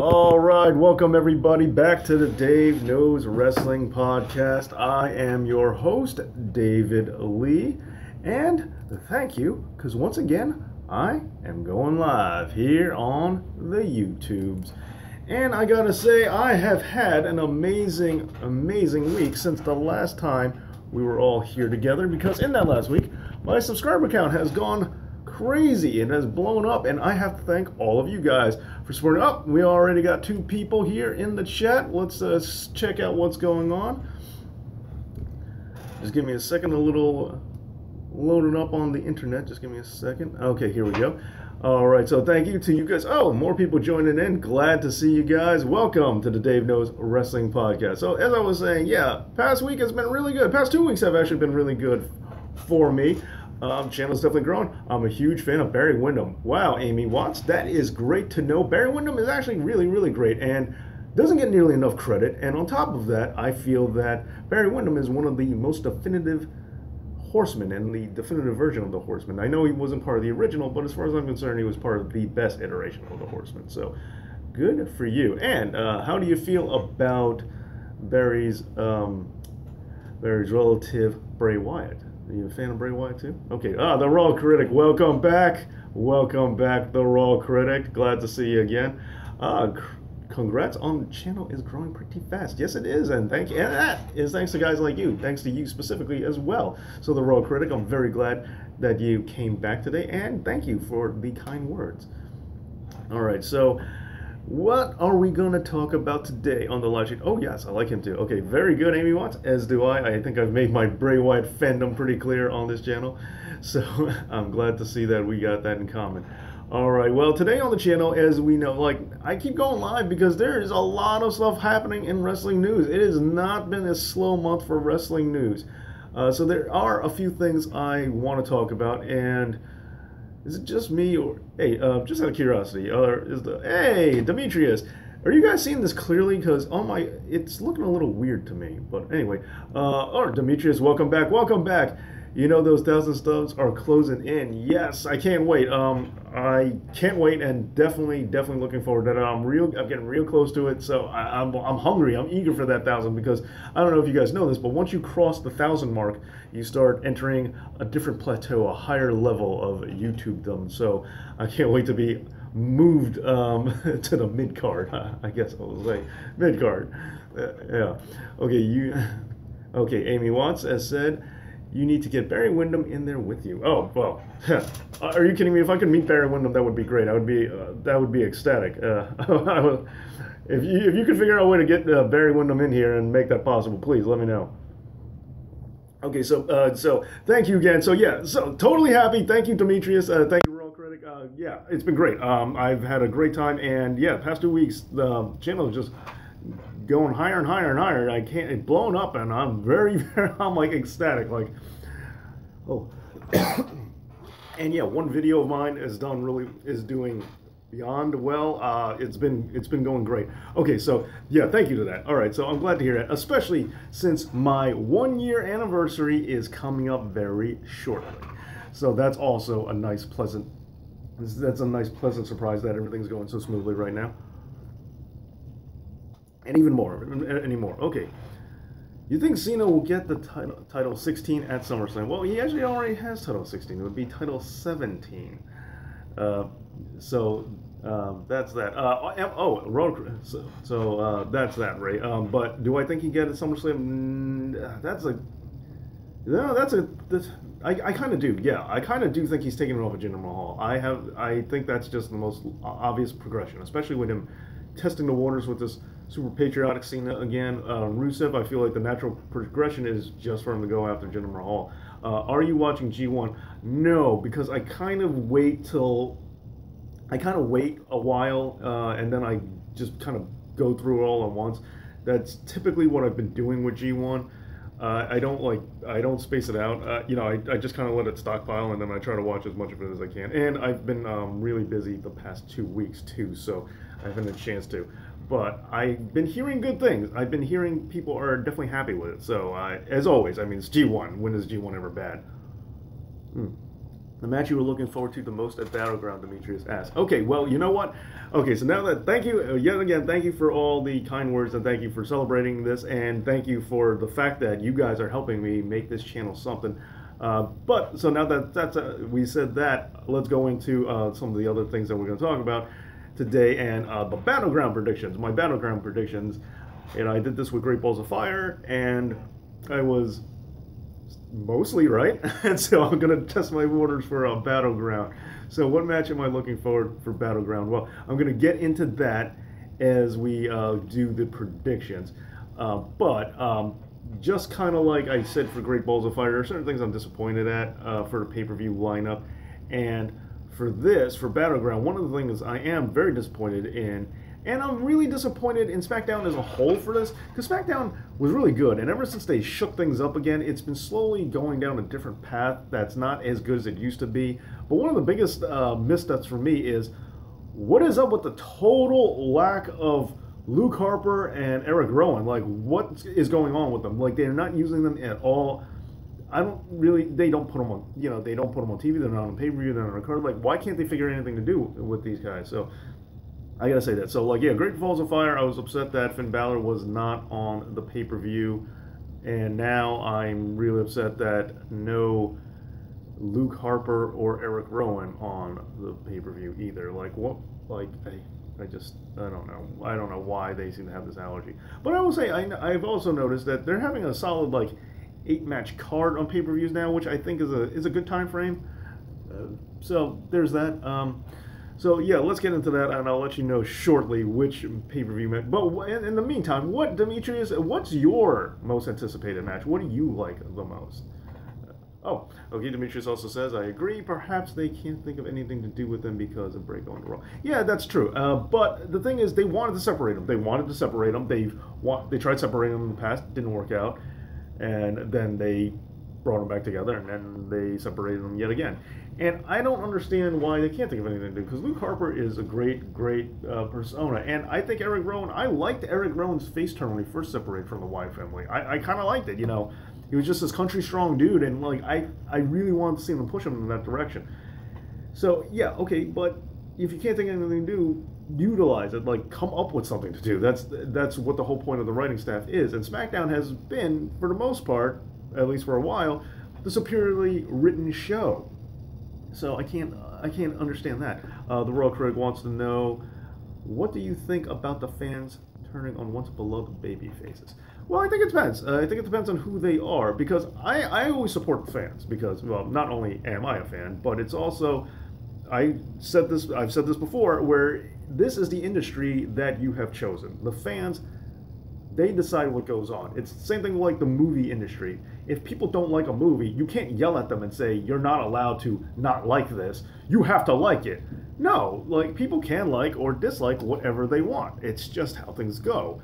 All right, welcome everybody back to the Dave Knows Wrestling Podcast. I am your host, David Lee, and thank you, because once again, I am going live here on the YouTubes. And I gotta say, I have had an amazing week since the last time we were all here together, because in that last week, my subscriber count has gone crazy. It has blown up, and I have to thank all of you guys for supporting. Oh, we already got 2 people here in the chat. Let's check out what's going on. Just give me a second, a little loading up on the internet. Just give me a second. Okay, here we go. All right, so thank you to you guys. Oh, more people joining in. Glad to see you guys. Welcome to the Dave Knows Wrestling Podcast. So as I was saying, yeah, past week has been really good. Past 2 weeks have actually been really good for me. Channel's definitely grown. I'm a huge fan of Barry Windham. Wow, Amy Watts, that is great to know. Barry Windham is actually really great and doesn't get nearly enough credit. And on top of that, I feel that Barry Windham is one of the most definitive horsemen and the definitive version of the horseman. I know he wasn't part of the original, but as far as I'm concerned, he was part of the best iteration of the horseman. So good for you. And how do you feel about Barry's relative, Bray Wyatt? Are you a fan of Bray Wyatt too? Okay, the Raw Critic, welcome back. Welcome back, the Raw Critic. Glad to see you again. Congrats on the channel is growing pretty fast. Yes, it is, and thank you. And that is thanks to guys like you. Thanks to you specifically as well. So the Raw Critic, I'm very glad that you came back today, and thank you for the kind words. All right, so what are we going to talk about today on the live stream? Oh, yes, I like him too. Okay, very good, Amy Watts, as do I. I think I've made my Bray Wyatt fandom pretty clear on this channel. So I'm glad to see that we got that in common. All right, well, today on the channel, as we know, like, I keep going live because there is a lot of stuff happening in wrestling news. It has not been a slow month for wrestling news. So there are a few things I want to talk about, and is it just me, or hey, just out of curiosity, hey, Demetrius, are you guys seeing this clearly? Because it's looking a little weird to me. But anyway, Demetrius, welcome back, welcome back. You know those 1,000 stubs are closing in. Yes, I can't wait. I can't wait, and definitely looking forward to that. I'm getting real close to it. So I'm hungry. I'm eager for that 1,000 because I don't know if you guys know this, but once you cross the 1,000 mark, you start entering a different plateau, a higher level of YouTubedom. So I can't wait to be moved to the mid card. I guess I'll say mid card. Yeah. Okay. Okay. Amy Watts has said, you need to get Barry Windham in there with you. Oh, well, are you kidding me? If I could meet Barry Windham, that would be great. That would be ecstatic. If you could figure out a way to get Barry Windham in here and make that possible, please let me know. Okay, so thank you again. So yeah, so totally happy. Thank you, Demetrius. Thank you, Raw Critic. Yeah, it's been great. I've had a great time, and yeah, past 2 weeks the channel is just going higher and higher and higher. It's blown up, and I'm I'm like ecstatic, like, oh. And yeah, one video of mine is doing beyond well. It's been going great. Okay, so yeah, thank you to that. All right, so I'm glad to hear that, especially since my 1-year anniversary is coming up very shortly. So that's also a nice pleasant surprise that everything's going so smoothly right now. And even more, anymore. Okay. You think Cena will get the title 16 at SummerSlam? Well, he actually already has title 16. It would be title 17. So that's that. That's that, Ray. But do I think he get at SummerSlam? I kind of do. Yeah, I kind of do think he's taking it off of Jinder Mahal. I think that's just the most obvious progression, especially with him testing the waters with this super patriotic Cena again. Rusev, I feel like the natural progression is just for him to go after Jinder Mahal. Are you watching G1? No, because I kind of wait a while, and then I just kind of go through it all at once. That's typically what I've been doing with G1. I don't space it out. I just kind of let it stockpile, and then I try to watch as much of it as I can. And I've been really busy the past 2 weeks too, so I haven't had a chance to. But I've been hearing good things. I've been hearing people are definitely happy with it. So as always, I mean, it's G1. When is G1 ever bad? The match you were looking forward to the most at Battleground, Demetrius asked. Okay, well, you know what? Okay, so now that, thank you, yet again, thank you for all the kind words, and thank you for celebrating this, and thank you for the fact that you guys are helping me make this channel something. But, so now that we said that, let's go into some of the other things that we're going to talk about today, and the Battleground predictions. My Battleground predictions, I did this with Great Balls of Fire, and I was mostly right, and so I'm going to test my waters for a Battleground. So what match am I looking forward for Battleground? Well, I'm going to get into that as we do the predictions. But just kind of like I said for Great Balls of Fire, there are certain things I'm disappointed at for the pay-per-view lineup. And for this, for Battleground, one of the things I am very disappointed in, and I'm really disappointed in SmackDown as a whole for this, because SmackDown was really good, and ever since they shook things up again, it's been slowly going down a different path that's not as good as it used to be. But one of the biggest missteps for me is, what is up with the total lack of Luke Harper and Eric Rowan? Like, what is going on with them? Like, they're not using them at all. They don't put them on, they don't put them on TV, they're not on pay-per-view, they're not on a card. Like, why can't they figure anything to do with these guys? So, I gotta say that. So, like, yeah, Great Balls of Fire, I was upset that Finn Balor was not on the pay-per-view, and now I'm really upset that no Luke Harper or Eric Rowan on the pay-per-view either. Like, what, like, I don't know. I don't know why they seem to have this allergy. But I will say, I've also noticed that they're having a solid, like, 8-match card on pay-per-views now, which I think is a good time frame. So, there's that. So yeah, let's get into that, and I'll let you know shortly which pay-per-view match. But in the meantime, Demetrius, what's your most anticipated match? What do you like the most? Oh, okay, Demetrius also says, I agree, perhaps they can't think of anything to do with them because of Bray going to Raw. Yeah, that's true. But the thing is, they wanted to separate them. They tried separating them in the past, didn't work out, and then they brought them back together, and then they separated them yet again. And I don't understand why they can't think of anything to do, because Luke Harper is a great persona. And I think Eric Rowan, I liked Eric Rowan's face turn when he first separated from the Wyatt family. I kind of liked it, He was just this country strong dude, and like I really wanted to see them push him in that direction. So, yeah, okay, but if you can't think of anything to do, utilize it. Like, come up with something to do. That's what the whole point of the writing staff is. And SmackDown has been, for the most part, at least for a while, the superiorly written show. So I can't understand that. The Royal Critic wants to know, what do you think about the fans turning on once beloved baby faces? Well, I think it depends. I think it depends on who they are, because I always support the fans, because, well, not only am I a fan, but it's also, I've said this before, where this is the industry that you have chosen. The fans, they decide what goes on. It's the same thing like the movie industry. If people don't like a movie, you can't yell at them and say, you're not allowed to not like this. You have to like it. No, like, people can like or dislike whatever they want. It's just how things go.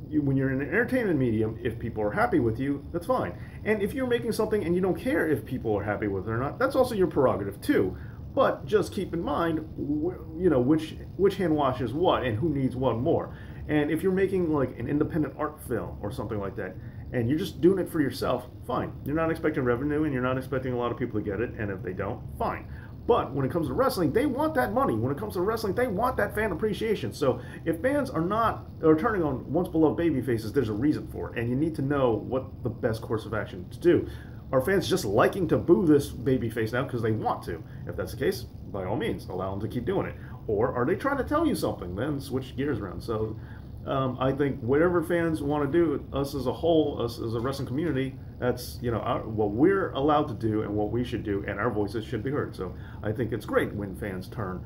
When you're in an entertainment medium, if people are happy with you, that's fine. And if you're making something and you don't care if people are happy with it or not, that's also your prerogative too. But just keep in mind, which hand washes what and who needs what more. And if you're making like an independent art film or something like that, and you're just doing it for yourself, fine. You're not expecting revenue, and you're not expecting a lot of people to get it, and if they don't, fine. But when it comes to wrestling, they want that money. When it comes to wrestling, they want that fan appreciation. So if fans are turning on once beloved baby faces, there's a reason for it, and you need to know what the best course of action to do. Are fans just liking to boo this baby face now because they want to? If that's the case, by all means, allow them to keep doing it. Or are they trying to tell you something? Then switch gears around. So I think whatever fans want to do, us as a whole, us as a wrestling community, that's what we're allowed to do and what we should do, and our voices should be heard. So I think it's great when fans turn,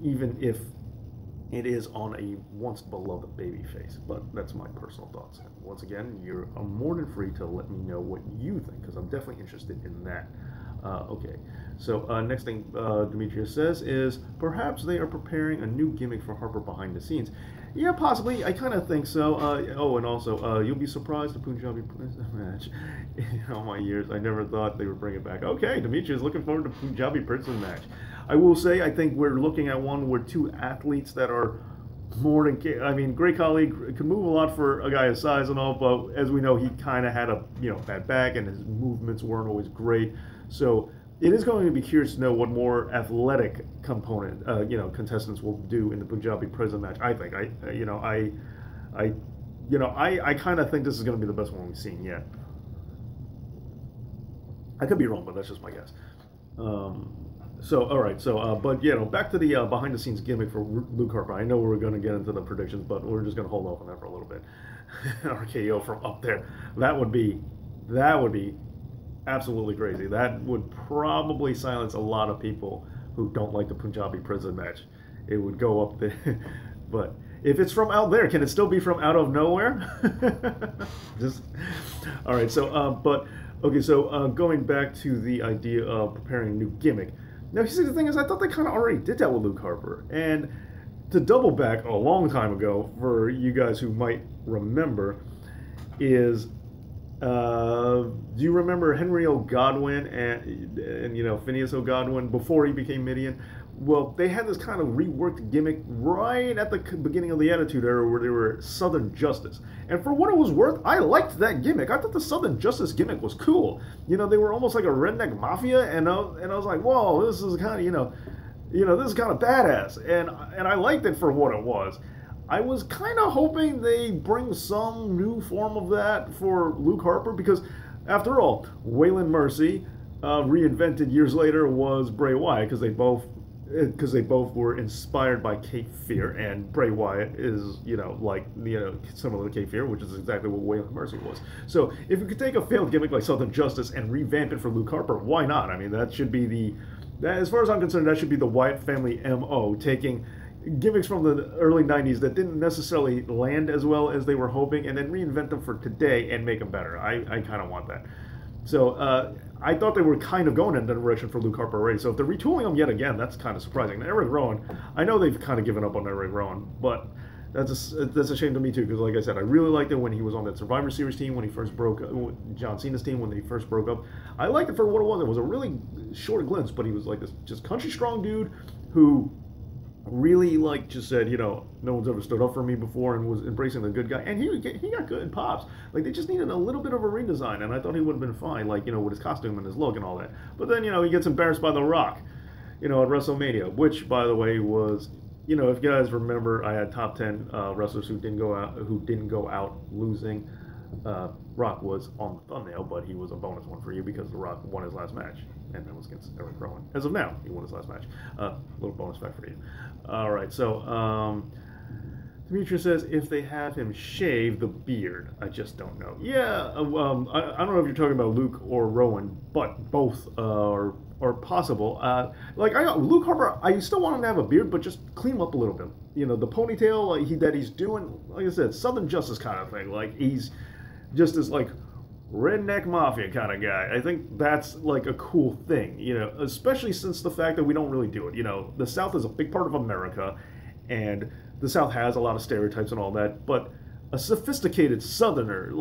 even if it is on a once beloved baby face. But that's my personal thoughts. Once again, you're more than free to let me know what you think, because I'm definitely interested in that. Okay, so next thing Demetrius says is, perhaps they are preparing a new gimmick for Harper behind the scenes. Yeah, possibly. I kind of think so. Oh, and also, you'll be surprised the Punjabi match. In all my years, I never thought they would bring it back. Okay, Demetrius, looking forward to Punjabi Princeton match. I will say, I think we're looking at one where two athletes that are more than, I mean, Great Khali could move a lot for a guy his size and all, but as we know, he kind of had a bad back, and his movements weren't always great. So it is going to be curious to know what more athletic component, contestants will do in the Punjabi prison match. I think I I kind of think this is going to be the best one we've seen yet. I could be wrong, but that's just my guess. Um, all right. But back to the behind the scenes gimmick for Luke Harper. I know we're going to get into the predictions, but we're just going to hold off on that for a little bit. RKO from up there. That would be absolutely crazy. That would probably silence a lot of people who don't like the Punjabi prison match. It would go up there. But if it's from out there, can it still be from out of nowhere? Just all right. But okay. Going back to the idea of preparing a new gimmick. Now, you see, the thing is, I thought they kind of already did that with Luke Harper. And to double back a long time ago, for you guys who might remember, is do you remember Henry O'Godwin and Phineas O'Godwin before he became Midian? Well, they had this kind of reworked gimmick right at the beginning of the Attitude Era where they were Southern Justice. And for what it was worth, I liked that gimmick. I thought the Southern Justice gimmick was cool. They were almost like a redneck mafia, and I was like, whoa, this is kind of this is kind of badass, and I liked it for what it was. I was kind of hoping they bring some new form of that for Luke Harper because, after all, Waylon Mercy, reinvented years later, was Bray Wyatt because they both were inspired by Cape Fear, and Bray Wyatt is similar to Cape Fear, which is exactly what Waylon Mercy was. So if you could take a failed gimmick like Southern Justice and revamp it for Luke Harper, why not? I mean, that should be as far as I'm concerned, that should be the Wyatt family MO, taking gimmicks from the early 90s that didn't necessarily land as well as they were hoping and then reinvent them for today and make them better. I kind of want that. So I thought they were kind of going in that direction for Luke Harper already. So if they're retooling them yet again, that's kind of surprising. And Eric Rowan, I know they've kind of given up on Eric Rowan, but that's a shame to me too, because like I said, I really liked it when he was on that Survivor Series team, when he first broke up, John Cena's team, when they first broke up. I liked it for what it was. It was a really short glimpse, but he was like this just country strong dude who really just said, no one's ever stood up for me before, and was embracing the good guy, and he got good pops. Like, they just needed a little bit of a redesign, and I thought he would have been fine, with his costume and his look and all that. But then he gets embarrassed by The Rock, at WrestleMania, which, by the way, was, if you guys remember, I had top 10 wrestlers who didn't go out losing. Rock was on the thumbnail, but he was a bonus one for you because The Rock won his last match, and that was against Eric Rowan. As of now, he won his last match. Little bonus fact for you. All right, so Demetrius says if they have him shave the beard, I just don't know. Yeah, I don't know if you're talking about Luke or Rowan, but both are possible. Luke Harper, I still want him to have a beard, but just clean him up a little bit. The ponytail that he's doing, like I said, Southern Justice kind of thing. Like, he's just this redneck mafia kind of guy. I think that's a cool thing, especially since the fact that we don't really do it. The South is a big part of America, and the South has a lot of stereotypes and all that, but a sophisticated Southerner,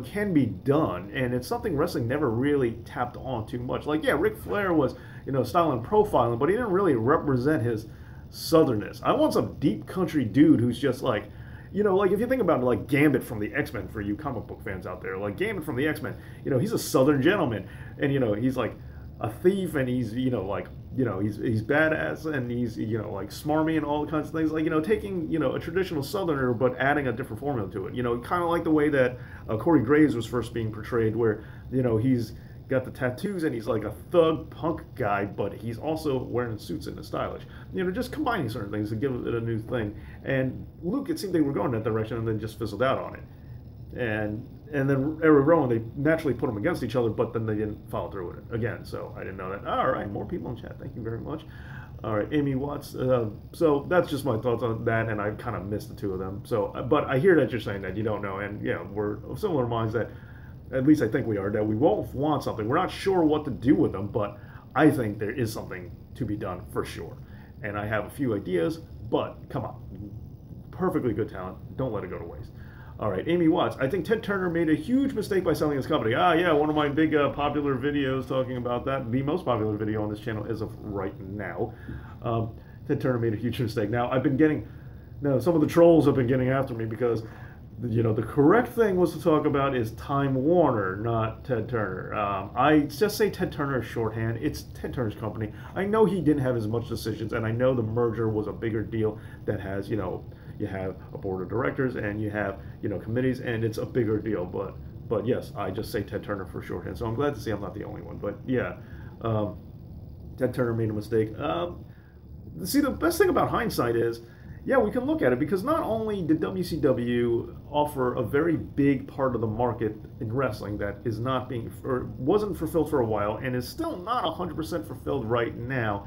can be done, and it's something wrestling never really tapped on too much. Ric Flair was, style and profiling, but he didn't really represent his Southernness. I want some deep country dude who's just if you think about it, Gambit from the X-Men, for you comic book fans out there, Gambit from the X-Men, he's a Southern gentleman, and he's a thief, and he's he's badass, and he's smarmy and all kinds of things, taking a traditional Southerner but adding a different formula to it, kind of like the way that Corey Graves was first being portrayed, where he's got the tattoos and he's like a thug punk guy, but he's also wearing suits and is stylish. Just combining certain things to give it a new thing. And Luke, it seemed they were going that direction and then just fizzled out on it. And then Eric Rowan, they naturally put them against each other, but then they didn't follow through with it again. So I didn't know that. All right, more people in chat. Thank you very much. All right, Amy Watts. So that's just my thoughts on that, and I kind of missed the two of them. But I hear that you're saying that you don't know, and we're of similar minds that. At least I think we are, that we won't want something. We're not sure what to do with them, but I think there is something to be done for sure. And I have a few ideas, but come on. Perfectly good talent. Don't let it go to waste. All right, Amy Watts. I think Ted Turner made a huge mistake by selling his company. Yeah, one of my big popular videos talking about that. The most popular video on this channel as of right now. Ted Turner made a huge mistake. Now, some of the trolls have been getting after me because The correct thing was to talk about is Time Warner, not Ted Turner. I just say Ted Turner is shorthand. It's Ted Turner's company. I know he didn't have as much decisions, and I know the merger was a bigger deal that has, you have a board of directors and you have, committees, and it's a bigger deal. But yes, I just say Ted Turner for shorthand. So I'm glad to see I'm not the only one. But yeah, Ted Turner made a mistake. See, the best thing about hindsight is, yeah, we can look at it because not only did WCW offer a very big part of the market in wrestling that is not being or wasn't fulfilled for a while and is still not 100% fulfilled right now,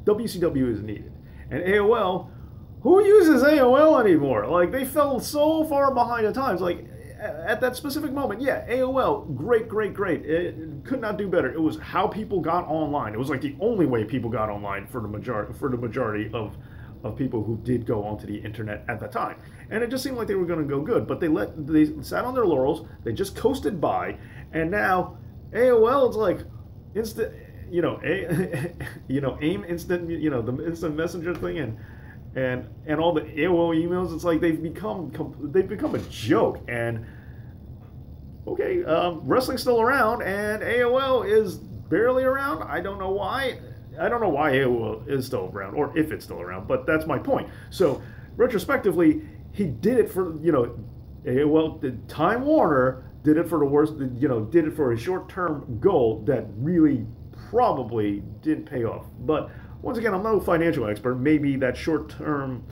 WCW is needed. And AOL, who uses AOL anymore? Like, they fell so far behind the times. Like, at that specific moment, yeah, AOL, great, great, great. It could not do better. It was how people got online. It was like the only way people got online for the majority of people who did go onto the internet at that time. And it just seemed like they were going to go good, but they sat on their laurels, they just coasted by, and now AOL is like instant, AIM instant, the instant messenger thing, and all the AOL emails. It's like they've become a joke. And okay, wrestling's still around, and AOL is barely around. I don't know why. I don't know why AOL is still around, or if it's still around, but that's my point. So, retrospectively, he did it for, AOL, Time Warner did it for the worst, did it for a short-term goal that really probably didn't pay off. But, once again, I'm no financial expert. Maybe that short-term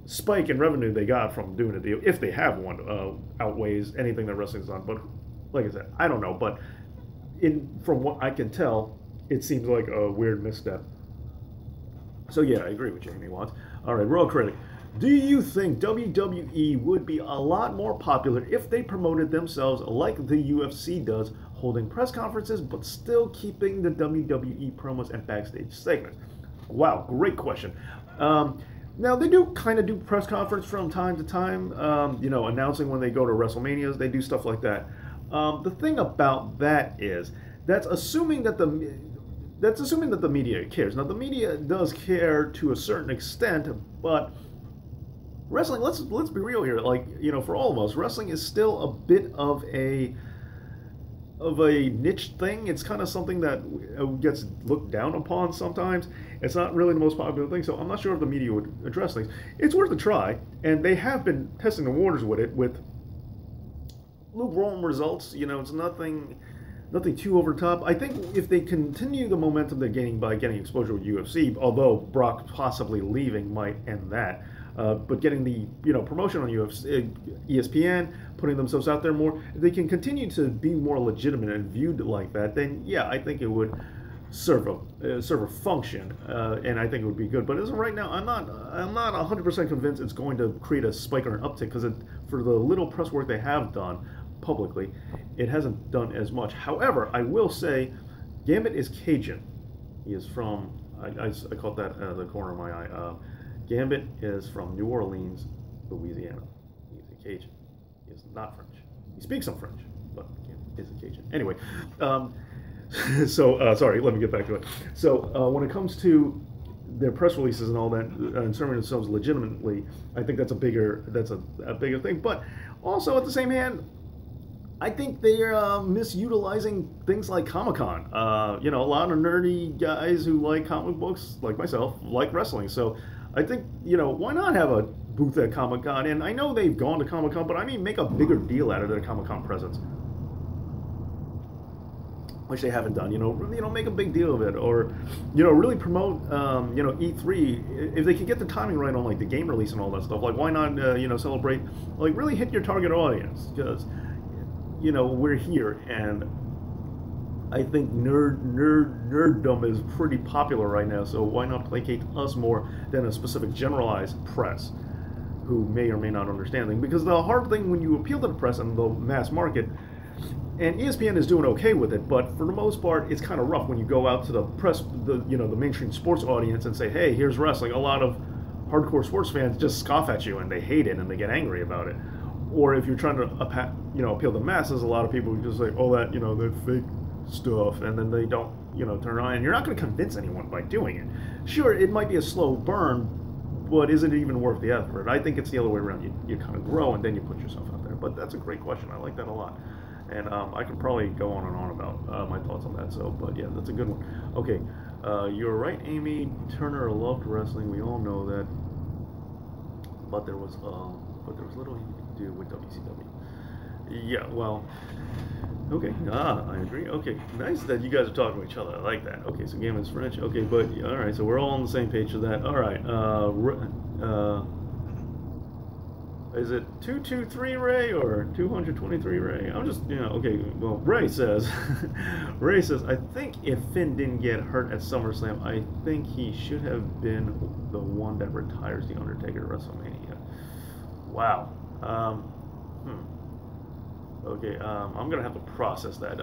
spike in revenue they got from doing a deal, if they have one, outweighs anything that wrestling's done. But, like I said, I don't know. But, from what I can tell, it seems like a weird misstep. So yeah, I agree with Jamie Watts. All right, Royal Critic. Do you think WWE would be a lot more popular if they promoted themselves like the UFC does, holding press conferences but still keeping the WWE promos and backstage segments? Wow, great question. Now, they do kind of do press conference from time to time, announcing when they go to WrestleManias. They do stuff like that. The thing about that is, that's assuming that the media cares. Now, the media does care to a certain extent, but wrestling, let's be real here. Like, for all of us, wrestling is still a bit of a niche thing. It's kind of something that gets looked down upon sometimes. It's not really the most popular thing, so I'm not sure if the media would address things. It's worth a try, and they have been testing the waters with it with lukewarm results. It's nothing too over the top. I think if they continue the momentum they're gaining by getting exposure with UFC, although Brock possibly leaving might end that, but getting the promotion on UFC, ESPN, putting themselves out there more, if they can continue to be more legitimate and viewed like that, then yeah, I think it would serve a function, and I think it would be good. But as of right now, I'm not 100% convinced it's going to create a spike or an uptick, because for the little press work they have done publicly, it hasn't done as much. However, I will say, Gambit is Cajun. He is from, I caught that out of the corner of my eye. Gambit is from New Orleans, Louisiana. He's a Cajun. He is not French. He speaks some French, but Gambit is a Cajun. Anyway, sorry, let me get back to it. So when it comes to their press releases and all that, and serving themselves legitimately, I think that's a bigger thing. But also, at the same hand, I think they're misutilizing things like Comic-Con. A lot of nerdy guys who like comic books, like myself, like wrestling. So I think, why not have a booth at Comic-Con? And I know they've gone to Comic-Con, but I mean, make a bigger deal out of their Comic-Con presence, which they haven't done. Make a big deal of it, or really promote E3. If they can get the timing right on like the game release and all that stuff, like why not celebrate, like really hit your target audience, because we're here, and I think nerddom is pretty popular right now, so why not placate us more than a specific generalized press who may or may not understand things? Because the hard thing when you appeal to the press and the mass market, and ESPN is doing okay with it, but for the most part, it's kind of rough when you go out to the press, the mainstream sports audience, and say, hey, here's wrestling. A lot of hardcore sports fans just scoff at you, and they hate it, and they get angry about it. Or if you're trying to appeal to masses, a lot of people just say, oh, that that fake stuff, and then they don't turn on. And you're not going to convince anyone by doing it. Sure, it might be a slow burn, but is it even worth the effort? I think it's the other way around. You kind of grow, and then you put yourself out there. it? But that's a great question. I like that a lot. And I could probably go on and on about my thoughts on that. So, but yeah, that's a good one. Okay, you're right, Amy. Turner loved wrestling. We all know that. But there was little he could do with WCW. Yeah, well, okay. I agree. Okay, nice that you guys are talking to each other. I like that. Okay, so game is French. Okay, but all right, so we're all on the same page for that. All right. Is it 223 Ray or 223 Ray? I'm just, okay. Well, Ray says, I think if Finn didn't get hurt at SummerSlam, I think he should have been the one that retires the Undertaker at WrestleMania. Wow. Okay, I'm gonna have to process that.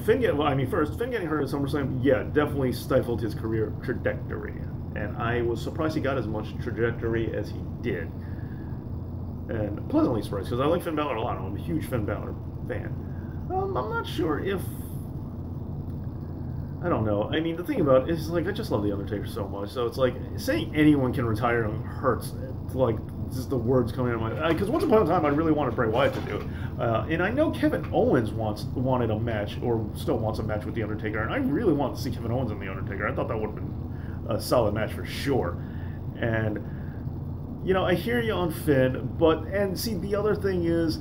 Finn getting hurt at SummerSlam, yeah, definitely stifled his career trajectory, and I was surprised he got as much trajectory as he did, and pleasantly surprised because I like Finn Balor a lot. I'm a huge Finn Balor fan. I'm not sure if I don't know. I mean, the thing about it is, like, I just love The Undertaker so much. So it's like, saying anyone can retire hurts. It's like, just the words coming out of my... Because once upon a time, I really wanted Bray Wyatt to do it. And I know Kevin Owens wanted a match, or still wants a match with The Undertaker. And I really want to see Kevin Owens and The Undertaker. I thought that would have been a solid match for sure. And, I hear you on Finn, and see, the other thing is...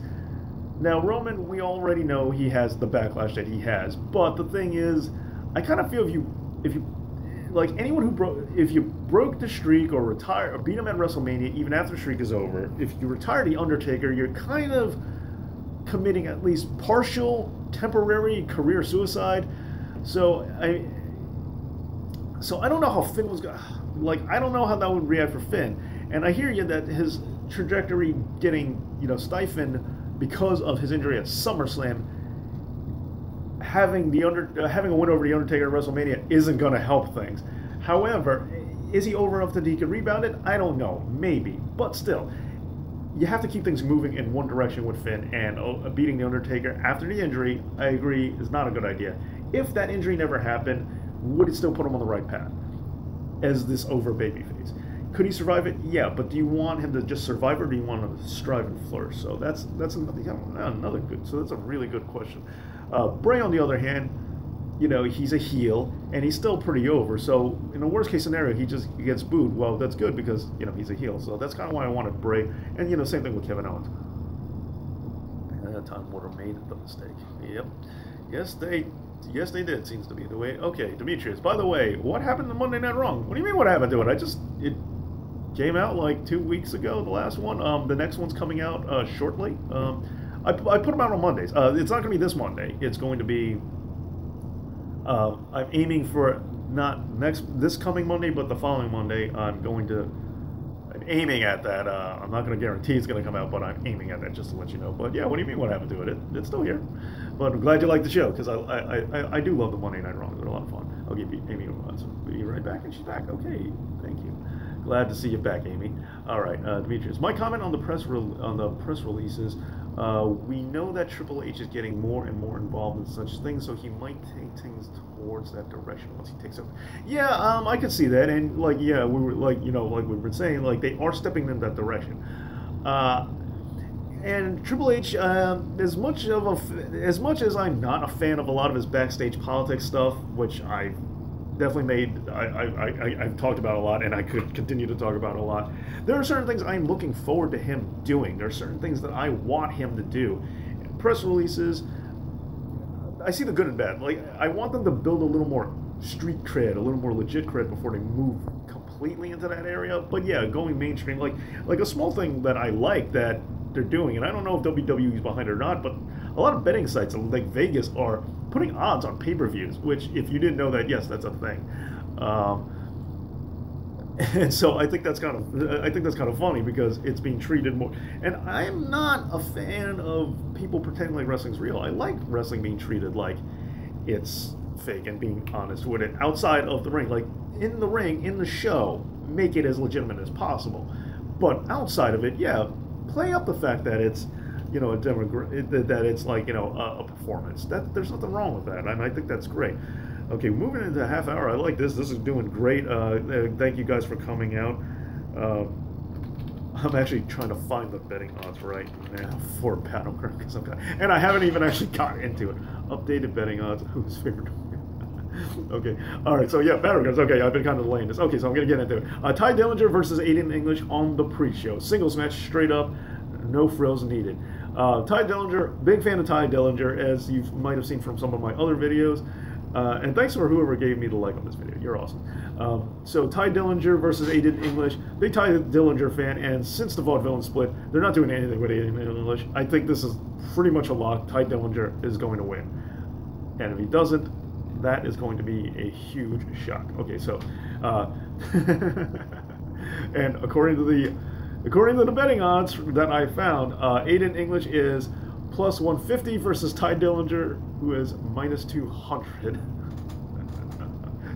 Now, Roman, we already know he has the backlash that he has. But the thing is... I kind of feel if you like anyone who if you broke the streak or retire or beat him at WrestleMania, even after the streak is over, if you retire the Undertaker, you're kind of committing at least partial, temporary career suicide. So I don't know how Finn was going. Like, I don't know how that would react for Finn. And I hear you that his trajectory getting stifled because of his injury at SummerSlam. Having a win over the Undertaker at WrestleMania isn't going to help things. However, is he over enough that he could rebound it? I don't know. Maybe. But still, you have to keep things moving in one direction with Finn, and beating the Undertaker after the injury, I agree, is not a good idea. If that injury never happened, would it still put him on the right path as this over babyface? Could he survive it? Yeah, but do you want him to just survive, or do you want him to strive and flourish? So that's another good. So that's a really good question. Bray, on the other hand, he's a heel and he's still pretty over. So in the worst case scenario, he gets booed. Well, that's good because he's a heel. So that's kind of why I wanted Bray. And same thing with Kevin Owens. And that time Warner made the mistake. Yep. Yes, they did. Seems to be the way. Okay, Demetrius. By the way, what happened to Monday Night Raw? What do you mean? What happened to it? It came out like 2 weeks ago. The last one. The next one's coming out shortly. I put them out on Mondays. It's not going to be this Monday. It's going to be. I'm aiming for not this coming Monday, but the following Monday. I'm aiming at that. I'm not going to guarantee it's going to come out, but I'm aiming at that just to let you know. But yeah, what do you mean? What happened to it? It's still here. But I'm glad you like the show because I do love the Monday Night Raw. They're a lot of fun. I'll give Amy a run. So be right back, and she's back. Okay, thank you. Glad to see you back, Amy. All right, Demetrius. My comment on the press releases. We know that Triple H is getting more and more involved in such things, so he might take things towards that direction once he takes over. Yeah, I could see that, and we were like we've been saying, like they are stepping in that direction. And Triple H, as much as I'm not a fan of a lot of his backstage politics stuff, which I've talked about a lot, and I could continue to talk about a lot. There are certain things I'm looking forward to him doing. There are certain things that I want him to do. Press releases, I see the good and bad. Like, I want them to build a little more street cred, a little more legit cred before they move completely into that area. But yeah, going mainstream, like a small thing that I like that they're doing, and I don't know if WWE's behind it or not, but a lot of betting sites like Vegas are putting odds on pay-per-views, which, if you didn't know that, yes, that's a thing. And so I think that's kind of funny because it's being treated more. And I'm not a fan of people pretending like wrestling's real. I like wrestling being treated like it's fake and being honest with it outside of the ring. Like in the ring, in the show, make it as legitimate as possible. But outside of it, yeah, play up the fact that it's that it's like a performance. There's nothing wrong with that, and I think that's great. Okay, moving into a half hour. I like this. This is doing great. Thank you guys for coming out. I'm actually trying to find the betting odds right now for Battleground because and I haven't even actually got into it. Updated betting odds. Who's favorite? Okay. All right. So yeah, Battlegrounds. Okay, I've been kind of delaying this. Okay, so I'm gonna get into it. Ty Dillinger versus Aiden English on the pre-show. Singles match, straight up, no frills needed. Ty Dillinger, big fan of Ty Dillinger, as you might have seen from some of my other videos. And thanks for whoever gave me the like on this video. You're awesome. So Ty Dillinger versus Aiden English. Big Ty Dillinger fan, and since the Vaudevillain split, they're not doing anything with Aiden English. I think this is pretty much a lock. Ty Dillinger is going to win. And if he doesn't, that is going to be a huge shock. Okay, so and according to the betting odds that I found, Aiden English is plus 150 versus Ty Dillinger, who is minus 200.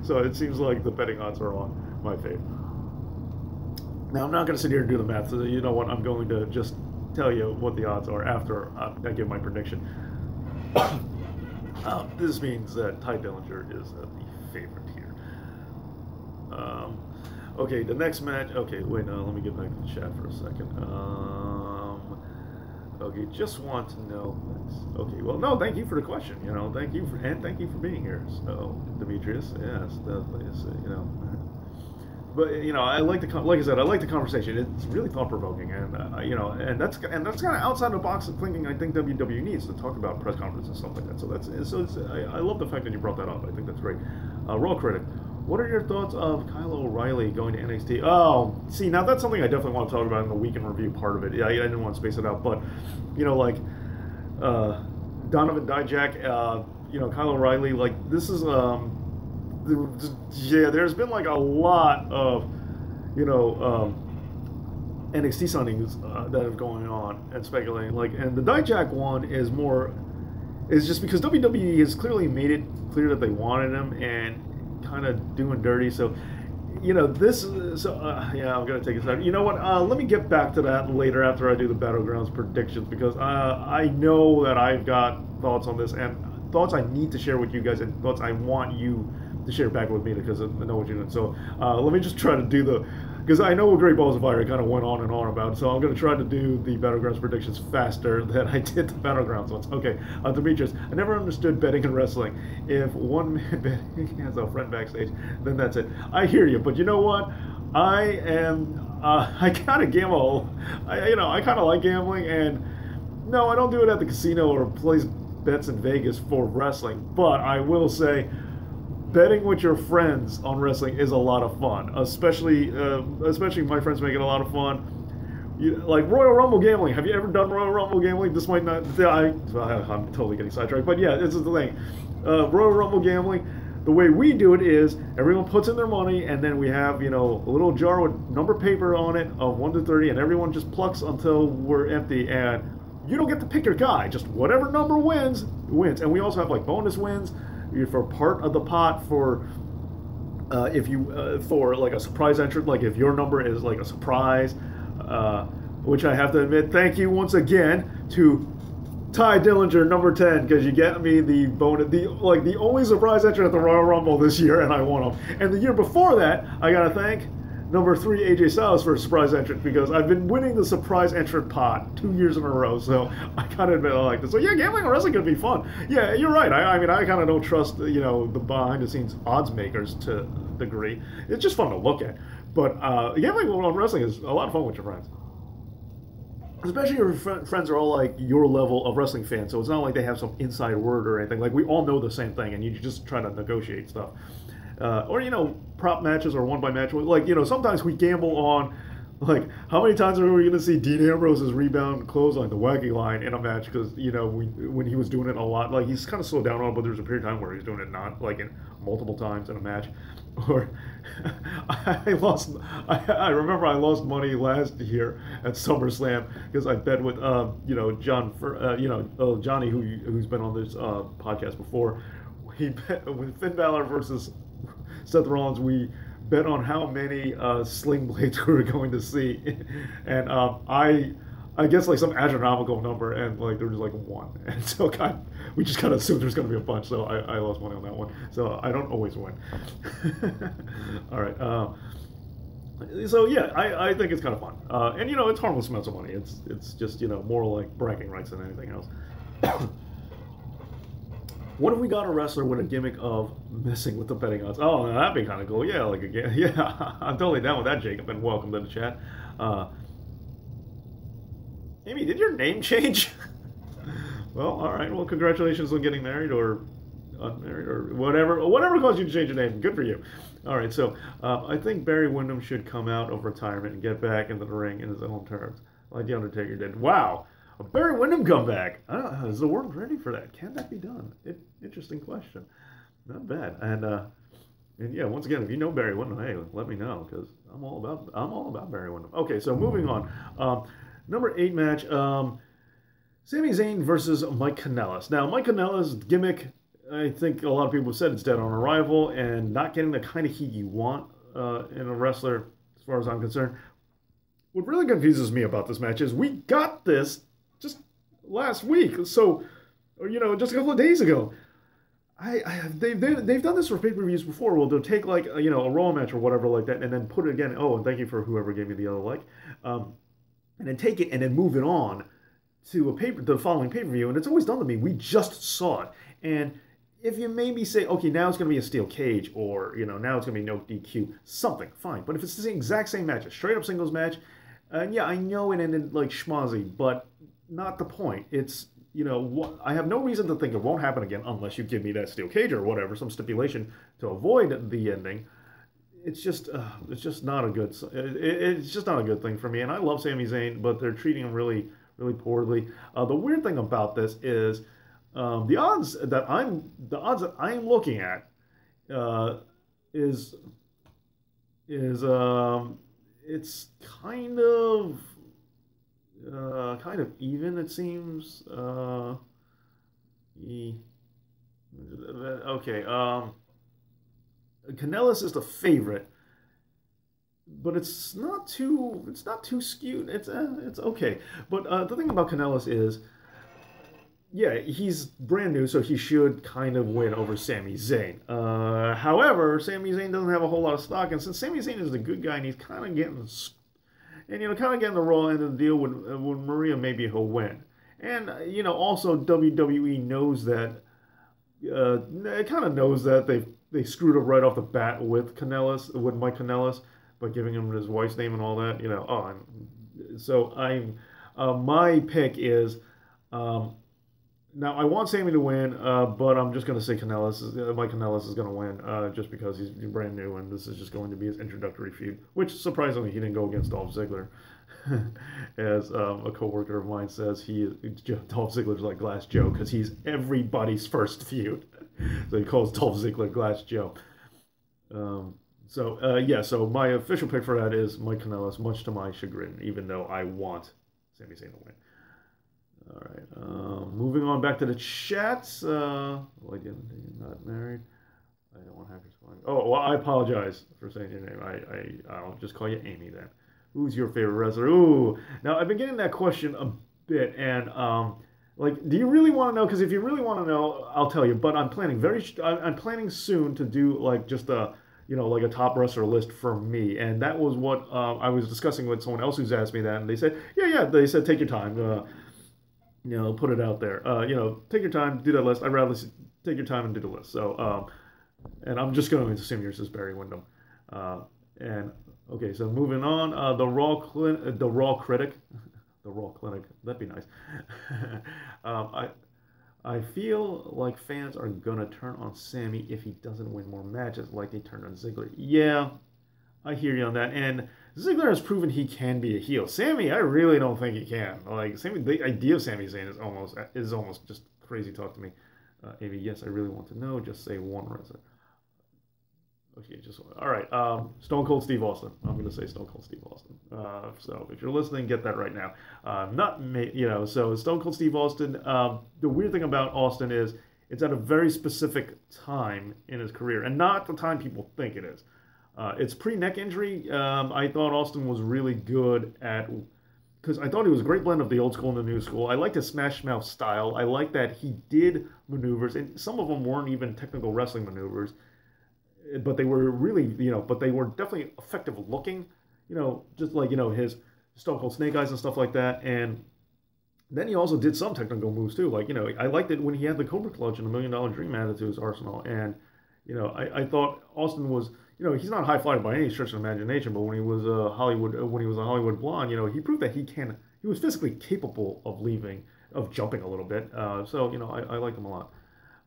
So it seems like the betting odds are on my favor. Now I'm not going to sit here and do the math. So you know what? I'm going to just tell you what the odds are after I give my prediction. This means that Ty Dillinger is the favorite here. Okay, the next match. Okay, wait, no, let me get back to the chat for a second. Okay, just want to know this. Okay, well, no, thank you for the question. You know, thank you for being here. So, Demetrius, yes, definitely, you know. But you know, I like like I said, I like the conversation. It's really thought provoking, and you know, and that's kind of outside the box of thinking. I think WWE needs to talk about press conferences and stuff like that. So I love the fact that you brought that up. I think that's great. Raw Critic, what are your thoughts of Kyle O'Reilly going to NXT? Oh, see, now that's something I definitely want to talk about in the week in review part of it. Yeah, I didn't want to space it out, but you know, like Donovan Dijak, you know, Kyle O'Reilly, like this is yeah, there's been like a lot of, you know, NXT signings that have going on and speculating. Like, and the Dijak one is just because WWE has clearly made it clear that they wanted him and kind of doing dirty. So, you know, yeah, I'm gonna take a second. You know what? Let me get back to that later after I do the Battlegrounds predictions because I know that I've got thoughts on this and thoughts I need to share with you guys and thoughts I want you to share back with me because I know what you're doing. So let me just try to do because I know what Great Balls of Fire kind of went on and on about, so I'm going to try to do the Battlegrounds predictions faster than I did the Battlegrounds ones. Okay, Demetrius, I never understood betting in wrestling. If one man betting has a friend backstage, then that's it. I hear you, but you know what? I kind of gamble. I kind of like gambling, and no, I don't do it at the casino or place bets in Vegas for wrestling, but I will say, betting with your friends on wrestling is a lot of fun, especially my friends make it a lot of fun. Like Royal Rumble gambling. Have you ever done Royal Rumble gambling? This might not. I'm totally getting sidetracked, but yeah, this is the thing. Royal Rumble gambling. The way we do it is everyone puts in their money, and then we have a little jar with number paper on it of 1 to 30, and everyone just plucks until we're empty, and you don't get to pick your guy. Just whatever number wins. And we also have like bonus wins for part of the pot for for like a surprise entrant, like if your number is like a surprise, which I have to admit, thank you once again to Ty Dillinger, number 10, because you get me the bonus, the only surprise entrant at the Royal Rumble this year, and I won them. And the year before that, I gotta thank number 3, AJ Styles, for a surprise entrant, because I've been winning the surprise entrant pot 2 years in a row, so I gotta admit I like this. So yeah, gambling and wrestling could be fun. Yeah, you're right. I mean, I kind of don't trust, the behind-the-scenes odds makers to a degree. It's just fun to look at. But gambling on wrestling is a lot of fun with your friends. Especially your friends are all like your level of wrestling fans, so it's not like they have some inside word or anything. Like, we all know the same thing, and you just try to negotiate stuff. Or prop matches or one-by-match. Like, sometimes we gamble on, like, how many times are we going to see Dean Ambrose's rebound clothesline, the wacky line, in a match? Because, when he was doing it a lot, like, he's kind of slowed down on it, but there's a period of time where he's doing it not, like, in multiple times in a match. Or I remember I lost money last year at SummerSlam because I bet with, Johnny, who's been on this podcast before. He bet with Finn Balor versus Seth Rollins. We bet on how many sling blades we were going to see, and I guess like some astronomical number, and like there was like one, and so we just kind of assumed there's going to be a bunch. So I lost money on that one. So I don't always win. All right. So yeah, I think it's kind of fun, and it's harmless amounts of money. It's just more like bragging rights than anything else. What if we got a wrestler with a gimmick of messing with the betting odds? Oh, that'd be kind of cool. Yeah, like again, yeah, I'm totally down with that, Jacob. And welcome to the chat. Amy, did your name change? Well, all right. Well, congratulations on getting married or unmarried or whatever caused you to change your name. Good for you. All right. So I think Barry Windham should come out of retirement and get back into the ring in his own terms, like the Undertaker did. Wow. A Barry Windham comeback. I don't know, is the world ready for that? Can that be done? Interesting question. Not bad. And yeah, once again, if you know Barry Windham, hey, let me know because I'm all about Barry Windham. Okay, so moving on. Number 8 match. Sami Zayn versus Mike Kanellis. Now, Mike Kanellis' gimmick, I think a lot of people have said it's dead on arrival and not getting the kind of heat you want in a wrestler, as far as I'm concerned. What really confuses me about this match is we got this just last week, so, or just a couple of days ago. They've done this for pay-per-views before. Well, they'll take like a Raw match or whatever like that, and then put it again. Oh, and thank you for whoever gave me the other like, and then take it and then move it on to the following pay-per-view, and it's always done to me. We just saw it, and if you maybe say, okay, now it's going to be a steel cage, or now it's going to be no DQ, something, fine. But if it's the exact same match, a straight-up singles match, yeah, I know it ended like schmozzy, but not the point. It's I have no reason to think it won't happen again unless you give me that steel cage or whatever, some stipulation to avoid the ending. It's just not a good. It's just not a good thing for me. And I love Sami Zayn, but they're treating him really, really poorly. The weird thing about this is the odds that I'm looking at is it's kind of even, it seems. Okay. Kanellis is the favorite, but it's not too skewed. It's okay. But the thing about Kanellis is, yeah, he's brand new, so he should kind of win over Sami Zayn. However, Sami Zayn doesn't have a whole lot of stock, and since Sami Zayn is the good guy and he's kind of getting the Raw end of the deal with Maria, maybe he'll win. And also WWE knows that. It kind of knows that they screwed up right off the bat with Mike Kanellis, by giving him his wife's name and all that. My pick is. Now, I want Sami to win, but I'm just going to say Mike Kanellis is going to win just because he's brand new, and this is just going to be his introductory feud, which, surprisingly, he didn't go against Dolph Ziggler. As a coworker of mine says, Dolph Ziggler's like Glass Joe because he's everybody's first feud. So he calls Dolph Ziggler Glass Joe. So my official pick for that is Mike Kanellis, much to my chagrin, even though I want Sami Zayn to win. All right. Moving on back to the chats. Well, again, you're not married. I don't want hackers calling. Oh, well, I apologize for saying your name. I'll just call you Amy then. Who's your favorite wrestler? Ooh. Now, I've been getting that question a bit, and do you really want to know? Because if you really want to know, I'll tell you. But I'm planning soon to do like just a a top wrestler list for me, and that was what I was discussing with someone else who's asked me that, and they said, yeah. They said, take your time. Put it out there. Take your time, do that list. I'd rather take your time and do the list. So, and I'm just going to assume yours is Barry Windham. And okay, so moving on, the Raw Critic, the Raw Clinic. That'd be nice. I feel like fans are gonna turn on Sami if he doesn't win more matches, like they turned on Ziggler. Yeah, I hear you on that. And Ziggler has proven he can be a heel. Sami, I really don't think he can. The idea of Sami Zayn is almost just crazy talk to me. Amy, yes, I really want to know. Just say one wrestler. Okay, all right. Stone Cold Steve Austin. I'm going to say Stone Cold Steve Austin. So if you're listening, get that right now. So Stone Cold Steve Austin. The weird thing about Austin is it's at a very specific time in his career, and not the time people think it is. It's pre-neck injury. I thought Austin was really good because I thought he was a great blend of the old school and the new school. I liked his Smash Mouth style. I liked that he did maneuvers, and some of them weren't even technical wrestling maneuvers, but they were really, but they were definitely effective looking. just like, his Stone Cold Snake Eyes and stuff like that. And then he also did some technical moves too. Like, I liked it when he had the Cobra Clutch and a $1 Million Dream added to his arsenal. And, I thought Austin was, he's not a high flyer by any stretch of imagination, but when he was a Hollywood Blonde, he proved that he was physically capable of jumping a little bit. So, I liked him a lot.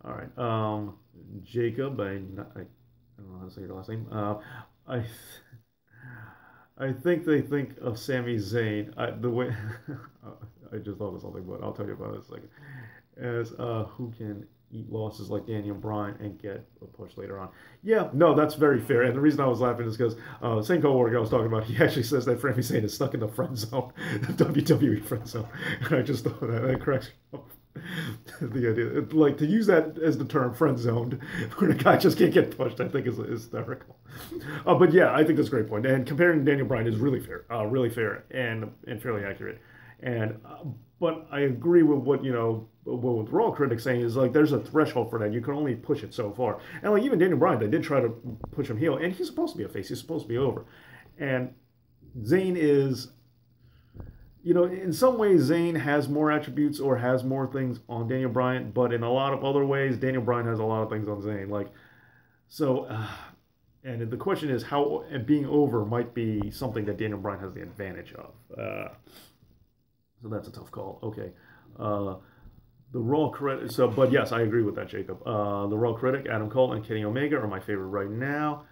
All right. Jacob, I don't know how to say your last name. I I think they think of Sami Zayn the way I just thought of something, but I'll tell you about it in a second. As who can eat losses like Daniel Bryan and get a push later on. Yeah, no, that's very fair. And the reason I was laughing is because same coworker I was talking about, he actually says that Sami Zayn is stuck in the friend zone, the WWE friend zone. And I just thought that cracks me up. The idea, like, to use that as the term friend zoned, when a guy just can't get pushed, I think is hysterical. But yeah, I think that's a great point. And comparing Daniel Bryan is really fair and fairly accurate. And but I agree with what what Raw critics saying is like there's a threshold for that. You can only push it so far. And like even Daniel Bryan, they did try to push him heel, and he's supposed to be a face. He's supposed to be over. And Zayn is. In some ways, Zayn has more attributes or has more things on Daniel Bryan, but in a lot of other ways, Daniel Bryan has a lot of things on Zayn. And the question is how being over might be something that Daniel Bryan has the advantage of. So that's a tough call. Okay. The Raw critic. So, but yes, I agree with that, Jacob. The Raw critic, Adam Cole, and Kenny Omega are my favorite right now.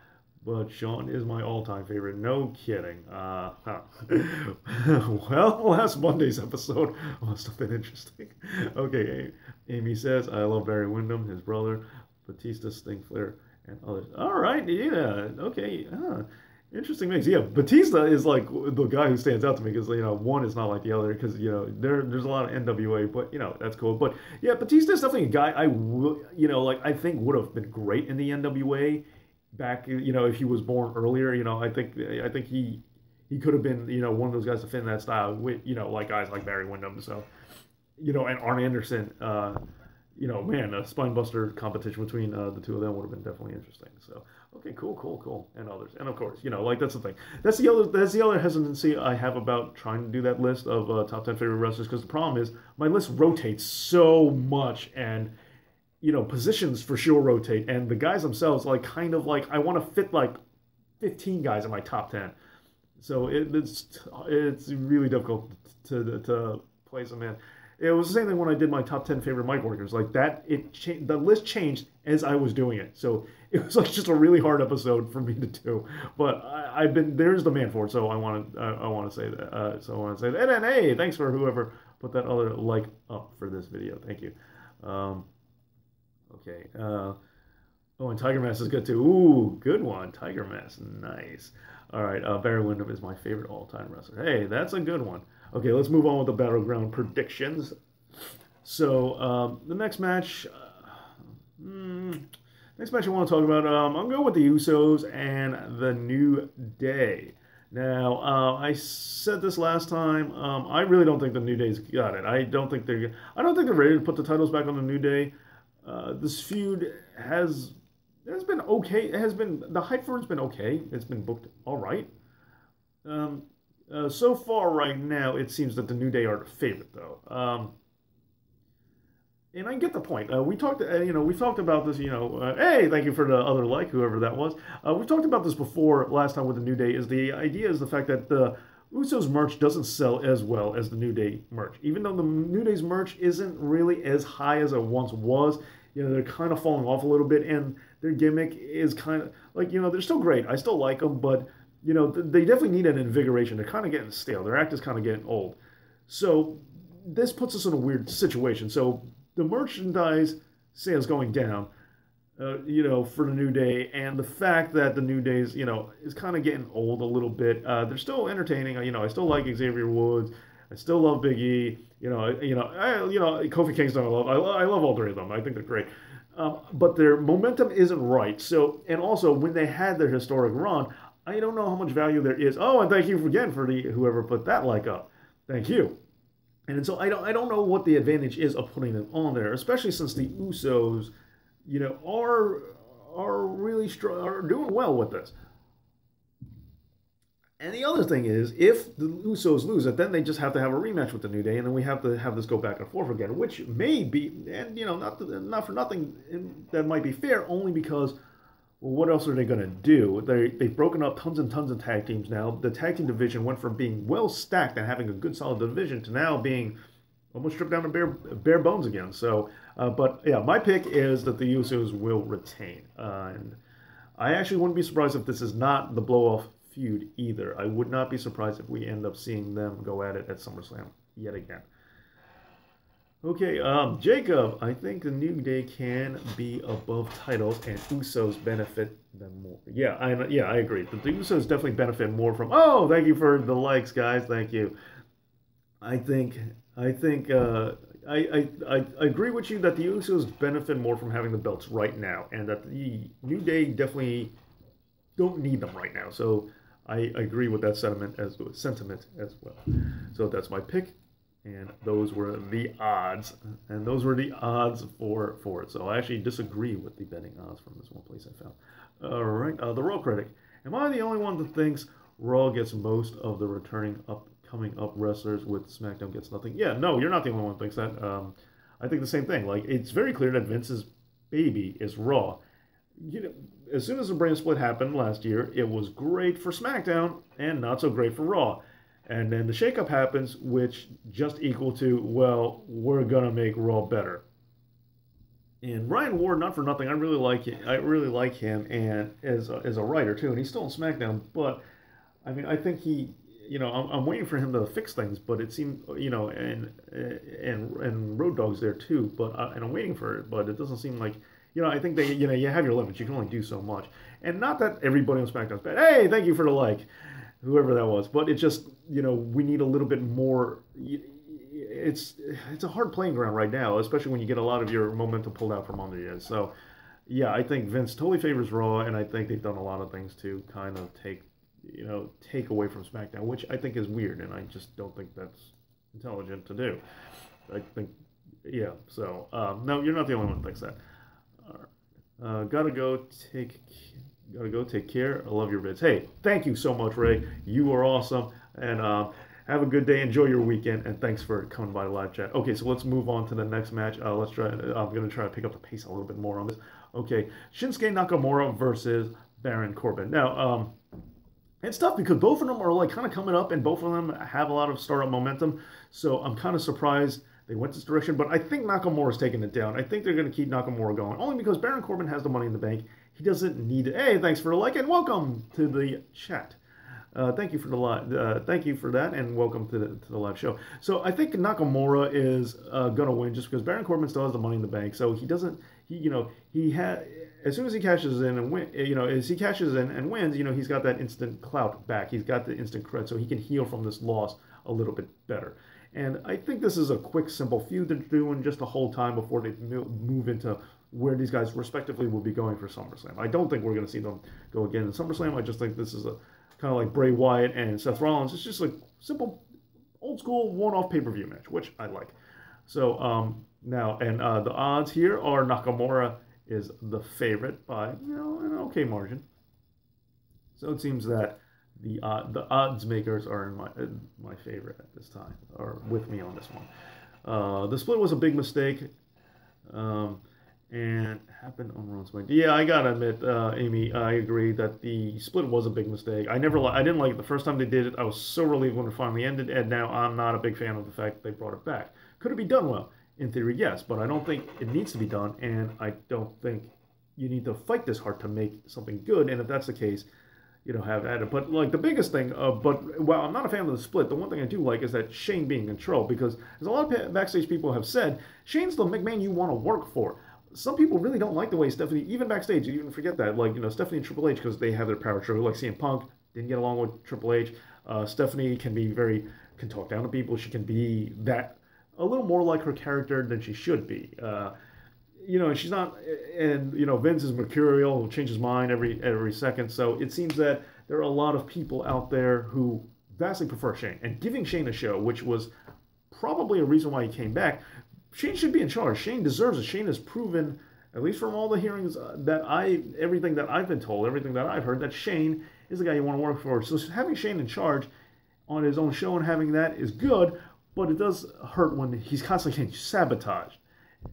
But Shawn is my all-time favorite. No kidding. Well, last Monday's episode must have been interesting. Okay, Amy says, I love Barry Windham, his brother, Batista, Sting, Flair, and others. All right, yeah, okay. Interesting mix. Yeah, Batista is like the guy who stands out to me because, one is not like the other because, there's a lot of NWA, but, that's cool. But, yeah, Batista is definitely a guy I think would have been great in the NWA. Back, if he was born earlier, I think he could have been, one of those guys to fit in that style with, like guys like Barry Windham. So, and Arn Anderson, man, a spinebuster competition between the two of them would have been definitely interesting. So, okay, cool, and others, and of course, that's the thing. That's the other hesitancy I have about trying to do that list of top 10 favorite wrestlers because the problem is my list rotates so much and. Positions for sure rotate, and the guys themselves, I want to fit 15 guys in my top 10. So it's really difficult to place them in. It was the same thing when I did my top 10 favorite mic workers. Like that, the list changed as I was doing it. So it was just a really hard episode for me to do. But there's the man for it. So I want to say that. So I want to say that. And hey, thanks for whoever put that other like up for this video. Thank you. Okay. And Tiger Mask is good too. Ooh, good one. Tiger Mask. Nice. All right. Barry Windham is my favorite all-time wrestler. Hey, that's a good one. Okay, let's move on with the Battleground predictions. So, the next match... next match I want to talk about, I'm going to go with the Usos and the New Day. Now, I said this last time. I really don't think the New Day's got it. I don't think they're ready to put the titles back on the New Day. This feud has been okay. The hype for it's been okay. It's been booked all right. So far right now, it seems that the New Day are the favorite though. And I get the point. We talked about this. Hey, thank you for the other like, whoever that was. We talked about this before last time with the New Day. The idea is the fact that the Usos merch doesn't sell as well as the New Day merch. Even though the New Day's merch isn't really as high as it once was, they're kind of falling off a little bit, and their gimmick is kind of like, they're still great. I still like them, but, they definitely need an invigoration. They're kind of getting stale. Their act is kind of getting old. So this puts us in a weird situation. So the merchandise sales going down, for the New Day, and the fact that the New Day's, is kind of getting old a little bit. They're still entertaining. I still like Xavier Woods. I still love Big E. Kofi Kingston. I love all three of them. I think they're great. But their momentum isn't right. So, and also when they had their historic run, I don't know how much value there is. Oh, and thank you again for whoever put that like up. Thank you. And so I don't know what the advantage is of putting them on there, especially since the Usos, are really are doing well with this. And the other thing is, if the Usos lose it, then they just have to have a rematch with the New Day, and then we have to have this go back and forth again, which may be, and not for nothing, that might be fair, only because, well, what else are they going to do? They've broken up tons and tons of tag teams now. The tag team division went from being well stacked and having a good solid division to now being almost stripped down to bare bones again. So, but yeah, my pick is that the Usos will retain, and I actually wouldn't be surprised if this is not the blow off feud either. I would not be surprised if we end up seeing them go at it at SummerSlam yet again. Okay, Jacob, I think the New Day can be above titles and Usos benefit them more. Yeah, I agree. The Usos definitely benefit more from. Oh, thank you for the likes, guys. Thank you. I think I think I agree with you that the Usos benefit more from having the belts right now, and that the New Day definitely don't need them right now. So I agree with that sentiment as well. So that's my pick, and those were the odds, for it. So I actually disagree with the betting odds from this one place I found. All right, the Raw critic. Am I the only one that thinks Raw gets most of the coming up wrestlers with SmackDown gets nothing? Yeah, no, you're not the only one who thinks that. I think the same thing. Like, it's very clear that Vince's baby is Raw. As soon as the brand split happened last year, it was great for SmackDown and not so great for Raw. And then the shakeup happens, which just equal to, well, we're gonna make Raw better. And Ryan Ward, not for nothing, I really like it. I really like him, and as a writer too. And he's still on SmackDown, but I mean, I think I'm waiting for him to fix things, but it seemed, and Road Dogg's there too, but and I'm waiting for it, but it doesn't seem like. I think you have your limits. You can only do so much. And not that everybody on SmackDown's bad. Hey, thank you for the like, whoever that was. But it's just, we need a little bit more. It's a hard playing ground right now, especially when you get a lot of your momentum pulled out from under you. So, yeah, I think Vince totally favors Raw, and I think they've done a lot of things to kind of take away from SmackDown, which I think is weird, and I just don't think that's intelligent to do. I think, yeah. So, no, you're not the only one that thinks that. Gotta go take care. I love your vids. Hey, thank you so much, Ray. You are awesome, and have a good day. Enjoy your weekend, and thanks for coming by the live chat. Okay, so let's move on to the next match. Let's try. I'm gonna try to pick up the pace a little bit more on this. Okay, Shinsuke Nakamura versus Baron Corbin. Now, it's tough because both of them are like kind of coming up, and both of them have a lot of startup momentum. So I'm kind of surprised they went this direction, but I think Nakamura's taking it down. I think they're going to keep Nakamura going, only because Baron Corbin has the money in the bank. He doesn't need it. Hey, thanks for the like, and welcome to the chat. Thank you for the live. Thank you for that, and welcome to the live show. So I think Nakamura is going to win just because Baron Corbin still has the money in the bank. So he doesn't. He had. As soon as he cashes in and wins, he's got that instant clout back. He's got the instant cred, so he can heal from this loss a little bit better. And I think this is a quick, simple feud they're doing just to hold time before they move into where these guys respectively will be going for SummerSlam. I don't think we're going to see them go again in SummerSlam. I just think this is a kind of like Bray Wyatt and Seth Rollins. It's just like simple, old school, one-off pay-per-view match, which I like. So now, and the odds here are Nakamura is the favorite by an okay margin. So it seems that the odds makers are in my favorite at this time, or with me on this one. The split was a big mistake, and happened on Raw's way. Yeah, I gotta admit, Amy, I agree that the split was a big mistake. I didn't like it the first time they did it. I was so relieved when it finally ended, and now I'm not a big fan of the fact that they brought it back. Could it be done well? In theory, yes, but I don't think it needs to be done, and I don't think you need to fight this hard to make something good. And if that's the case, have at it. But like the biggest thing, while I'm not a fan of the split, the one thing I do like is that Shane being in control, because as a lot of backstage people have said, Shane's the McMahon you want to work for. Some people really don't like the way Stephanie, even backstage, you even forget that, like, Stephanie and Triple H, because they have their power trigger, like CM Punk didn't get along with Triple H. Stephanie can talk down to people. She can be a little more like her character than she should be. She's not, and Vince is mercurial, will change his mind every second. So it seems that there are a lot of people out there who vastly prefer Shane, and giving Shane a show, which was probably a reason why he came back. Shane should be in charge. Shane deserves it. Shane has proven, at least from all the hearings everything that I've been told, everything that I've heard, that Shane is the guy you want to work for. So having Shane in charge on his own show and having that is good, but it does hurt when he's constantly getting sabotaged.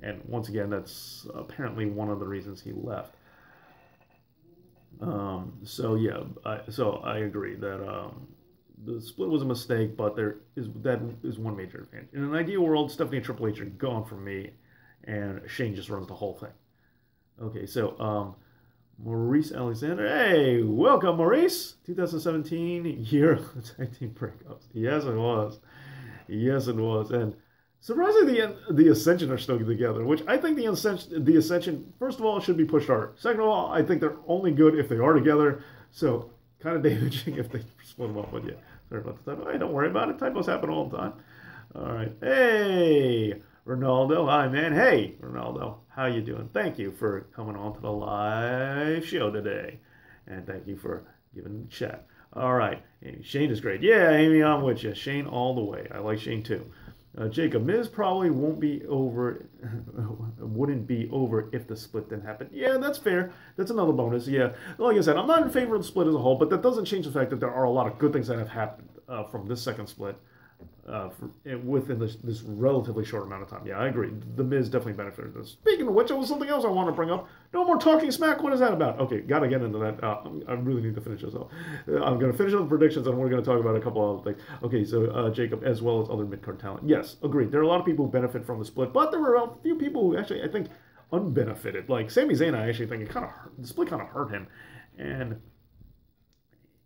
And once again, that's apparently one of the reasons he left. So yeah, I agree that the split was a mistake, but that is one major advantage. In an ideal world, Stephanie and Triple H are gone from me, and Shane just runs the whole thing. Okay, so Maurice Alexander, hey, welcome Maurice. 2017 year of tag team breakups. Yes, it was. Yes, it was. And surprisingly, the Ascension are still together, which I think the Ascension, first of all, should be pushed harder. Second of all, I think they're only good if they are together. So kind of damaging if they split them up. But yeah, sorry about the typo. Hey, don't worry about it. Typos happen all the time. All right. Hey, Ronaldo. Hi, man. Hey, Ronaldo. How you doing? Thank you for coming on to the live show today. And thank you for giving the chat. All right. Amy, Shane is great. Yeah, Amy, I'm with you. Shane all the way. I like Shane too. Jacob, Miz probably wouldn't be over if the split didn't happen. Yeah, that's fair. That's another bonus. Yeah, like I said, I'm not in favor of the split as a whole, but that doesn't change the fact that there are a lot of good things that have happened from this second split within this relatively short amount of time. Yeah, I agree. The Miz definitely benefited this. Speaking of which, there was something else I want to bring up. No more talking smack. What is that about? Okay, gotta get into that. I really need to finish this up. I'm going to finish up the predictions, and we're going to talk about a couple other things. Okay, so Jacob, as well as other mid-card talent. Yes, agreed. There are a lot of people who benefit from the split, but there were a few people who actually, I think, unbenefited. Like Sami Zayn, I actually think the split kind of hurt him, and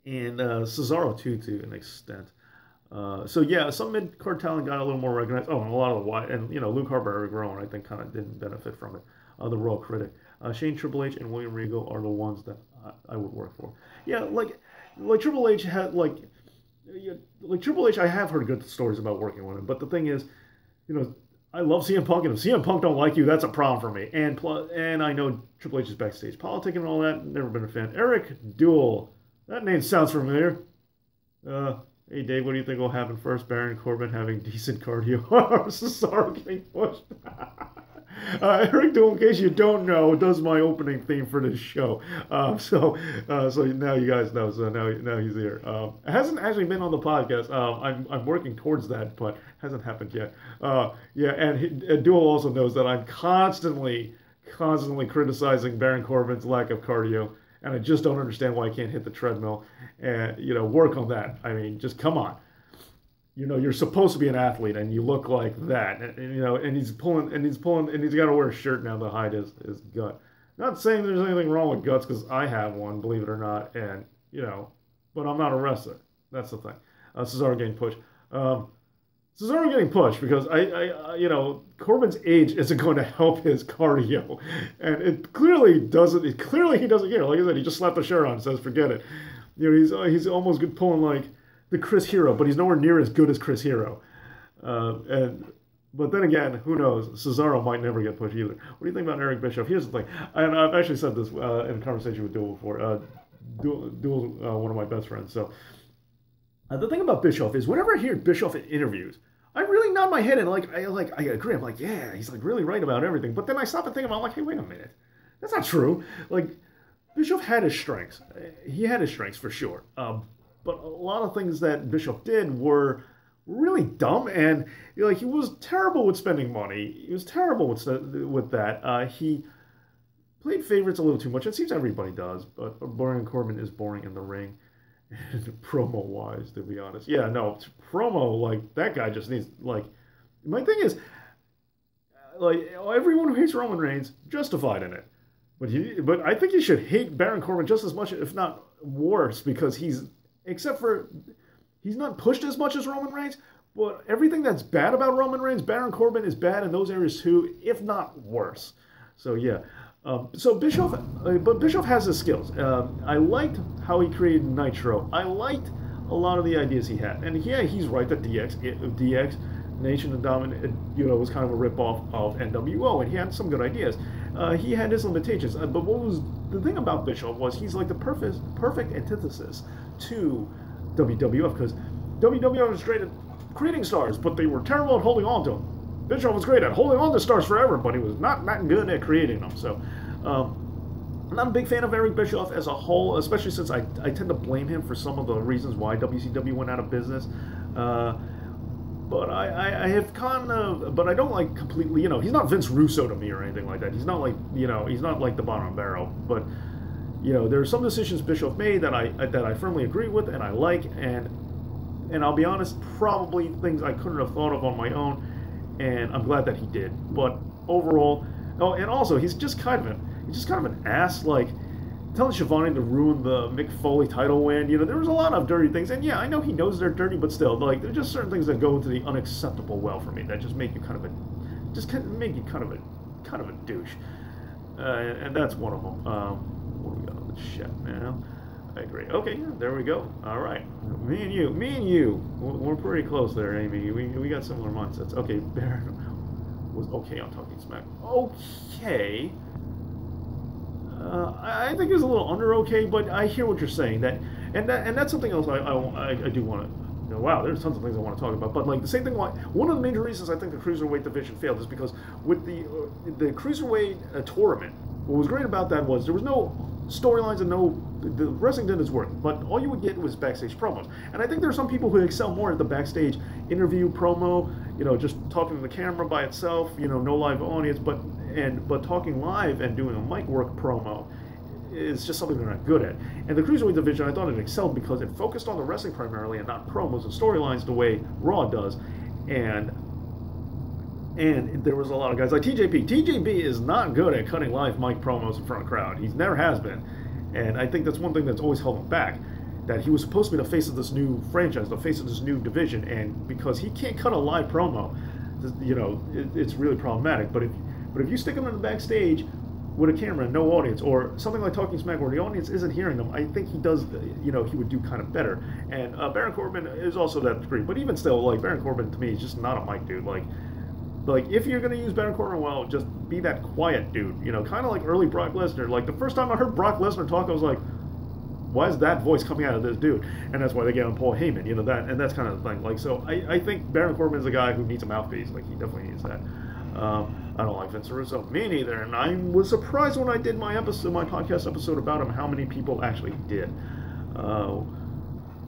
Cesaro too, to an extent. So yeah, some mid-card talent got a little more recognized. Oh, and a lot of the wide, and Luke Harper, Eric Rowan, I think kind of didn't benefit from it. The Raw Critic, Shane, Triple H, and William Regal are the ones that I would work for. Yeah, like Triple H had like Triple H. I have heard good stories about working with him, but the thing is, I love CM Punk, and if CM Punk don't like you, that's a problem for me. And I know Triple H is backstage politicking and all that. Never been a fan. Eric Duel, that name sounds familiar. Hey Dave, what do you think will happen first? Baron Corbin having decent cardio, or Cesaro getting pushed? Eric Duel, in case you don't know, does my opening theme for this show. So now you guys know. So now he's here. Hasn't actually been on the podcast. I'm working towards that, but hasn't happened yet. Yeah, and Duel also knows that I'm constantly criticizing Baron Corbin's lack of cardio. And I just don't understand why I can't hit the treadmill and, work on that. I mean, just come on. You're supposed to be an athlete and you look like that. And he's pulling, and he's got to wear a shirt now to hide his gut. Not saying there's anything wrong with guts because I have one, believe it or not. And, but I'm not a wrestler. That's the thing. Cesaro getting pushed. Cesaro getting pushed because Corbin's age isn't going to help his cardio, and it clearly doesn't. He doesn't care. Like I said, he just slapped a shirt on and says, "Forget it." He's almost pulling like the Chris Hero, but he's nowhere near as good as Chris Hero. But then again, who knows? Cesaro might never get pushed either. What do you think about Eric Bischoff? Here's the thing, and I've actually said this in a conversation with Duel before. Duel's one of my best friends, so. The thing about Bischoff is whenever I hear Bischoff in interviews, I really nod my head and I agree. I'm like, yeah, he's like really right about everything. But then I stop and think about it, I'm like, hey, wait a minute. That's not true. Like, Bischoff had his strengths. He had his strengths for sure. But a lot of things that Bischoff did were really dumb, and he was terrible with spending money. He was terrible with that. He played favorites a little too much. It seems everybody does, but Baron Corbin is boring in the ring. Promo wise, to be honest, yeah, no promo, like that guy just needs, like, my thing is, like, everyone who hates Roman Reigns justified in it, but I think you should hate Baron Corbin just as much, if not worse, because he's not pushed as much as Roman Reigns, but everything that's bad about Roman Reigns, Baron Corbin is bad in those areas too, if not worse. So yeah. So Bischoff has his skills. I liked how he created Nitro. I liked a lot of the ideas he had, and yeah, he's right that DX Nation of Dominant, was kind of a ripoff of NWO, and he had some good ideas. He had his limitations, but what was the thing about Bischoff was he's like the perfect antithesis to WWF, because WWF was great at creating stars, but they were terrible at holding on to them. Bischoff was great at holding on to stars forever, but he was not good at creating them. So, I'm not a big fan of Eric Bischoff as a whole, especially since I tend to blame him for some of the reasons why WCW went out of business. Uh, but I have kind of, but I don't like completely, he's not Vince Russo to me or anything like that. He's not like, he's not like the bottom barrel. But, there are some decisions Bischoff made that I firmly agree with and I like, and I'll be honest, probably things I couldn't have thought of on my own, and I'm glad that he did. But overall, oh, and also he's just kind of an ass, like telling Schiavone to ruin the Mick Foley title win. There was a lot of dirty things, and yeah, I know he knows they're dirty, but still, like there's just certain things that go into the unacceptable well for me that just make you kind of a douche, and that's one of them. What do we got on the chat now? I agree. Okay, yeah, there we go. All right, me and you, we're pretty close there, Amy. We got similar mindsets. Okay, Baron was okay on Talking Smack. Okay. I think it was a little under okay, but I hear what you're saying. That's something else I do want to. Wow, there's tons of things I want to talk about. But like the same thing, one of the major reasons I think the cruiserweight division failed is because with the cruiserweight tournament, what was great about that was there was no storylines and the wrestling did its work, but all you would get was backstage promos. And I think there are some people who excel more at the backstage interview promo, just talking to the camera by itself, no live audience, but talking live and doing a mic work promo is just something they're not good at. And the cruiserweight division, I thought it excelled because it focused on the wrestling primarily and not promos and storylines the way Raw does. And there was a lot of guys like TJP. TJP is not good at cutting live mic promos in front of a crowd. He never has been. And I think that's one thing that's always held him back. That he was supposed to be the face of this new franchise, the face of this new division, and because he can't cut a live promo, it's really problematic. But if you stick him in the backstage with a camera and no audience, or something like Talking Smack where the audience isn't hearing them, I think he does, he would do kind of better. And Baron Corbin is also that degree. But even still, like Baron Corbin to me is just not a mic dude. Like if you're gonna use Baron Corbin, well, just be that quiet dude. Kind of like early Brock Lesnar. Like the first time I heard Brock Lesnar talk, I was like, why is that voice coming out of this dude? And that's why they get on Paul Heyman, and that's kind of the thing. Like, so I think Baron Corbin is a guy who needs a mouthpiece. Like, he definitely needs that. I don't like Vince Russo. Me neither. And I was surprised when I did my podcast episode about him, how many people actually did.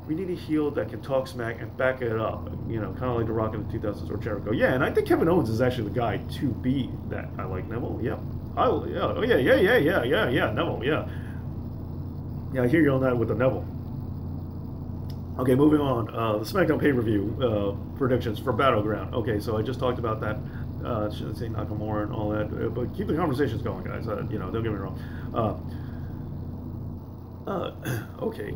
We need a heel that can talk smack and back it up, kind of like The Rock in the 2000s or Jericho. Yeah, and I think Kevin Owens is actually the guy to be that. I like Neville. Yeah. Yeah. Neville. Yeah. Yeah, I hear you on that with the Neville. Okay, moving on. The SmackDown pay-per-view predictions for Battleground. Okay, so I just talked about that. Shouldn't say Nakamura and all that, but keep the conversations going, guys. Don't get me wrong. Okay.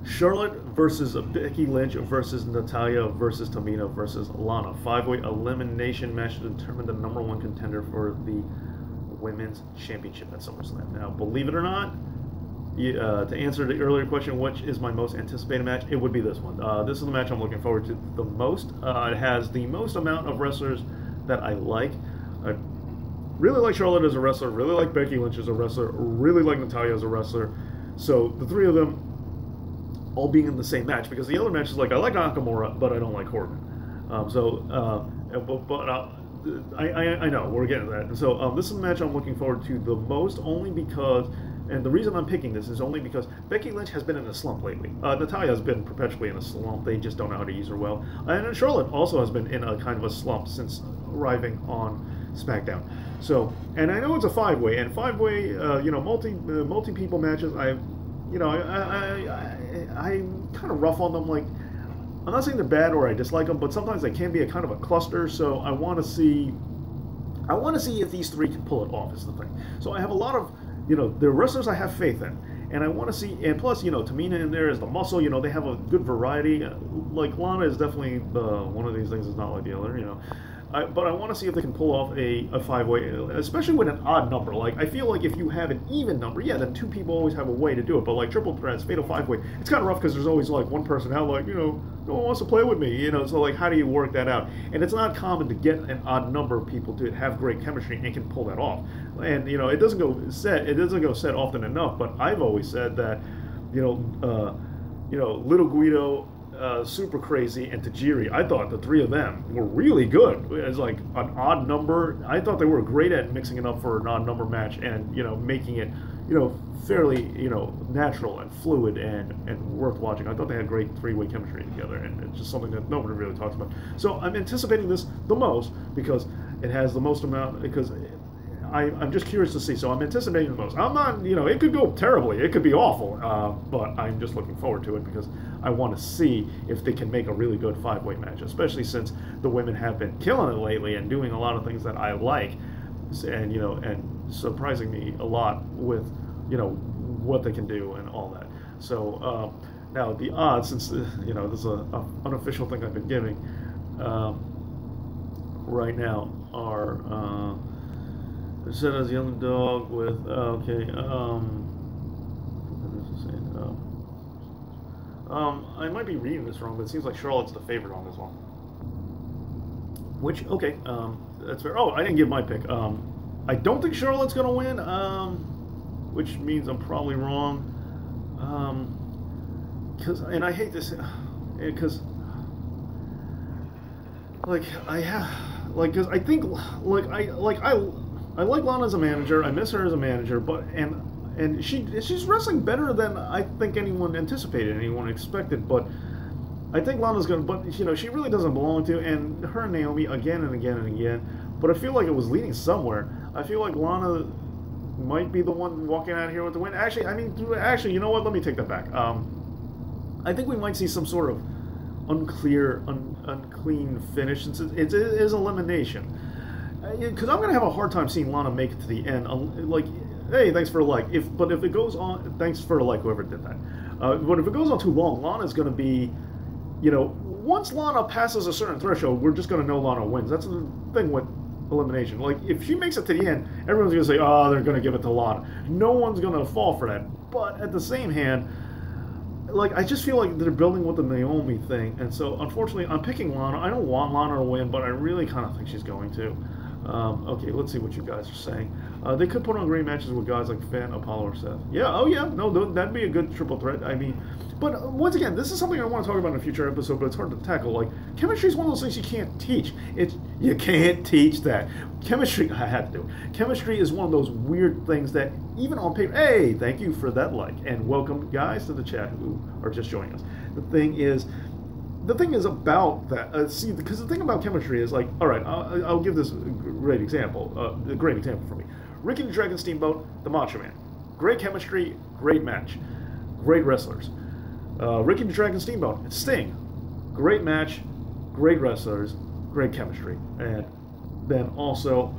Charlotte versus Becky Lynch versus Natalya versus Tamina versus Lana. 5-way elimination match to determine the number one contender for the women's championship at SummerSlam. Now, believe it or not, to answer the earlier question, which is my most anticipated match, it would be this one. This is the match I'm looking forward to the most. It has the most amount of wrestlers that I like. I really like Charlotte as a wrestler, really like Becky Lynch as a wrestler, really like Natalya as a wrestler. So the three of them all being in the same match, because the other match is like, I like Nakamura, but I don't like Corbin. I know, we're getting to that. And so this is the match I'm looking forward to the most, only because, and the reason I'm picking this is only because Becky Lynch has been in a slump lately. Natalya has been perpetually in a slump. They just don't know how to use her well. And Charlotte also has been in a kind of a slump since arriving on SmackDown. So, and I know it's a 5-way, and 5-way, multi-people matches, I'm kind of rough on them. Like, I'm not saying they're bad or I dislike them, but sometimes they can be a kind of a cluster. So I want to see if these three can pull it off. Is the thing. So I have a lot of, they're wrestlers I have faith in, and I want to see. And plus, Tamina in there is the muscle. They have a good variety. Like Lana is definitely one of these things is not like the other. But I want to see if they can pull off a 5-way, especially with an odd number. Like, I feel like if you have an even number, yeah, then two people always have a way to do it. But like triple threats, fatal 5-way, it's kind of rough because there's always like one person out, like, no one wants to play with me, So like, how do you work that out? And it's not common to get an odd number of people to have great chemistry and can pull that off. And it doesn't go set often enough. But I've always said that, Little Guido Super Crazy, and Tajiri. I thought the three of them were really good. It's like an odd number. I thought they were great at mixing it up for an odd number match and making it fairly natural and fluid and worth watching. I thought they had great three-way chemistry together, and it's just something that nobody really talks about. So I'm anticipating this the most because it has the most amount because. I'm just curious to see, so I'm anticipating the most. I'm not, it could go terribly, it could be awful, but I'm just looking forward to it because I want to see if they can make a really good five-way match, especially since the women have been killing it lately and doing a lot of things that I like, and and surprising me a lot with what they can do and all that. So now the odds, since this is an unofficial thing I've been giving right now, are. Set as the underdog with okay. I might be reading this wrong, but it seems like Charlotte's the favorite on this one. Which okay, that's fair. Oh, I didn't give my pick. I don't think Charlotte's gonna win. Which means I'm probably wrong. And I hate this, because because I think I like Lana as a manager. I miss her as a manager, but and she's wrestling better than I think anyone anticipated, anyone expected. But I think Lana's gonna. But she really doesn't belong to. And her and Naomi again and again and again. But I feel like it was leading somewhere. I feel like Lana might be the one walking out here with the win. Actually, you know what? Let me take that back. I think we might see some sort of unclean finish since it is elimination. Because I'm going to have a hard time seeing Lana make it to the end. Hey, thanks for a like. But if it goes on, thanks for a like, whoever did that. But if it goes on too long, Lana's going to be, once Lana passes a certain threshold, we're just going to know Lana wins. That's the thing with elimination. Like, if she makes it to the end, everyone's going to say, oh, they're going to give it to Lana. No one's going to fall for that. But at the same hand, I just feel like they're building with the Naomi thing. And so, unfortunately, I'm picking Lana. I don't want Lana to win, but I really kind of think she's going to. Okay, let's see what you guys are saying. They could put on great matches with guys like Finn, Apollo, or Seth. Yeah, oh yeah, no, that'd be a good triple threat. But once again, this is something I want to talk about in a future episode, but it's hard to tackle. Chemistry is one of those things you can't teach. You can't teach that. Chemistry, I had to do it. Chemistry is one of those weird things that even on paper, hey, thank you for that like, and welcome guys to the chat who are just joining us. The thing is about that. Because the thing about chemistry is all right, I'll give this a great example. A great example for me. Ricky the Dragon Steamboat, the Macho Man. Great chemistry, great match, great wrestlers. Ricky the Dragon Steamboat and Sting, great match, great wrestlers, great chemistry. And then also,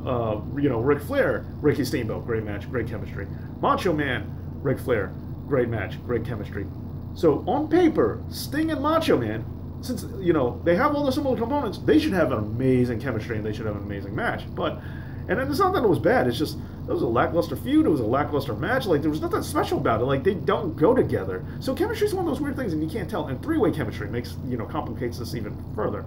Ric Flair, Ricky Steamboat, great match, great chemistry. Macho Man, Ric Flair, great match, great chemistry. So on paper, Sting and Macho Man, since they have all the similar components, they should have an amazing chemistry and they should have an amazing match. And it's not that it was bad. It's just it was a lackluster feud. It was a lackluster match. There was nothing special about it. They don't go together. So chemistry is one of those weird things, and you can't tell. And three-way chemistry makes complicates this even further.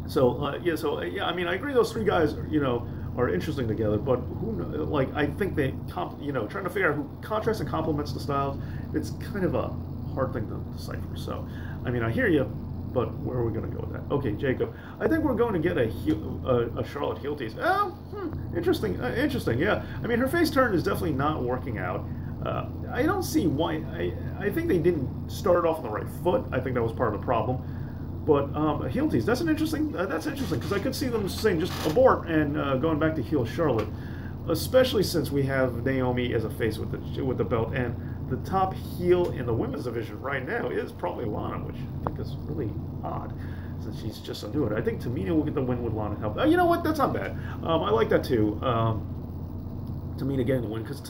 So I agree. Those three guys are interesting together. But who knows? I think they trying to figure out who contrasts and complements the styles. It's kind of a hard thing to decipher. So, I hear you, but where are we going to go with that? Okay, Jacob, I think we're going to get a Charlotte heel tease. Interesting, yeah. Her face turn is definitely not working out. I don't see why. I think they didn't start off on the right foot. I think that was part of the problem. But a heel tease, that's interesting, because I could see them saying just abort and going back to heel Charlotte, especially since we have Naomi as a face with the belt, and the top heel in the women's division right now is probably Lana, which I think is really odd, since she's just so new. I think Tamina will get the win with Lana help. You know what? That's not bad. I like that too. Tamina getting the win because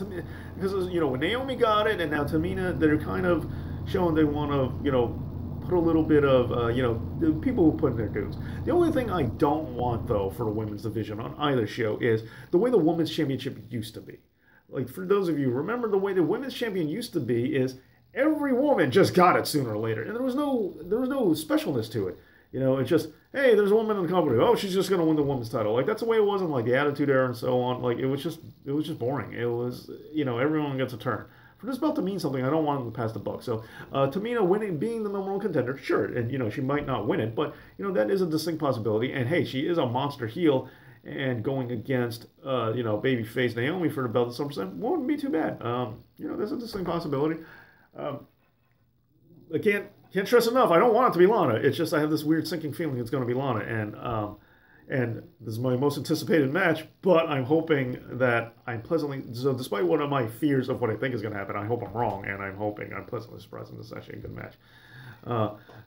when Naomi got it, and now Tamina, they're kind of showing they want to put a little bit of the people who put in their dues. The only thing I don't want though for the women's division on either show is the way the women's championship used to be. For those of you remember, the way the women's champion used to be is every woman just got it sooner or later, and there was no specialness to it. It's just, hey, there's a woman in the company. Oh, she's just going to win the women's title. That's the way it was in the Attitude Era and so on. It was just boring. It was everyone gets a turn. for this belt to mean something, I don't want them to pass the buck. So Tamina winning, being the number one contender, sure, and she might not win it, but that is a distinct possibility. And hey, she is a monster heel, and going against babyface Naomi for the belt at SummerSlam won't be too bad. There's a distinct possibility. I can't stress enough. I don't want it to be Lana. It's just I have this weird sinking feeling it's going to be Lana, and this is my most anticipated match. But I'm hoping that I'm pleasantly. So despite one of my fears of what I think is going to happen, I hope I'm wrong, and I'm hoping I'm pleasantly surprised, and this is actually a good match.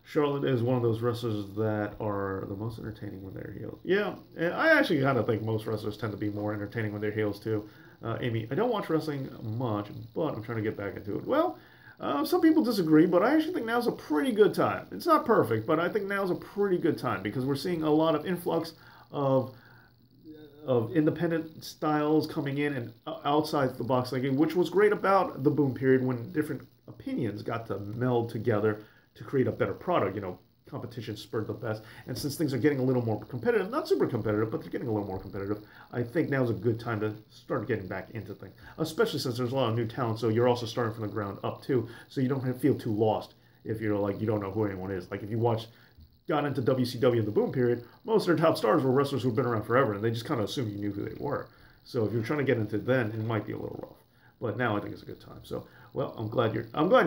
Charlotte is one of those wrestlers that are the most entertaining when they're heels. Yeah, and I actually kind of think most wrestlers tend to be more entertaining when they're heels too. Amy, I don't watch wrestling much, but I'm trying to get back into it. Well, some people disagree, but I actually think now's a pretty good time. It's not perfect, but I think now's a pretty good time because we're seeing a lot of influx of independent styles coming in and outside the box thinking, which was great about the boom period when different opinions got to meld together to create a better product. Competition spurred the best. And since things are getting a little more competitive, not super competitive, but they're getting a little more competitive, I think now's a good time to start getting back into things, especially since there's a lot of new talent. So you're also starting from the ground up too. So you don't have to feel too lost if you're like, you don't know who anyone is. Like if you got into WCW in the boom period, most of their top stars were wrestlers who've been around forever, and they just kind of assumed you knew who they were. So if you're trying to get into then, it might be a little rough. But now I think it's a good time. So, well, I'm glad you're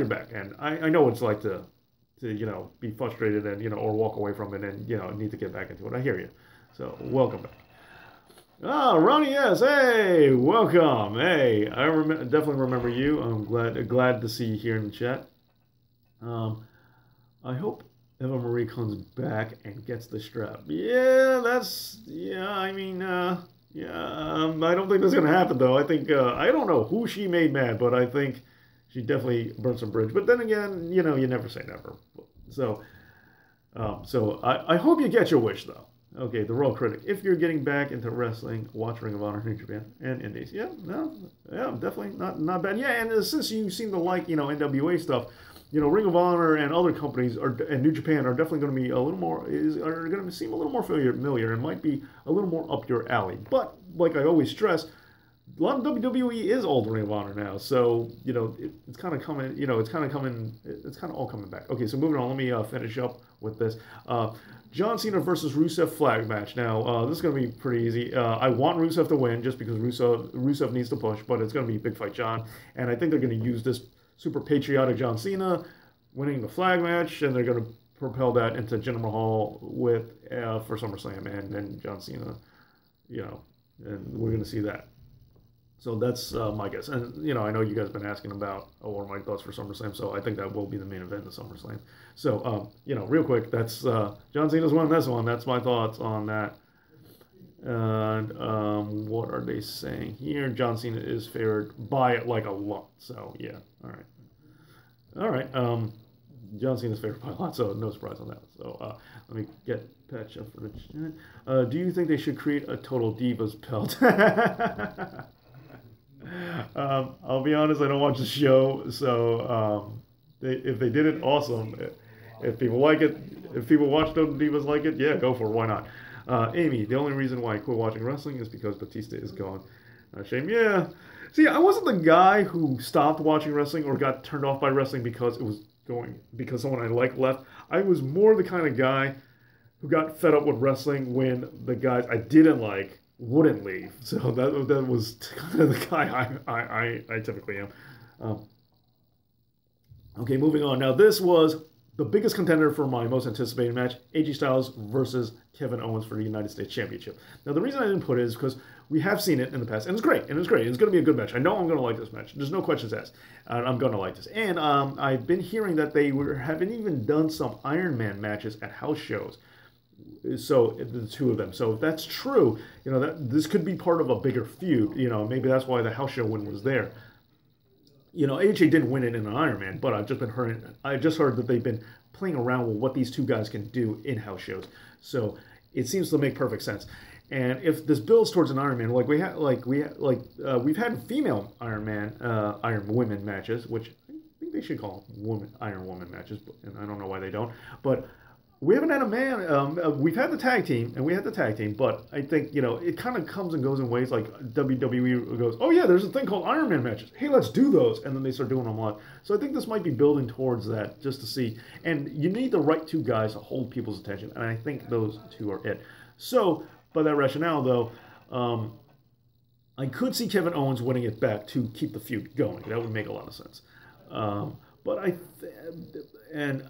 back. And I know what it's like to be frustrated and, or walk away from it and, need to get back into it. I hear you. So, welcome back. Ronnie S. Hey, welcome. Hey, I definitely remember you. I'm glad to see you here in the chat. I hope Eva Marie comes back and gets the strap. I don't think that's going to happen, though. I think, I don't know who she made mad, but I think she definitely burnt some bridge. But then again, you never say never. So I hope you get your wish, though. Okay, the Raw Critic. If you're getting back into wrestling, watch Ring of Honor, New Japan, and Indies. Definitely not bad. Yeah, and since you seem to like, NWA stuff, Ring of Honor and other companies and New Japan are definitely going to be a little more, are going to seem a little more familiar and might be a little more up your alley. But, like I always stress, a lot of WWE is old Ring of Honor now, so it's kind of coming. It's kind of all coming back. Okay, so moving on. Let me finish up with this. John Cena versus Rusev flag match. Now this is going to be pretty easy. I want Rusev to win just because Rusev needs to push, but it's going to be Big Fight John, and I think they're going to use this super patriotic John Cena winning the flag match, and they're going to propel that into Jinder Mahal for SummerSlam, and then John Cena, and we're going to see that. So that's my guess. And, I know you guys have been asking about what are my thoughts for SummerSlam, so I think that will be the main event of SummerSlam. So, real quick, that's John Cena's won this one. That's my thoughts on that. And what are they saying here? John Cena is favored by like a lot. So, yeah. All right. John Cena's favored by a lot, so no surprise on that. So let me get patch up for the chat. Do you think they should create a Total Divas belt? I'll be honest, I don't watch the show, so if they did it, awesome. If people like it, if people watch Total Divas like it, yeah, go for it. Why not? Amy, the only reason why I quit watching wrestling is because Batista is gone. Shame, yeah. See, I wasn't the guy who stopped watching wrestling or got turned off by wrestling because someone I liked left. I was more the kind of guy who got fed up with wrestling when the guys I didn't like wouldn't leave. So that was kind of the guy I typically am. Okay, moving on. Now this was the biggest contender for my most anticipated match, AJ Styles versus Kevin Owens for the United States Championship. Now the reason I didn't put it is because we have seen it in the past, and it's great, It's going to be a good match. I know I'm going to like this match. There's no questions asked. I'm going to like this. And I've been hearing that they haven't even done some Iron Man matches at house shows. So the two of them. So if that's true, this could be part of a bigger feud. Maybe that's why the house show win was there. AJ didn't win it in an Iron Man, but I've just heard that they've been playing around with what these two guys can do in house shows. So it seems to make perfect sense. And if this builds towards an Iron Man, we've had female Iron Women matches, which I think they should call them Iron Woman matches, and I don't know why they don't. But We haven't had a man. We've had the tag team, and we had the tag team, but I think it kind of comes and goes in ways. Like WWE goes, "Oh yeah, there's a thing called Iron Man matches. Hey, let's do those," and then they start doing them a lot. So I think this might be building towards that, just to see. And you need the right two guys to hold people's attention, and I think those two are it. So by that rationale, though, I could see Kevin Owens winning it back to keep the feud going. That would make a lot of sense. But and.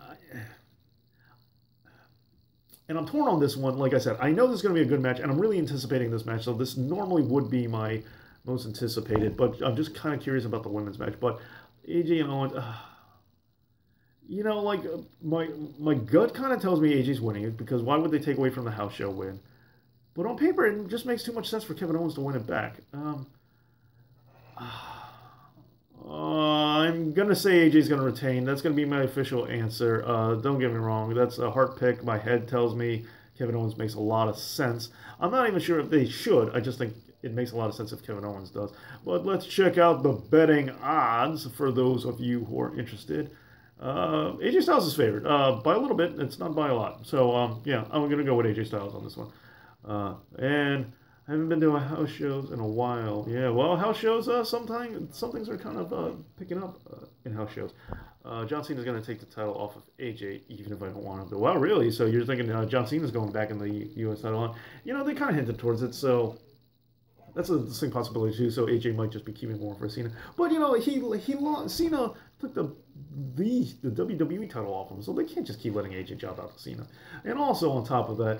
And I'm torn on this one. Like I said, I know this is going to be a good match, and I'm really anticipating this match. So this normally would be my most anticipated, but I'm just kind of curious about the women's match. But AJ and Owens, like my gut kind of tells me AJ's winning it, because why would they take away from the house show win? But on paper, it just makes too much sense for Kevin Owens to win it back. I'm going to say AJ's going to retain. That's going to be my official answer. Don't get me wrong. That's a heart pick. My head tells me Kevin Owens makes a lot of sense. I'm not even sure if they should. I just think it makes a lot of sense if Kevin Owens does. But let's check out the betting odds for those of you who are interested. AJ Styles is favored by a little bit. It's not by a lot. So, yeah, I'm going to go with AJ Styles on this one. And I haven't been to house shows in a while. Yeah, well, house shows, some things are kind of picking up in house shows. John Cena's going to take the title off of AJ, even if I don't want him to. Well, really? So you're thinking John Cena's going back in the U.S. title on? They kind of hinted towards it, so that's a distinct possibility, too. So AJ might just be keeping more for Cena. But, Cena took the WWE title off him, so they can't just keep letting AJ job out to Cena. And also, on top of that,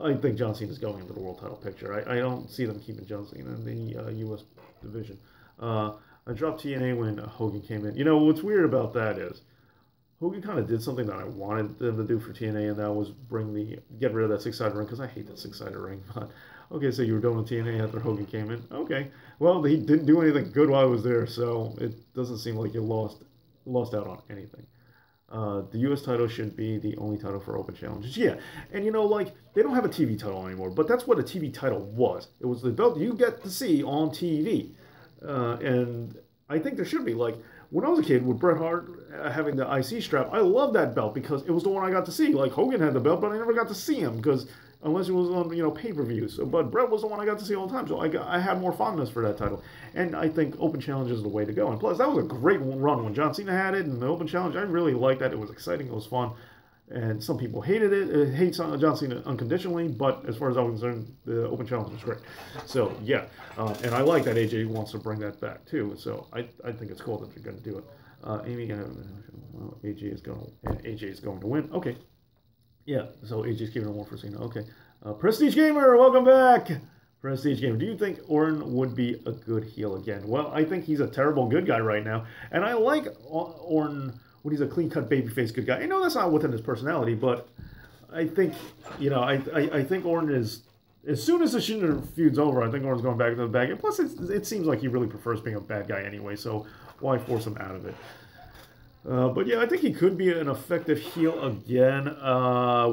I think John Cena is going into the world title picture. I don't see them keeping John Cena in the U.S. division. I dropped TNA when Hogan came in. What's weird about that is Hogan kind of did something that I wanted them to do for TNA, and that was get rid of that six-sided ring, because I hate that six-sided ring. But okay, so you were done with TNA after Hogan came in. Okay, well, he didn't do anything good while I was there, so it doesn't seem like you lost out on anything. The U.S. title should be the only title for open challenges. Yeah, and they don't have a TV title anymore, but that's what a TV title was. It was the belt you get to see on TV. And I think there should be. Like, when I was a kid with Bret Hart having the IC strap, I loved that belt because it was the one I got to see. Like, Hogan had the belt, but I never got to see him because unless it was on, pay-per-views. So, but Bret was the one I got to see all the time, so I had more fondness for that title. And I think Open Challenge is the way to go. And plus, that was a great run when John Cena had it, and the Open Challenge, I really liked that. It was exciting, it was fun. And some people hated it, hate John Cena unconditionally, but as far as I'm concerned, the Open Challenge was great. So, yeah, and I like that AJ wants to bring that back, too. So, I think it's cool that they're going to do it. AJ is going to win. Okay. Yeah, so AJ's keeping it 1 for Cena. Okay. Prestige Gamer, welcome back! Prestige Gamer, do you think Orton would be a good heel again? Well, I think he's a terrible good guy right now. And I like Orton when he's a clean-cut babyface good guy. I know that's not within his personality, but I think, I think Orton is, as soon as the Shinder feud's over, I think Orton's going back to the bag. And plus, it seems like he really prefers being a bad guy anyway, so why force him out of it? But yeah, I think he could be an effective heel again.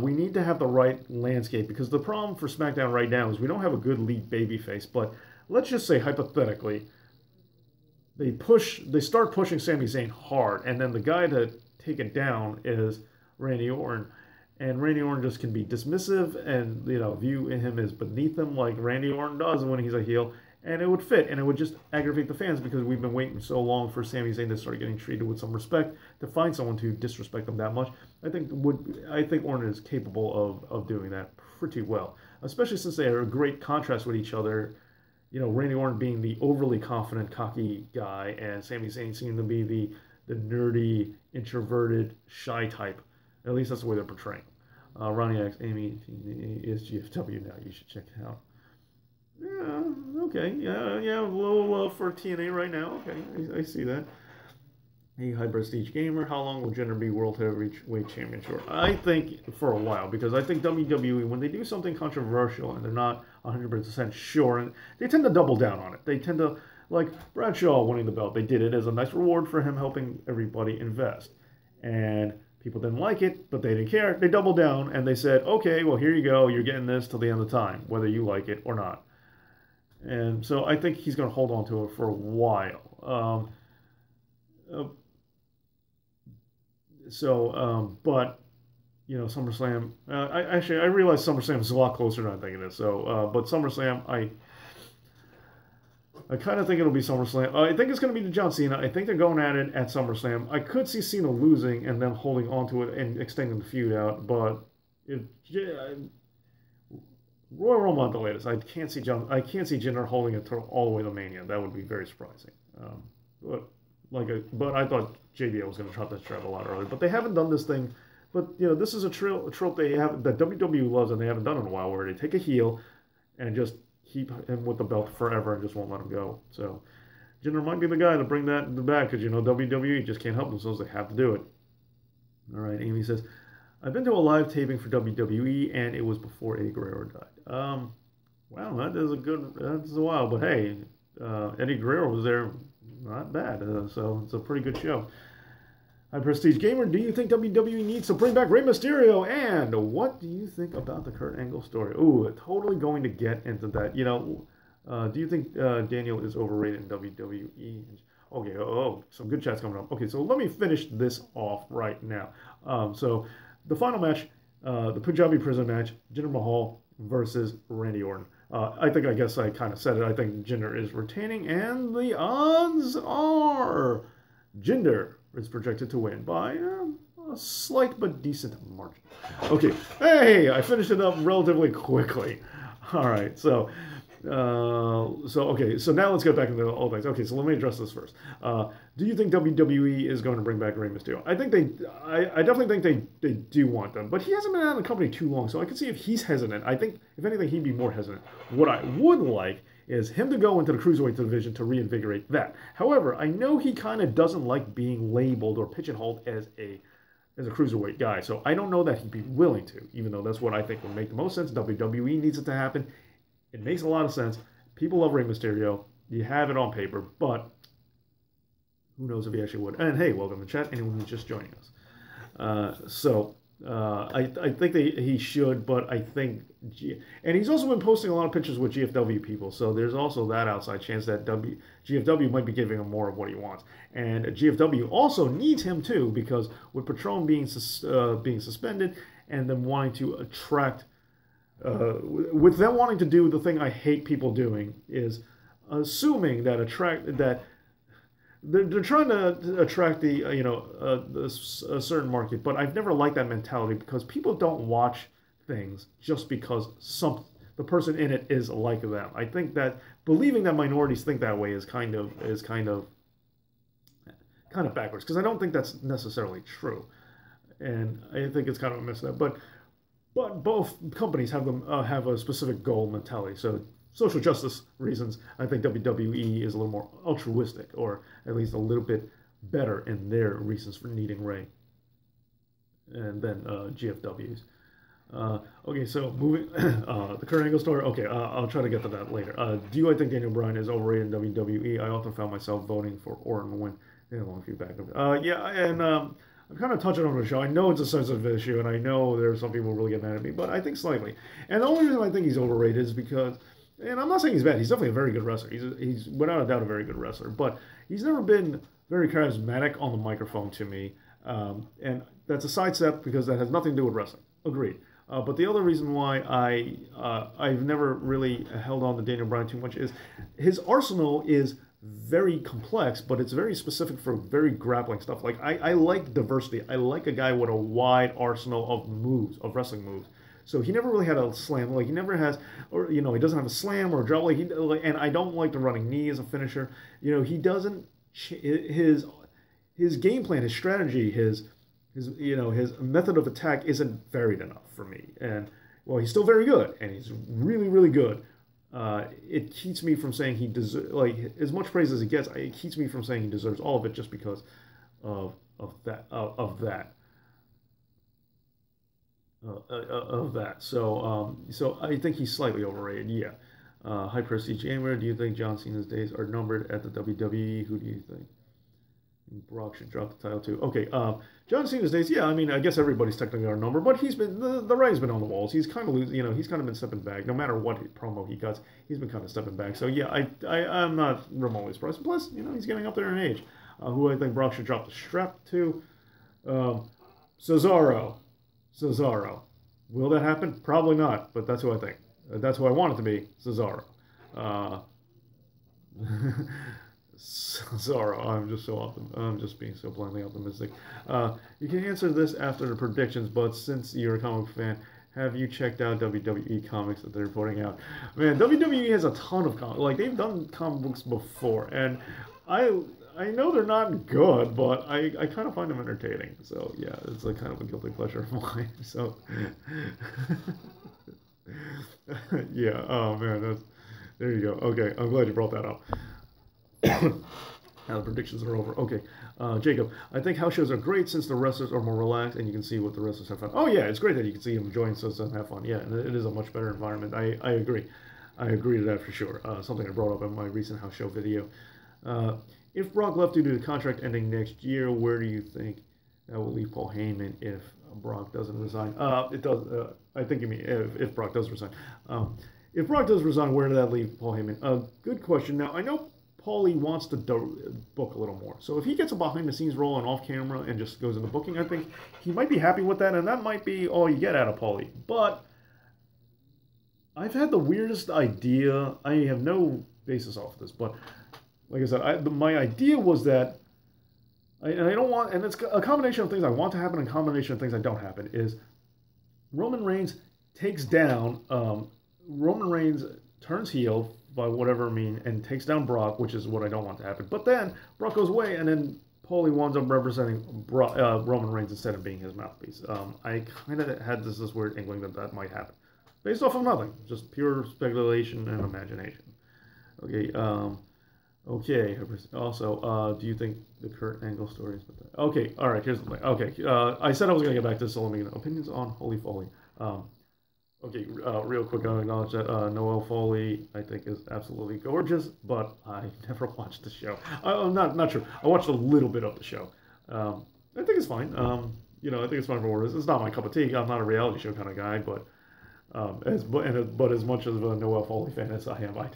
We need to have the right landscape, because the problem for SmackDown right now is we don't have a good lead babyface. But let's just say, hypothetically, they start pushing Sami Zayn hard, and then the guy to take it down is Randy Orton. And Randy Orton just can be dismissive and, view him as beneath him like Randy Orton does when he's a heel. And it would fit, and it would just aggravate the fans because we've been waiting so long for Sami Zayn to start getting treated with some respect, to find someone to disrespect them that much. I think Orton is capable of doing that pretty well, especially since they are a great contrast with each other. Randy Orton being the overly confident, cocky guy, and Sami Zayn seeming to be the nerdy, introverted, shy type. At least that's the way they're portraying. Ronnie X, Amy is GFW now. You should check it out. Yeah, okay. Yeah, a little love for TNA right now. Okay, I see that. Hey, High Prestige Gamer, how long will Jinder be World Heavyweight Champion? Sure. I think for a while, because I think WWE, when they do something controversial and they're not 100% sure, and they tend to double down on it. They tend to, like Bradshaw winning the belt, they did it as a nice reward for him helping everybody invest. And people didn't like it, but they didn't care. They doubled down and they said, okay, well, here you go. You're getting this till the end of time, whether you like it or not. And so I think he's going to hold on to it for a while. But SummerSlam. I realize SummerSlam is a lot closer than I think it is. So, but SummerSlam, I kind of think it'll be SummerSlam. I think it's going to be to John Cena. I think they're going at it at SummerSlam. I could see Cena losing and them holding on to it and extending the feud out, but if Royal Rumble at the latest, I can't see Jinder holding it all the way to Mania. That would be very surprising. But but I thought JBL was going to drop that strap a lot earlier. But they haven't done this thing. But this is a trope they have that WWE loves and they haven't done in a while, where they take a heel and just keep him with the belt forever and just won't let him go. So Jinder might be the guy to bring that back because WWE just can't help themselves; they have to do it. All right, Amy says, "I've been to a live taping for WWE and it was before Eddie Guerrero died." Wow, that's a while, but hey, Eddie Guerrero was there, not bad. So it's a pretty good show. Hi, Prestige Gamer. Do you think WWE needs to bring back Rey Mysterio? And what do you think about the Kurt Angle story? Ooh, totally going to get into that. Do you think Daniel is overrated in WWE? Okay, some good chats coming up. Okay, so let me finish this off right now. So the final match, the Punjabi prison match, Jinder Mahal versus Randy Orton. I guess I kind of said it. I think Jinder is retaining, and the odds are Jinder is projected to win by a slight but decent margin. Okay, hey, I finished it up relatively quickly. All right, so now let's get back into all things. Okay, so let me address this first. Do you think WWE is going to bring back Rey Mysterio? I definitely think they do want them, but he hasn't been out of the company too long, so I can see if he's hesitant. I think, if anything, he'd be more hesitant. What I would like is him to go into the Cruiserweight division to reinvigorate that. However, I know he kind of doesn't like being labeled or pigeonholed as a Cruiserweight guy, so I don't know that he'd be willing to, even though that's what I think would make the most sense. WWE needs it to happen. It makes a lot of sense. People love Rey Mysterio. You have it on paper, but who knows if he actually would. And hey, welcome to chat. Anyone who's just joining us. I think he should, but I think... And he's also been posting a lot of pictures with GFW people, so there's also that outside chance that GFW might be giving him more of what he wants. And GFW also needs him too, because with Patron being suspended and them wanting to attract... with them wanting to do the thing I hate people doing is assuming that they're trying to attract a certain market, but I've never liked that mentality because people don't watch things just because the person in it is like them. I think that believing that minorities think that way is kind of backwards, because I don't think that's necessarily true, and I think it's kind of a mess up. But both companies have a specific goal mentality. So social justice reasons, I think WWE is a little more altruistic, or at least a little bit better in their reasons for needing Rey, and then GFW's. Okay, so moving the Kurt Angle story. Okay, I'll try to get to that later. I think Daniel Bryan is overrated in WWE? I often found myself voting for Orton when they had a long feedback. I'm kind of touching on the show. I know it's a sensitive issue, and I know there are some people who really get mad at me, but I think slightly. And the only reason I think he's overrated is because, and I'm not saying he's bad, he's definitely a very good wrestler. He's without a doubt a very good wrestler, but he's never been very charismatic on the microphone to me. And that's a sidestep because that has nothing to do with wrestling. Agreed. But the other reason why I've never really held on to Daniel Bryan too much is his arsenal is very complex, but it's very specific for very grappling stuff. Like, I like diversity. I like a guy with a wide arsenal of moves, of wrestling moves. So he never really had a slam. Like, he never has, or he doesn't have a slam or a drop. And I don't like the running knee as a finisher. He doesn't. His game plan, his strategy, his method of attack isn't varied enough for me. And well, he's still very good, and he's really, really good. It keeps me from saying he deserves, like, as much praise as he gets. It keeps me from saying he deserves all of it just because of that. So I think he's slightly overrated. Yeah. High Prestige Gamer, do you think John Cena's days are numbered at the WWE? Who do you think? Brock should drop the title too. Okay, John Cena's days, yeah, I mean, I guess everybody's technically our number, but he's been, the writing's been on the walls. He's kind of he's kind of been stepping back. No matter what promo he cuts, he's been kind of stepping back. So yeah, I'm not remotely surprised. Plus, he's getting up there in age. Who I think Brock should drop the strap to, Cesaro. Cesaro. Will that happen? Probably not, but that's who I think. That's who I want it to be, Cesaro. Uh, Cesaro. I'm just being so blindly optimistic. You can answer this after the predictions, but since you're a comic book fan, have you checked out WWE comics that they're putting out? Man, WWE has a ton of comics. Like they've done comic books before, and I know they're not good, but I kind of find them entertaining. So yeah, it's like kind of a guilty pleasure of mine. So yeah, oh man, there you go. Okay, I'm glad you brought that up. Now the predictions are over. Okay, Jacob, I think house shows are great since the wrestlers are more relaxed and you can see what the wrestlers have fun. Oh yeah, it's great that you can see them enjoying stuff and have fun. Yeah, and it is a much better environment. I agree. I agree to that for sure. Something I brought up in my recent house show video. If Brock left due to the contract ending next year, where do you think that will leave Paul Heyman if Brock doesn't resign? It does. I think you mean if Brock does resign. If Brock does resign, where does that leave Paul Heyman? Good question. Now I know Paulie wants to book a little more. So if he gets a behind-the-scenes role and off-camera and just goes into booking, I think he might be happy with that, and that might be all you get out of Paulie. But I've had the weirdest idea. I have no basis off of this, but like I said, my idea was that, I don't want, and it's a combination of things I want to happen and a combination of things that don't happen, is Roman Reigns takes down, Roman Reigns turns heel, by whatever I mean, and takes down Brock, which is what I don't want to happen. But then Brock goes away, and then Paulie winds up representing Roman Reigns instead of being his mouthpiece. I kind of had this weird inkling that might happen, based off of nothing, just pure speculation and imagination. Okay. Okay. Also, do you think the Kurt Angle story is? Okay. All right. Here's the thing. Okay. I said I was gonna get back to this, so let me know. Opinions on Holy Foley. Okay, real quick, I acknowledge that Noelle Foley, I think, is absolutely gorgeous, but I never watched the show. I'm not sure. I watched a little bit of the show. I think it's fine. I think it's fine for what it is. It's not my cup of tea. I'm not a reality show kind of guy, but as much of a Noelle Foley fan as I am, I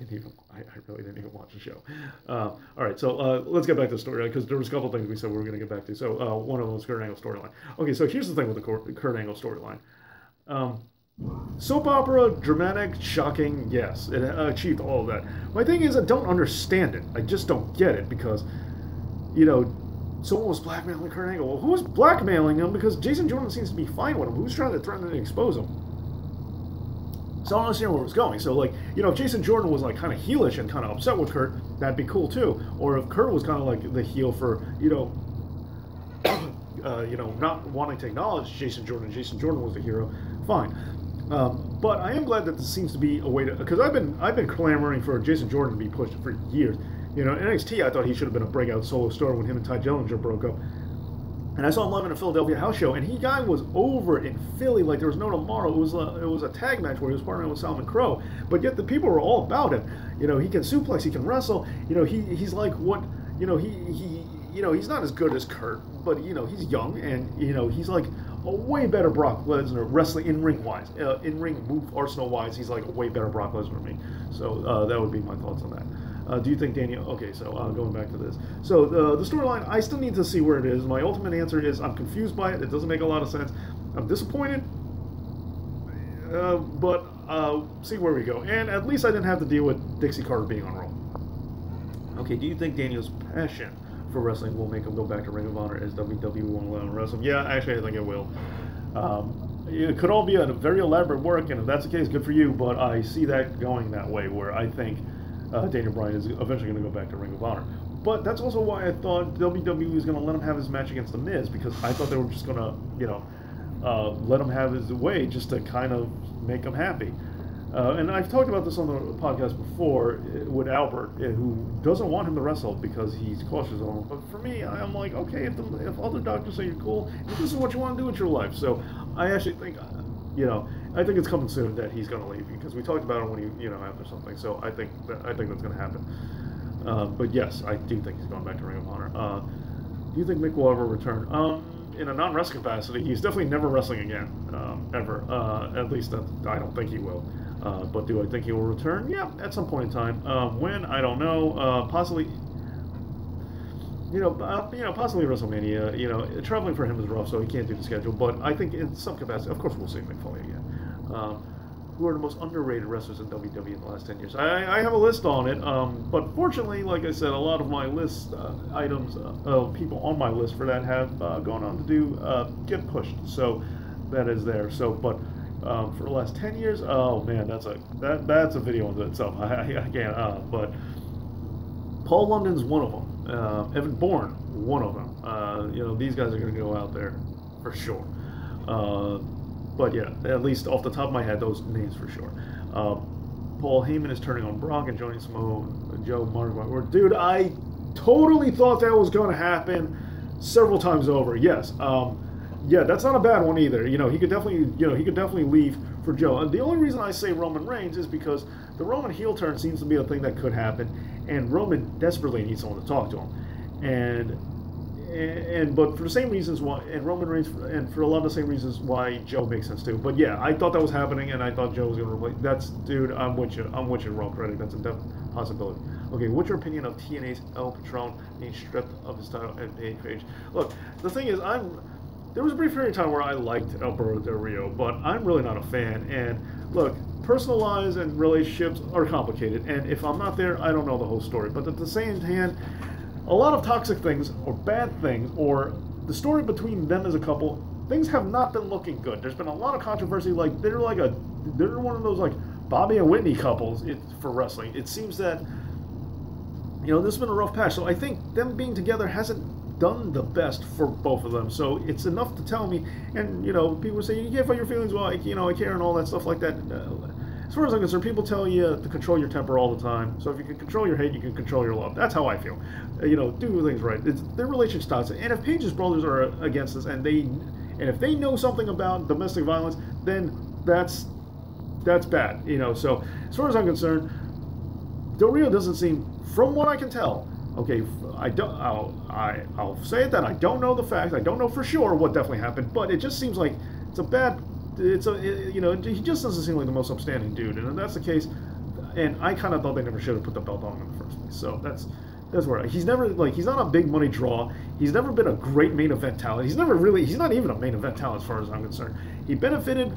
really didn't even watch the show. All right, so let's get back to the story, because there was a couple things we said we were going to get back to. So one of them was Kurt Angle storyline. Okay, so here's the thing with the Kurt Angle storyline. Soap opera, dramatic, shocking, yes, it achieved all of that. My thing is, I don't understand it. I just don't get it because, someone was blackmailing Kurt Angle. Well, who's blackmailing him? Because Jason Jordan seems to be fine with him. Who's trying to threaten and expose him? So I don't understand where it was going. So, if Jason Jordan was, kind of heelish and kind of upset with Kurt, that'd be cool, too. Or if Kurt was kind of like the heel for, not wanting to acknowledge Jason Jordan. Jason Jordan was the hero. Fine. But I am glad that this seems to be a way to, because I've been clamoring for Jason Jordan to be pushed for years. In NXT, I thought he should have been a breakout solo star when him and Ty Dillinger broke up. And I saw him live in a Philadelphia house show, and guy was over in Philly like there was no tomorrow. It was a tag match where he was partnering with Solomon Crowe, but yet the people were all about him. He can suplex, he can wrestle. He's like what he's not as good as Kurt, but he's young, and he's like a way better Brock Lesnar wrestling in ring wise, in ring move arsenal wise. He's like a way better Brock Lesnar than me. So that would be my thoughts on that. Do you think Daniel? Okay, so going back to this. So the storyline, I still need to see where it is. My ultimate answer is I'm confused by it. It doesn't make a lot of sense. I'm disappointed, but see where we go. And at least I didn't have to deal with Dixie Carter being on Raw. Okay, do you think Daniel's passion for wrestling will make him go back to Ring of Honor as WWE won't allow him to wrestle? Yeah, actually, I think it will. It could all be a very elaborate work, and if that's the case, good for you. But I see that going that way, where I think Daniel Bryan is eventually going to go back to Ring of Honor. But that's also why I thought WWE was going to let him have his match against The Miz, because I thought they were just going to, let him have his way just to kind of make him happy. And I've talked about this on the podcast before with Albert, who doesn't want him to wrestle because he's cautious of him. But for me, I'm like, okay, if other doctors say you're cool, if this is what you want to do with your life. So I actually think, I think it's coming soon that he's going to leave, because we talked about it when he, after something. So I think that's going to happen. But yes, I do think he's going back to Ring of Honor. Do you think Mick will ever return? In a non-wrestling capacity, he's definitely never wrestling again, ever. At least I don't think he will. But do I think he will return? Yeah, at some point in time. When? I don't know. Possibly. possibly WrestleMania. Traveling for him is rough, so he can't do the schedule. But I think in some capacity, of course, we'll see Mick Foley again. Who are the most underrated wrestlers in WWE in the last 10 years? I have a list on it, but fortunately, like I said, a lot of my list items of people on my list for that have gone on to get pushed. So that is there. So, but for the last 10 years, oh man, that's a video unto itself. I can't. But Paul London's one of them. Evan Bourne, one of them. These guys are going to go out there for sure. But yeah, at least off the top of my head, those names for sure. Paul Heyman is turning on Brock and joining Samoa Joe Martin. Dude, I totally thought that was going to happen several times over. Yes. Yeah, that's not a bad one either. He could definitely leave for Joe. And the only reason I say Roman Reigns is because the Roman heel turn seems to be a thing that could happen, and Roman desperately needs someone to talk to him. But for the same reasons why, and Roman Reigns, and for a lot of the same reasons why Joe makes sense too. But yeah, I thought that was happening, and I thought Joe was going to replace. Dude, I'm with you. I'm with you, Raw Credit. That's a definite possibility. Okay, what's your opinion of TNA's El Patron being stripped of his title at Page? Look, the thing is, there was a brief period of time where I liked Alberto Del Rio, but I'm really not a fan. And look, personal lives and relationships are complicated, and if I'm not there, I don't know the whole story. But at the same hand, a lot of toxic things or bad things or the story between them as a couple, things have not been looking good. There's been a lot of controversy. Like they're one of those like Bobby and Whitney couples for wrestling. It seems that this has been a rough patch. So I think them being together hasn't done the best for both of them. So it's enough to tell me. And people say you can't fight your feelings. Well, I care and all that stuff like that. As far as I'm concerned, people tell you to control your temper all the time. So if you can control your hate, you can control your love. That's how I feel. Do things right. Their relationship's toxic. And if Paige's brothers are against this, and if they know something about domestic violence, then that's bad. So as far as I'm concerned, Del Rio doesn't seem, from what I can tell. Okay, I'll say it that I don't know the facts. I don't know for sure what definitely happened, but it just seems like it's a bad. He just doesn't seem like the most upstanding dude, and if that's the case, and I kind of thought they never should have put the belt on him in the first place. So that's where he's not a big money draw. He's never been a great main event talent. He's not even a main event talent as far as I'm concerned. He benefited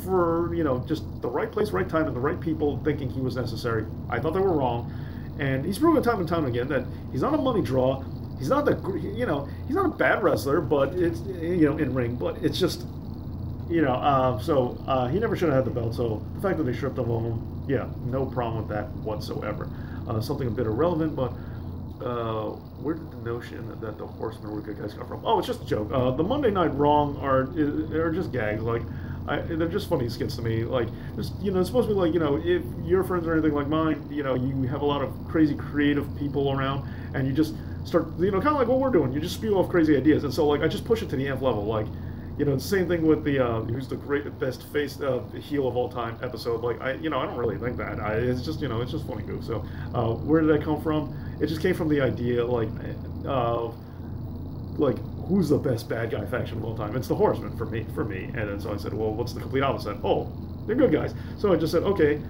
for just the right place, right time, and the right people thinking he was necessary. I thought they were wrong, and he's proven time and time again that he's not a money draw. He's not he's not a bad wrestler, but it's in ring, but it's just. He never should have had the belt, so the fact that they stripped him of him, yeah, no problem with that whatsoever. Something a bit irrelevant, but where did the notion that the Horsemen were good guys come from? Oh, it's just a joke. The Monday Night Wrong are just gags. Like, they're just funny skits to me. Like, just, it's supposed to be like, if your friends are anything like mine, you have a lot of crazy creative people around, and you just start, kind of like what we're doing. You just spew off crazy ideas, and so, like, I just push it to the nth level. Like, the same thing with the who's the best face heel of all time episode. Like I don't really think that. It's just it's just funny goof. So where did that come from? It just came from the idea like who's the best bad guy faction of all time? It's the Horsemen for me. And then so I said, well, what's the complete opposite? Oh, they're good guys. So I just said, okay,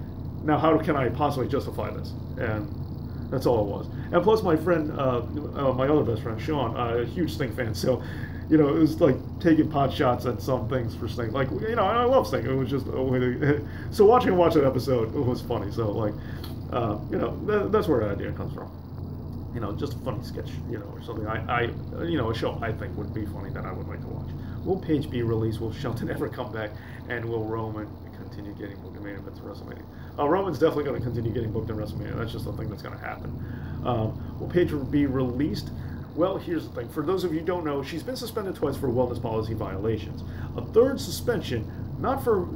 now how can I possibly justify this? And that's all it was. And plus, my friend, my other best friend, Sean, a huge Sting fan, so. It was like taking pot shots at some things for Sting. Like, I love Sting. It was just a way to. So watching that episode, it was funny. So, like, that's where the idea comes from. Just a funny sketch, or something. A show I think would be funny that I would like to watch. Will Paige be released? Will Shelton ever come back? And will Roman continue getting booked in main events at WrestleMania? Roman's definitely going to continue getting booked in WrestleMania. That's just the thing that's going to happen. Will Paige be released? Well, here's the thing. For those of you who don't know, she's been suspended twice for wellness policy violations. A third suspension, not for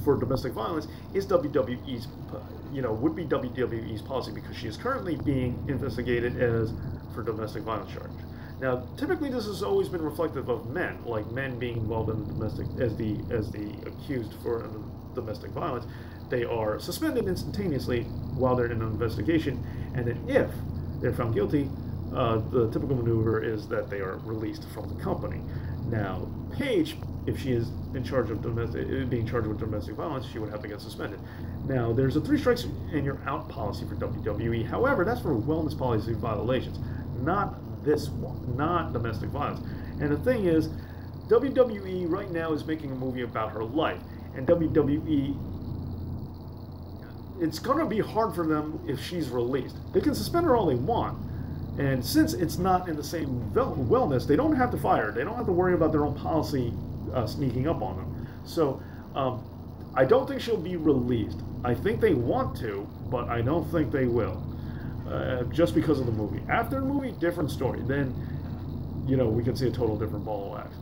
domestic violence, is WWE's, would be WWE's policy because she is currently being investigated for domestic violence charge. Now, typically this has always been reflective of men, like men being involved in domestic as the accused for domestic violence. They are suspended instantaneously while they're in an investigation, and then if they're found guilty, the typical maneuver is that they are released from the company. Now, Paige, if she is being charged with domestic violence, she would have to get suspended. Now, there's a 3 strikes and you're out policy for WWE. However, that's for wellness policy violations, not this one, not domestic violence. And the thing is, WWE right now is making a movie about her life, and WWE, it's going to be hard for them if she's released. They can suspend her all they want, and since it's not in the same wellness, they don't have to fire her. They don't have to worry about their own policy sneaking up on them. So I don't think she'll be released. I think they want to, but I don't think they will, just because of the movie. After the movie, different story. Then, you know, we can see a total different ball of wax.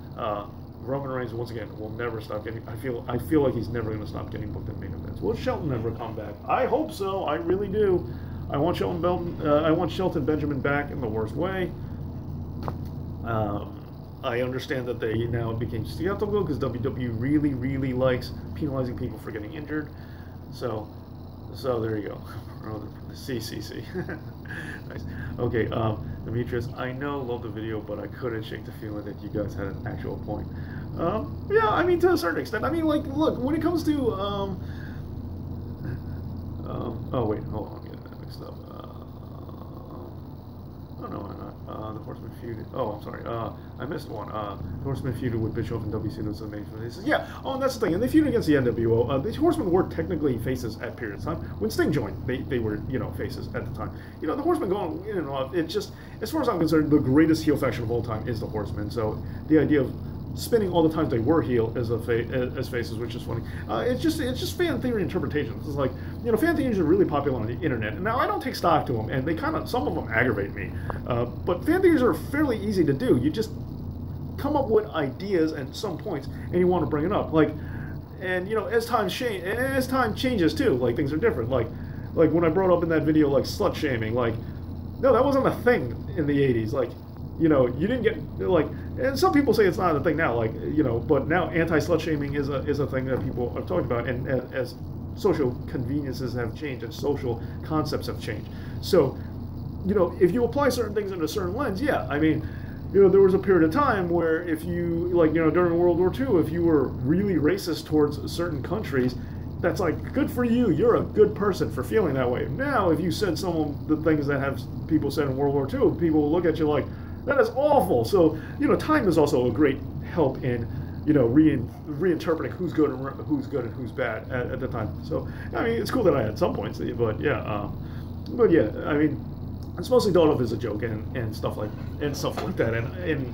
Roman Reigns, once again, will never stop getting. I feel like he's never going to stop getting booked in main events. Will Shelton ever come back? I hope so. I really do. I want Shelton Benjamin back in the worst way. I understand that they now became skeptical because WWE really, really likes penalizing people for getting injured. So there you go. CCC. Nice. Okay, Demetrius, I know, love the video, but I couldn't shake the feeling that you guys had an actual point. Yeah, I mean, to a certain extent. I mean, like, look, when it comes to, oh, wait, hold on, I'm getting that mixed up. Oh, no, I'm not. The Horseman feuded. Oh, I'm sorry. I missed one. The Horseman feuded with Bischoff and WC. Was the main faces. Yeah. Oh, and that's the thing. And they feuded against the NWO. The Horsemen were technically faces at periods of time. When Sting joined, they were, you know, faces at the time. You know, the Horsemen going in and out. It just, as far as I'm concerned, the greatest heel faction of all time is the Horsemen. So the idea of spinning all the times they were heel as as faces, which is funny. It's just fan theory interpretations. It's like, you know, fan theories are really popular on the internet. And now I don't take stock to them, and they some of them aggravate me. But fan theories are fairly easy to do. You just come up with ideas at some points, and you want to bring it up. Like, and you know, as time changes too, like things are different. Like when I brought up in that video, like slut shaming, like, no, that wasn't a thing in the '80s. Like, you know, you didn't get, like, and some people say it's not a thing now, like, you know, but now anti-slut shaming is a thing that people have talked about, and as social conveniences have changed and social concepts have changed. So, you know, if you apply certain things in a certain lens, yeah, I mean, you know, there was a period of time where if you, like, you know, during World War II, if you were really racist towards certain countries, that's like, good for you, you're a good person for feeling that way. Now, if you said some of the things that have people said in World War II, people will look at you like, that is awful. So, you know, time is also a great help in, you know, reinterpreting who's good and who's bad at the time. So, I mean, it's cool that I had some points, but yeah, I mean, it's mostly thought of as a joke and stuff like that, and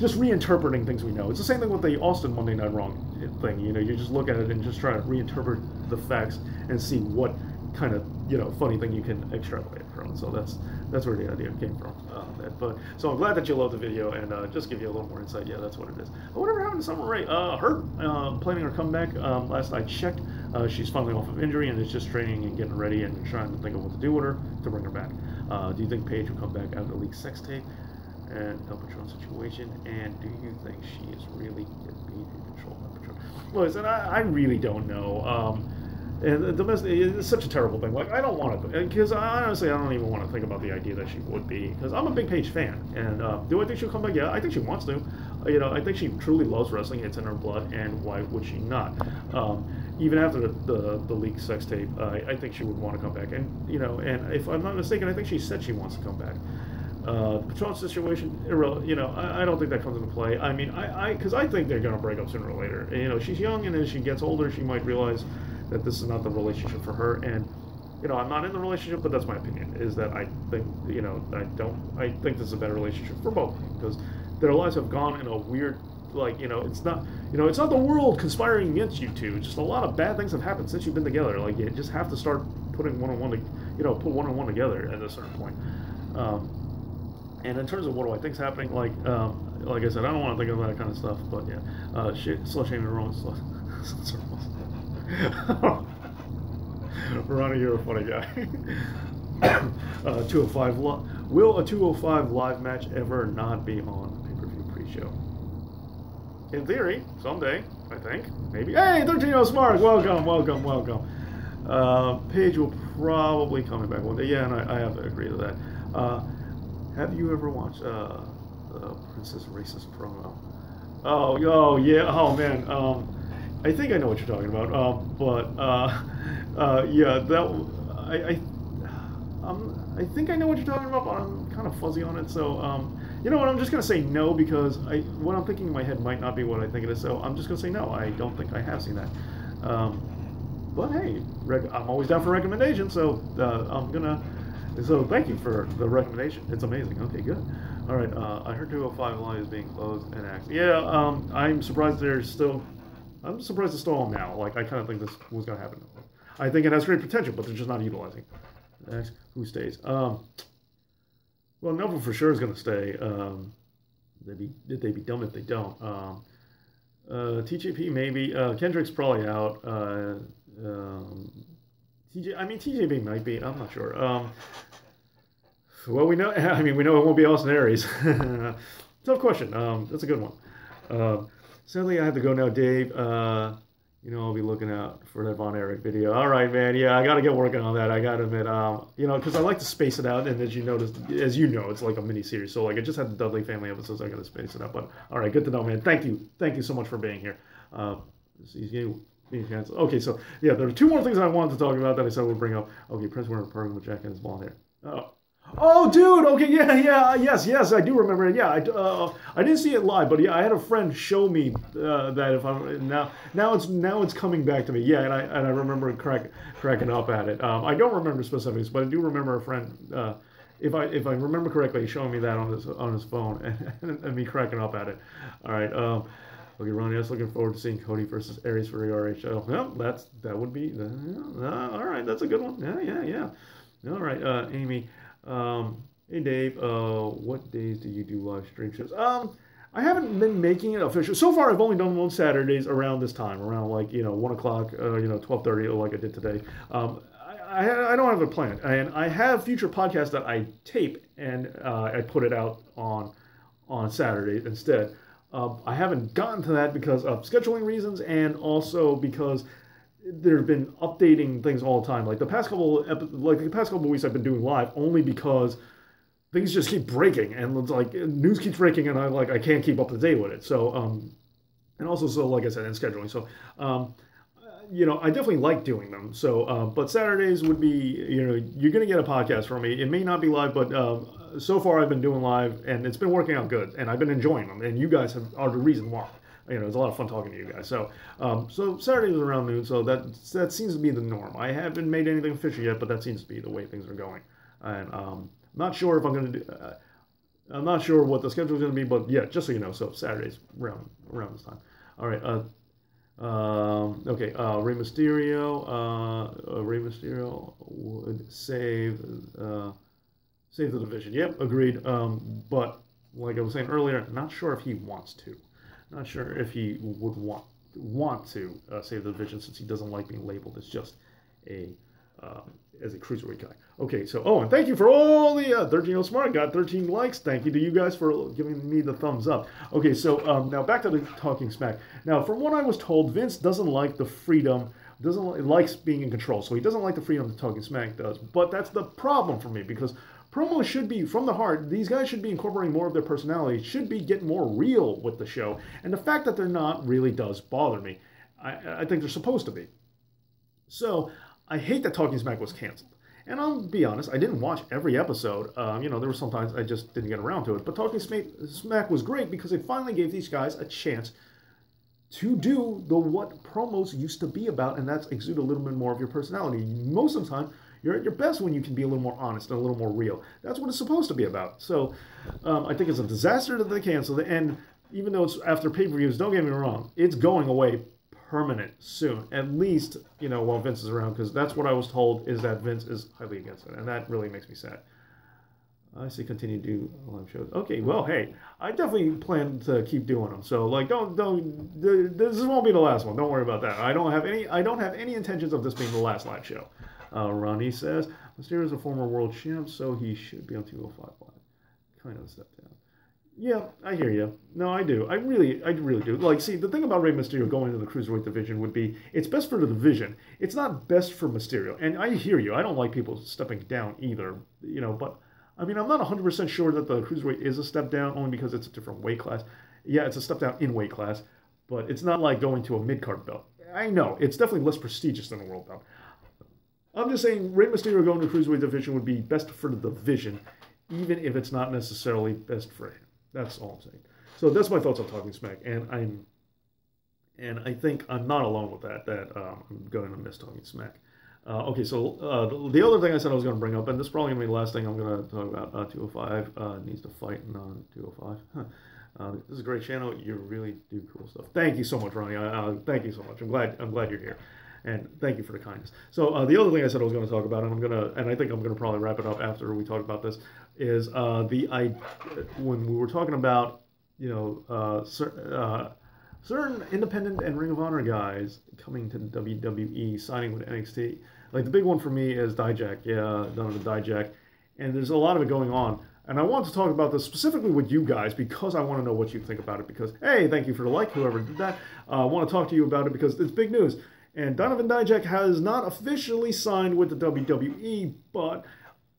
just reinterpreting things we know. It's the same thing with the Austin Monday Night Wrong thing. You know, you just look at it and just try to reinterpret the facts and see what kind of, you know, funny thing you can extrapolate from. So that's where the idea came from. But so I'm glad that you loved the video, and just give you a little more insight. Yeah, that's what it is. Whatever happened to Summer Rae? Hurt. Planning her comeback. Last I checked, she's finally off of injury and is just training and getting ready and trying to think of what to do with her to bring her back. Do you think Paige will come back after the leaked sex tape and El Patron situation? And do you think she is really being in control of El Patron? Listen, I really don't know. And domestic is such a terrible thing. Like, I don't want to, because honestly, I don't even want to think about the idea that she would be, because I'm a big Paige fan. And do I think she'll come back? Yeah, I think she wants to. You know, I think she truly loves wrestling. It's in her blood, and why would she not? Even after the leaked sex tape, I think she would want to come back. And, you know, and if I'm not mistaken, I think she said she wants to come back. The Patron situation, you know, I don't think that comes into play. I mean, because I think they're going to break up sooner or later. And, you know, she's young, and as she gets older, she might realize that this is not the relationship for her. And, you know, I'm not in the relationship, but that's my opinion, is that I think, you know, I think this is a better relationship for both, because their lives have gone in a weird, like, you know, it's not the world conspiring against you two. Just a lot of bad things have happened since you've been together. Like, you just have to start putting one-on-one, put one-on-one together at a certain point. And in terms of what do I think's happening, like I said, I don't want to think of that kind of stuff, but yeah, slut shaming Roman slut. Ronnie, you're a funny guy. 205. Will a 205 live match ever not be on pay-per-view pre-show? In theory, someday, I think, maybe. Hey, 13 Smart, welcome. Paige will probably coming back one day. Yeah, and I have to agree to that. Have you ever watched Princess Racist promo? Oh yeah. Oh man. I think I know what you're talking about. Yeah, I think I know what you're talking about, but I'm kind of fuzzy on it. So You know what? I'm just gonna say no because what I'm thinking in my head might not be what I think it is. So I'm just gonna say no. I don't think I have seen that. But hey, I'm always down for recommendations. So I'm gonna. So thank you for the recommendation. It's amazing. Okay, good. All right. I heard 205 Live is being closed and axed. Yeah. I'm surprised they're still. I'm surprised it's still on now. Like I kind of think this was gonna happen. I think it has great potential, but they're just not utilizing. Next, who stays? Well, Neville for sure is going to stay. They'd be dumb if they don't. TJP maybe. Kendrick's probably out. TJP might be. I'm not sure. Well, we know. I mean, we know it won't be Austin Aries. Tough question. That's a good one. Sadly, I have to go now, Dave. I'll be looking out for that Von Erich video. All right, man. Yeah, I got to get working on that. I got to admit, because I like to space it out, and as you know, it's like a mini series. So like, I just had the Dudley Family episodes. I got to space it out. But all right, good to know, man. Thank you so much for being here. Okay, so yeah, there are two more things I wanted to talk about that I said we'd bring up. Okay, Prince wearing a perm with Jack and his blonde hair. Oh, dude. Okay, yes, I do remember it. Yeah, I didn't see it live, but yeah, I had a friend show me that. If I'm now it's coming back to me. Yeah, and I remember cracking up at it. I don't remember specifics, but I do remember a friend. If I remember correctly, showing me that on his phone and me cracking up at it. All right. Okay, Ronnie, I was looking forward to seeing Cody versus Aries for the RHL. Well, that would be. All right, that's a good one. Yeah. All right, Amy. Hey Dave, what days do you do live stream shows? I haven't been making it official. So far, I've only done them on Saturdays around this time, around 1 o'clock, 12:30, like I did today. I don't have a plan, and I have future podcasts that I tape and I put it out on Saturday instead. I haven't gotten to that because of scheduling reasons, and also because they've been updating things all the time. Like the past couple of weeks, I've been doing live only because things just keep breaking, and it's like news keeps breaking, and I can't keep up to date with it. So and also like I said, in scheduling. So I definitely like doing them. So but Saturdays would be you're gonna get a podcast from me. It may not be live, but so far I've been doing live, and it's been working out good, and I've been enjoying them, and you guys are the reason why. It's a lot of fun talking to you guys. So, so Saturdays around noon. So that seems to be the norm. I haven't made anything official yet, but that seems to be the way things are going. And not sure if I'm going to do. I'm not sure what the schedule is going to be, but yeah, just so you know. So Saturdays around this time. All right. Okay. Rey Mysterio would save the division. Yep, agreed. But like I was saying earlier, not sure if he wants to. Not sure if he would want to save the division, since he doesn't like being labeled as just as a cruiserweight guy. Okay, so and thank you for all the 13 Smart got 13 likes. Thank you to you guys for giving me the thumbs up. Okay, so now back to the Talking Smack. Now, from what I was told, Vince doesn't like the freedom. Likes being in control, so he doesn't like the freedom that Talking Smack does. But that's the problem for me, because promos should be from the heart. These guys should be incorporating more of their personality, should be getting more real with the show. And the fact that they're not really does bother me. I think they're supposed to be. So I hate that Talking Smack was canceled. And I'll be honest, I didn't watch every episode. There were sometimes I just didn't get around to it. But Talking Smack was great because it finally gave these guys a chance to do what promos used to be about, and that's exude a little bit more of your personality. Most of the time, you're at your best when you can be a little more honest and a little more real. That's what it's supposed to be about. So I think it's a disaster that they canceled it. And even though it's after pay-per-views, don't get me wrong, it's going away permanent soon. At least, while Vince is around, because that's what I was told, is that Vince is highly against it. And that really makes me sad. I say continue to do live shows. Okay, well, hey, I definitely plan to keep doing them. So, this won't be the last one. Don't worry about that. I don't have any intentions of this being the last live show. Ronnie says, Mysterio is a former world champ, so he should be on 205 Live. Kind of a step down. Yeah, I hear you. No, I do. I really do. See, the thing about Rey Mysterio going into the Cruiserweight division would be, it's best for the division. It's not best for Mysterio. And I hear you. I don't like people stepping down either, but I'm not 100% sure that the Cruiserweight is a step down, only because it's a different weight class. Yeah, it's a step down in weight class, but it's not like going to a mid-card belt. I know, it's definitely less prestigious than a world belt. I'm just saying, Rey Mysterio going to the Cruiserweight division would be best for the division, even if it's not necessarily best for him. That's all I'm saying. So that's my thoughts on Talking Smack, and I think I'm not alone with that. That I'm going to miss Talking Smack. Okay, so the other thing I said I was going to bring up, and this is probably going to be the last thing I'm going to talk about. 205 needs to fight on 205. Huh. This is a great channel. You really do cool stuff. Thank you so much, Ronnie. Thank you so much. I'm glad you're here, and thank you for the kindness. So the other thing I said I was going to talk about, and I think I'm going to probably wrap it up after we talk about this, is when we were talking about certain independent and Ring of Honor guys coming to WWE, signing with NXT. Like the big one for me is Dijak. Yeah, Donovan Dijak. And there's a lot of it going on. And I want to talk about this specifically with you guys because I want to know what you think about it. Because, hey, thank you for the like, whoever did that. I want to talk to you about it because it's big news. And Donovan Dijak has not officially signed with the WWE, but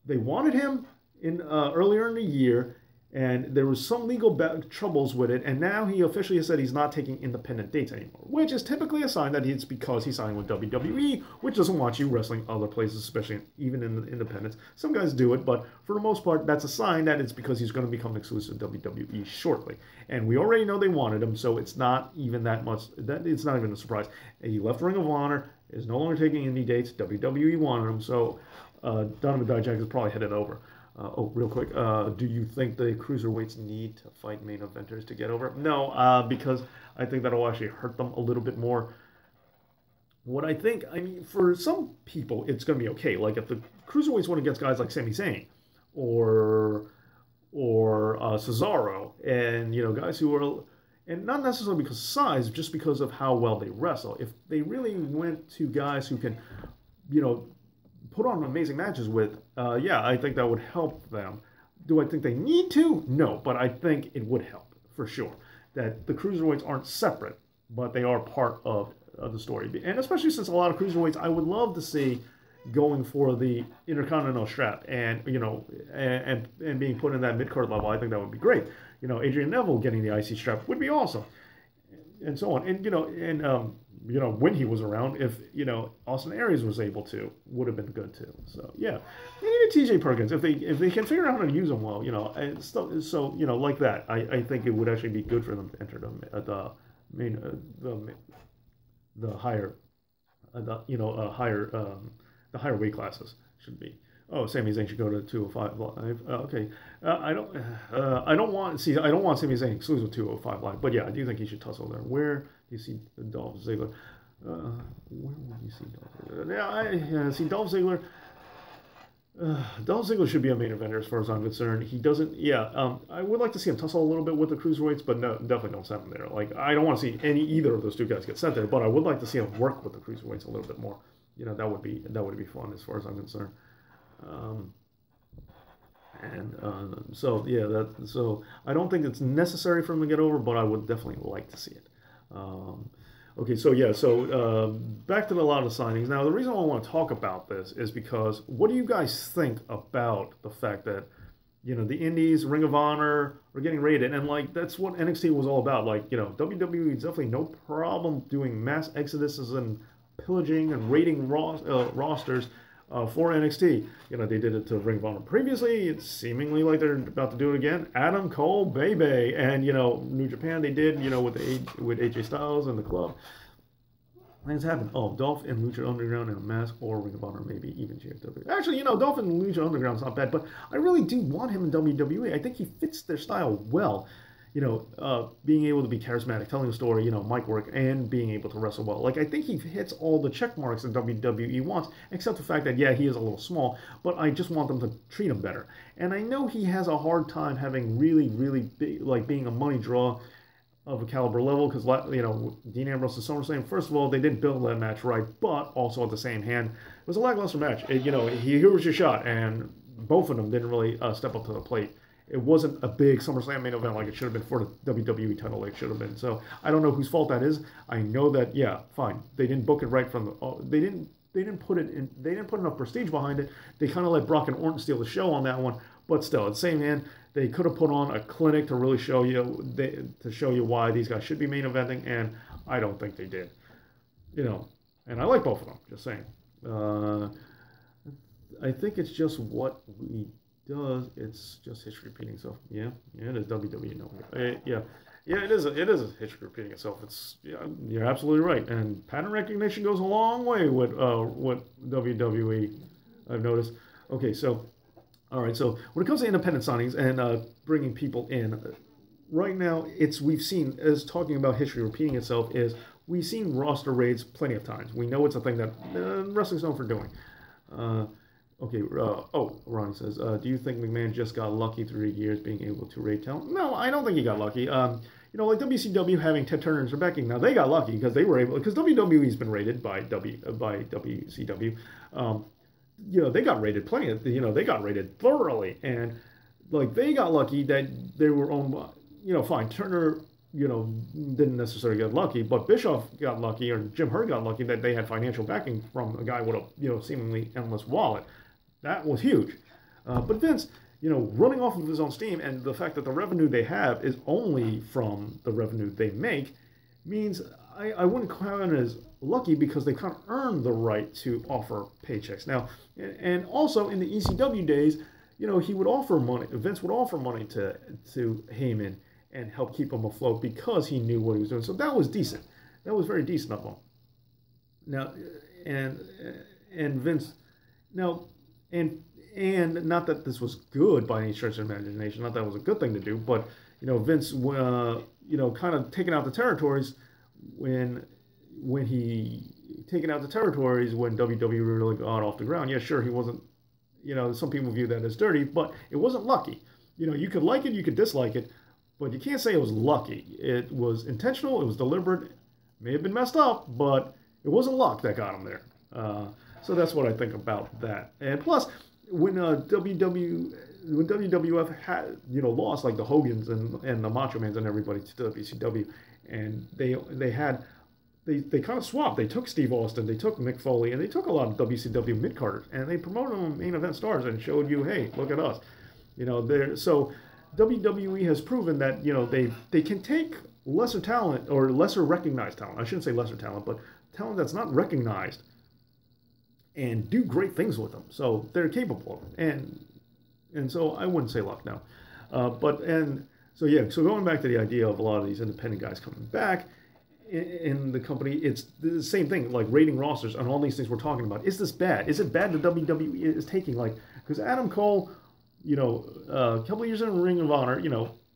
they wanted him in earlier in the year. And there was some legal troubles with it, and now he officially has said he's not taking independent dates anymore, which is typically a sign that it's because he's signed with WWE, which doesn't want you wrestling other places, especially even in the independents. Some guys do it, but for the most part, that's a sign that it's because he's going to become exclusive to WWE shortly. And we already know they wanted him, so it's not even that much. It's not even a surprise. He left Ring of Honor, is no longer taking any dates. WWE wanted him, so Donovan Dijak is probably headed over. Real quick, do you think the cruiserweights need to fight main eventers to get over? No, because I think that'll actually hurt them a little bit more. What I think, I mean, for some people, it's going to be okay. Like if the cruiserweights went against guys like Sami Zayn or Cesaro, and guys who are, and not necessarily because of size, just because of how well they wrestle. If they really went to guys who can, put on amazing matches with, I think that would help them. Do I think they need to? No, but I think it would help for sure. That the cruiserweights aren't separate, but they are part of the story. And especially since a lot of cruiserweights, I would love to see going for the Intercontinental strap and and being put in that mid-card level. I think that would be great. Adrian Neville getting the IC strap would be awesome, and so on. And when he was around, if Austin Aries was able to, would have been good too. So yeah, and even TJ Perkins, if they can figure out how to use him well, and so like that, I think it would actually be good for them to enter the higher weight classes should be. Oh, Sami Zayn should go to 205 Live. Okay, I don't want Sami Zayn exclusive 205 Live, but yeah, I do think he should tussle there. Where do you see Dolph Ziggler? Where would you see Dolph Ziggler? Yeah, see Dolph Ziggler. Dolph Ziggler should be a main eventer as far as I'm concerned. He doesn't. Yeah, I would like to see him tussle a little bit with the cruiserweights, but no, definitely don't send him there. Like I don't want to see either of those two guys get sent there, but I would like to see him work with the cruiserweights a little bit more. That would be fun as far as I'm concerned. So I don't think it's necessary for him to get over, but I would definitely like to see it. Okay, so back to a lot of the signings. Now, the reason why I want to talk about this is because what do you guys think about the fact that the Indies, Ring of Honor are getting raided, and like that's what NXT was all about. Like WWE is definitely no problem doing mass exoduses and pillaging and raiding rosters. For NXT, they did it to Ring of Honor previously. It's seemingly like they're about to do it again. Adam Cole, Baby, and New Japan they did, with AJ Styles and the club. Things happen. Oh, Dolph and Lucha Underground in a mask, or Ring of Honor, maybe even GFW. Actually, Dolph and Lucha Underground's not bad, but I really do want him in WWE. I think he fits their style well. Being able to be charismatic, telling a story, mic work, and being able to wrestle well. Like, I think he hits all the check marks that WWE wants, except the fact that, yeah, he is a little small, but I just want them to treat him better. And I know he has a hard time having really, really big, like, being a money draw of a caliber level, because, Dean Ambrose and SummerSlam, first of all, they didn't build that match right, but also at the same hand, it was a lackluster match. Here was your shot, and both of them didn't really step up to the plate. It wasn't a big SummerSlam main event like it should have been for the WWE title like it should have been. So I don't know whose fault that is. I know that, yeah, fine. They didn't book it right from the. They didn't put it in. They didn't put enough prestige behind it. They kind of let Brock and Orton steal the show on that one. But still, at the same hand, they could have put on a clinic to really show you why these guys should be main eventing, and I don't think they did. And I like both of them. Just saying. I think it's just what we does. It's just history repeating itself. Yeah, yeah, it is WWE. No, yeah, yeah, it is. It is a history repeating itself. It's yeah, you're absolutely right. And pattern recognition goes a long way with WWE. I've noticed. Okay, so all right, so when it comes to independent signings and bringing people in, right now it's we've seen as talking about history repeating itself is we've seen roster raids plenty of times. We know it's a thing that wrestling's known for doing. Uh, okay, oh, Ronnie says, do you think McMahon just got lucky through the years being able to raid talent? No, I don't think he got lucky. Like WCW having Ted Turner and Rebecca, now they got lucky because they were able because WWE's been raided by WCW. They got raided plenty. They got raided thoroughly, and like they got lucky that they were owned by. Fine. Turner, didn't necessarily get lucky, but Bischoff got lucky, or Jim Herd got lucky that they had financial backing from a guy with a seemingly endless wallet. That was huge. But Vince, running off of his own steam, and the fact that the revenue they have is only from the revenue they make, means I wouldn't count it as lucky because they kind of earned the right to offer paychecks. Now, and also in the ECW days, he would offer money. Vince would offer money to Heyman and help keep him afloat because he knew what he was doing. So that was decent. That was very decent of him. Now, and Vince, now, and not that this was good by any stretch of imagination, not that it was a good thing to do, but Vince, kind of taking out the territories when WWE really got off the ground. Yeah, sure, he wasn't. Some people view that as dirty, but it wasn't lucky. You could like it, you could dislike it, but you can't say it was lucky. It was intentional, it was deliberate, may have been messed up, but it wasn't luck that got him there. So that's what I think about that. And plus, when WWF had lost like the Hogans and the Macho Mans and everybody to WCW, and they kind of swapped. They took Steve Austin, they took Mick Foley, and they took a lot of WCW mid-carders, and they promoted them main event stars and showed you, hey, look at us. So WWE has proven that they can take lesser talent or lesser recognized talent. I shouldn't say lesser talent, but talent that's not recognized, and do great things with them. So they're capable of it, and so I wouldn't say luck now, So going back to the idea of a lot of these independent guys coming back in the company, it's the same thing, like rating rosters and all these things we're talking about. Is this bad? Is it bad that WWE is taking, because Adam Cole, a couple of years in Ring of Honor,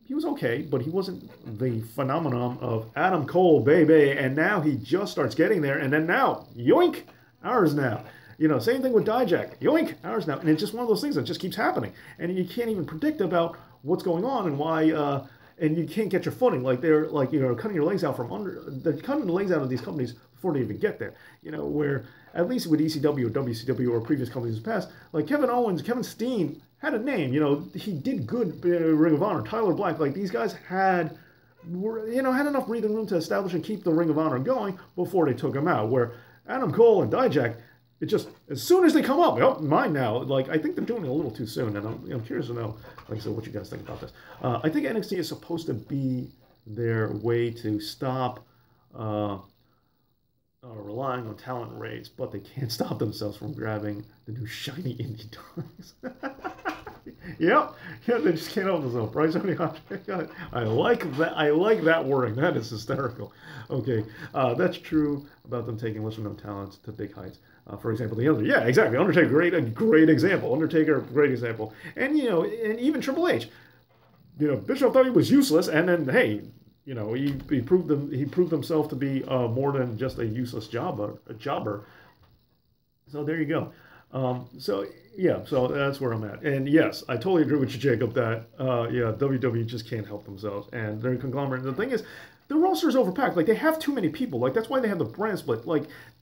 he was okay, but he wasn't the phenomenon of Adam Cole, baby, and now he just starts getting there, and then now, yoink, ours now. Same thing with Dijak, yoink, ours now. And it's just one of those things that just keeps happening. And you can't even predict about what's going on and why, and you can't get your footing. They're cutting your legs out from under. They're cutting the legs out of these companies before they even get there. Where at least with ECW or WCW or previous companies in the past, like Kevin Owens, Kevin Steen had a name. He did good Ring of Honor. Tyler Black, these guys had enough breathing room to establish and keep the Ring of Honor going before they took him out. Where Adam Cole and Dijak, it just, as soon as they come up, oh, mine now. I think they're doing it a little too soon, and I'm curious to know, what you guys think about this. I think NXT is supposed to be their way to stop relying on talent raids, but they can't stop themselves from grabbing the new shiny indie dogs. Yep, yeah, they just can't help themselves. Bryce I like that. I like that wording. That is hysterical. Okay, that's true about them taking lesser known talents to big heights. For example, the Undertaker. Yeah, exactly. Undertaker, great example. Undertaker, great example. And and even Triple H. Bischoff thought he was useless, and then hey, he proved himself to be more than just a useless jobber. So there you go. So that's where I'm at. And yes, I totally agree with you, Jacob, that WWE just can't help themselves, and they're a conglomerate. And the thing is, the roster is overpacked. They have too many people. That's why they have the brand split.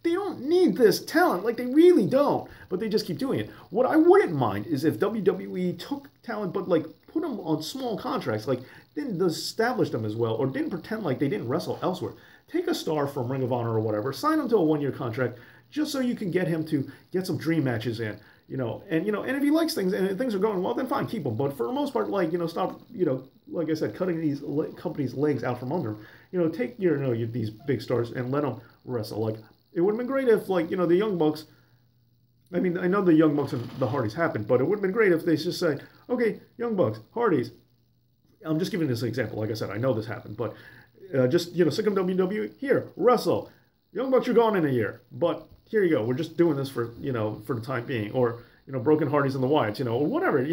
They don't need this talent. They really don't. But they just keep doing it. What I wouldn't mind is if WWE took talent, but put them on small contracts. Didn't establish them as well, or didn't pretend like they didn't wrestle elsewhere. Take a star from Ring of Honor or whatever, sign him to a 1-year contract, just so you can get him to get some dream matches in. And if he likes things and things are going well, then fine, keep him. But for the most part, stop, like I said, cutting these companies' legs out from under them. Take these big stars and let them wrestle. It would have been great if, the Young Bucks. I mean, I know the Young Bucks and the Hardys happened, but it would have been great if they just say, Okay, Young Bucks, Hardys. I'm just giving this an example. Like I said, I know this happened, but just sick of WWE. Here, wrestle. Young Bucks, you're gone in a year, but here you go. We're just doing this for for the time being, or Broken Hardys and the Wyatts, or whatever.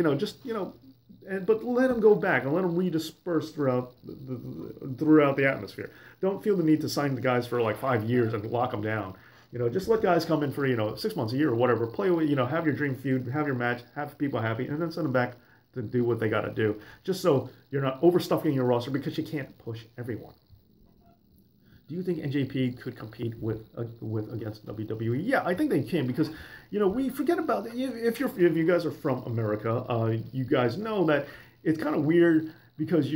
But let them go back and let them redisperse throughout the atmosphere. Don't feel the need to sign the guys for like 5 years and lock them down. Just let guys come in for 6 months, a year, or whatever. Play with have your dream feud, have your match, have people happy, and then send them back to do what they got to do. Just so you're not overstuffing your roster because you can't push everyone. Do you think NJP could compete with against WWE? Yeah, I think they can because we forget about if you guys are from America, you guys know that it's kind of weird because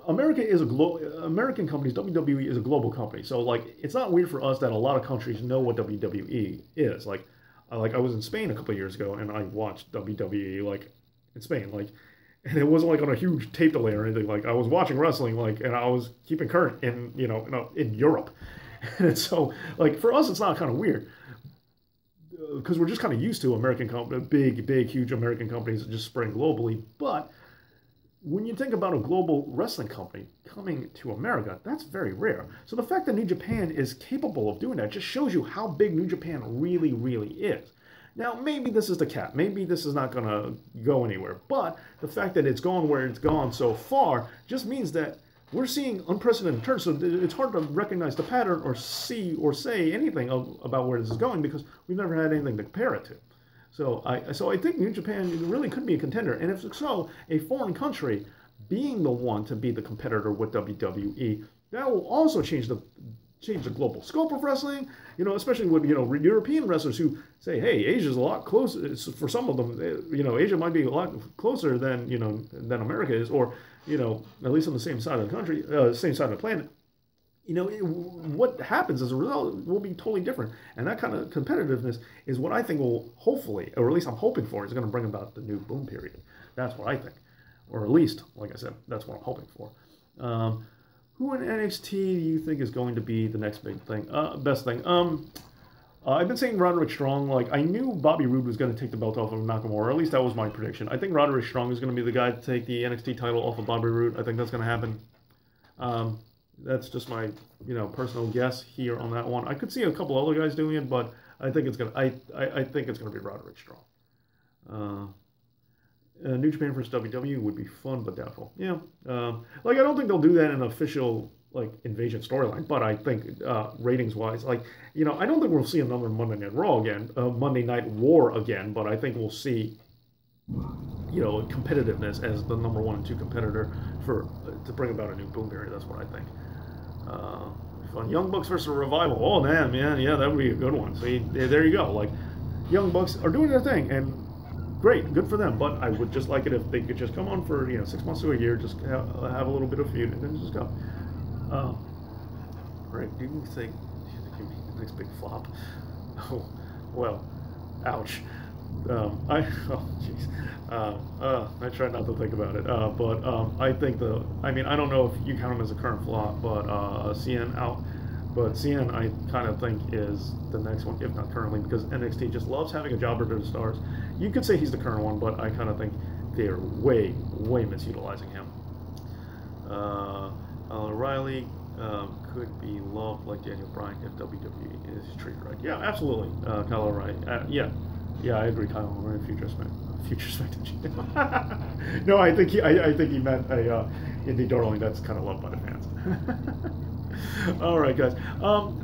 America is American companies. WWE is a global company, so like it's not weird for us that a lot of countries know what WWE is. Like I was in Spain a couple of years ago and I watched WWE like in Spain and it wasn't like on a huge tape delay or anything. Like I was watching wrestling, and I was keeping current in in Europe, and so like for us, it's not kind of weird because we're just kind of used to American big, huge American companies just spreading globally. But when you think about a global wrestling company coming to America, that's very rare. So the fact that New Japan is capable of doing that just shows you how big New Japan really, really is. Now, maybe this is the cap. Maybe this is not going to go anywhere. But the fact that it's gone where it's gone so far just means that we're seeing unprecedented turns. So it's hard to recognize the pattern or see or say anything about where this is going because we've never had anything to compare it to. So I think New Japan really could be a contender. And if so, a foreign country being the one to be the competitor with WWE, that will also change the global scope of wrestling, especially with, European wrestlers who say, hey, Asia's a lot closer. For some of them, Asia might be a lot closer than, than America is, or, at least on the same side of the country, same side of the planet. What happens as a result will be totally different. And that kind of competitiveness is what I think will hopefully, or at least I'm hoping for, is going to bring about the new boom period. That's what I think. Or at least, like I said, that's what I'm hoping for. Who in NXT do you think is going to be the next big thing? Best thing? I've been saying Roderick Strong. Like, I knew Bobby Roode was going to take the belt off of Nakamura. Or at least that was my prediction. I think Roderick Strong is going to be the guy to take the NXT title off of Bobby Roode. I think that's going to happen. That's just my, personal guess here on that one. I could see a couple other guys doing it, but I think it's going to. I think it's going to be Roderick Strong. New Japan versus WWE would be fun, but doubtful. Yeah. I don't think they'll do that in an official, invasion storyline, but I think ratings-wise, I don't think we'll see another Monday Night Raw again, Monday Night War again, but I think we'll see, competitiveness as the number 1 and 2 competitor to bring about a new boom period. That's what I think. Fun. Young Bucks versus Revival. Oh, man, yeah, that would be a good one. So there you go. Young Bucks are doing their thing, and great, good for them. But I would just like it if they could just come on for 6 months to a year, just have a little bit of feud, and then just go. Right? Do you think you mean the next big flop? Oh, well, ouch. I try not to think about it. But I think I don't know if you count him as a current flop, but CN out. But CN, I kind of think, is the next one, if not currently, because NXT just loves having a jobber to the stars. You could say he's the current one, but I kind of think they're way, way misutilizing him. O'Reilly could be loved like Daniel Bryan if WWE is treated right. Yeah, absolutely. Kyle O'Reilly. Yeah, I agree. Kyle O'Reilly, future SmackDown. No, I think he meant Indie Darling that's kind of loved by the fans. All right, guys.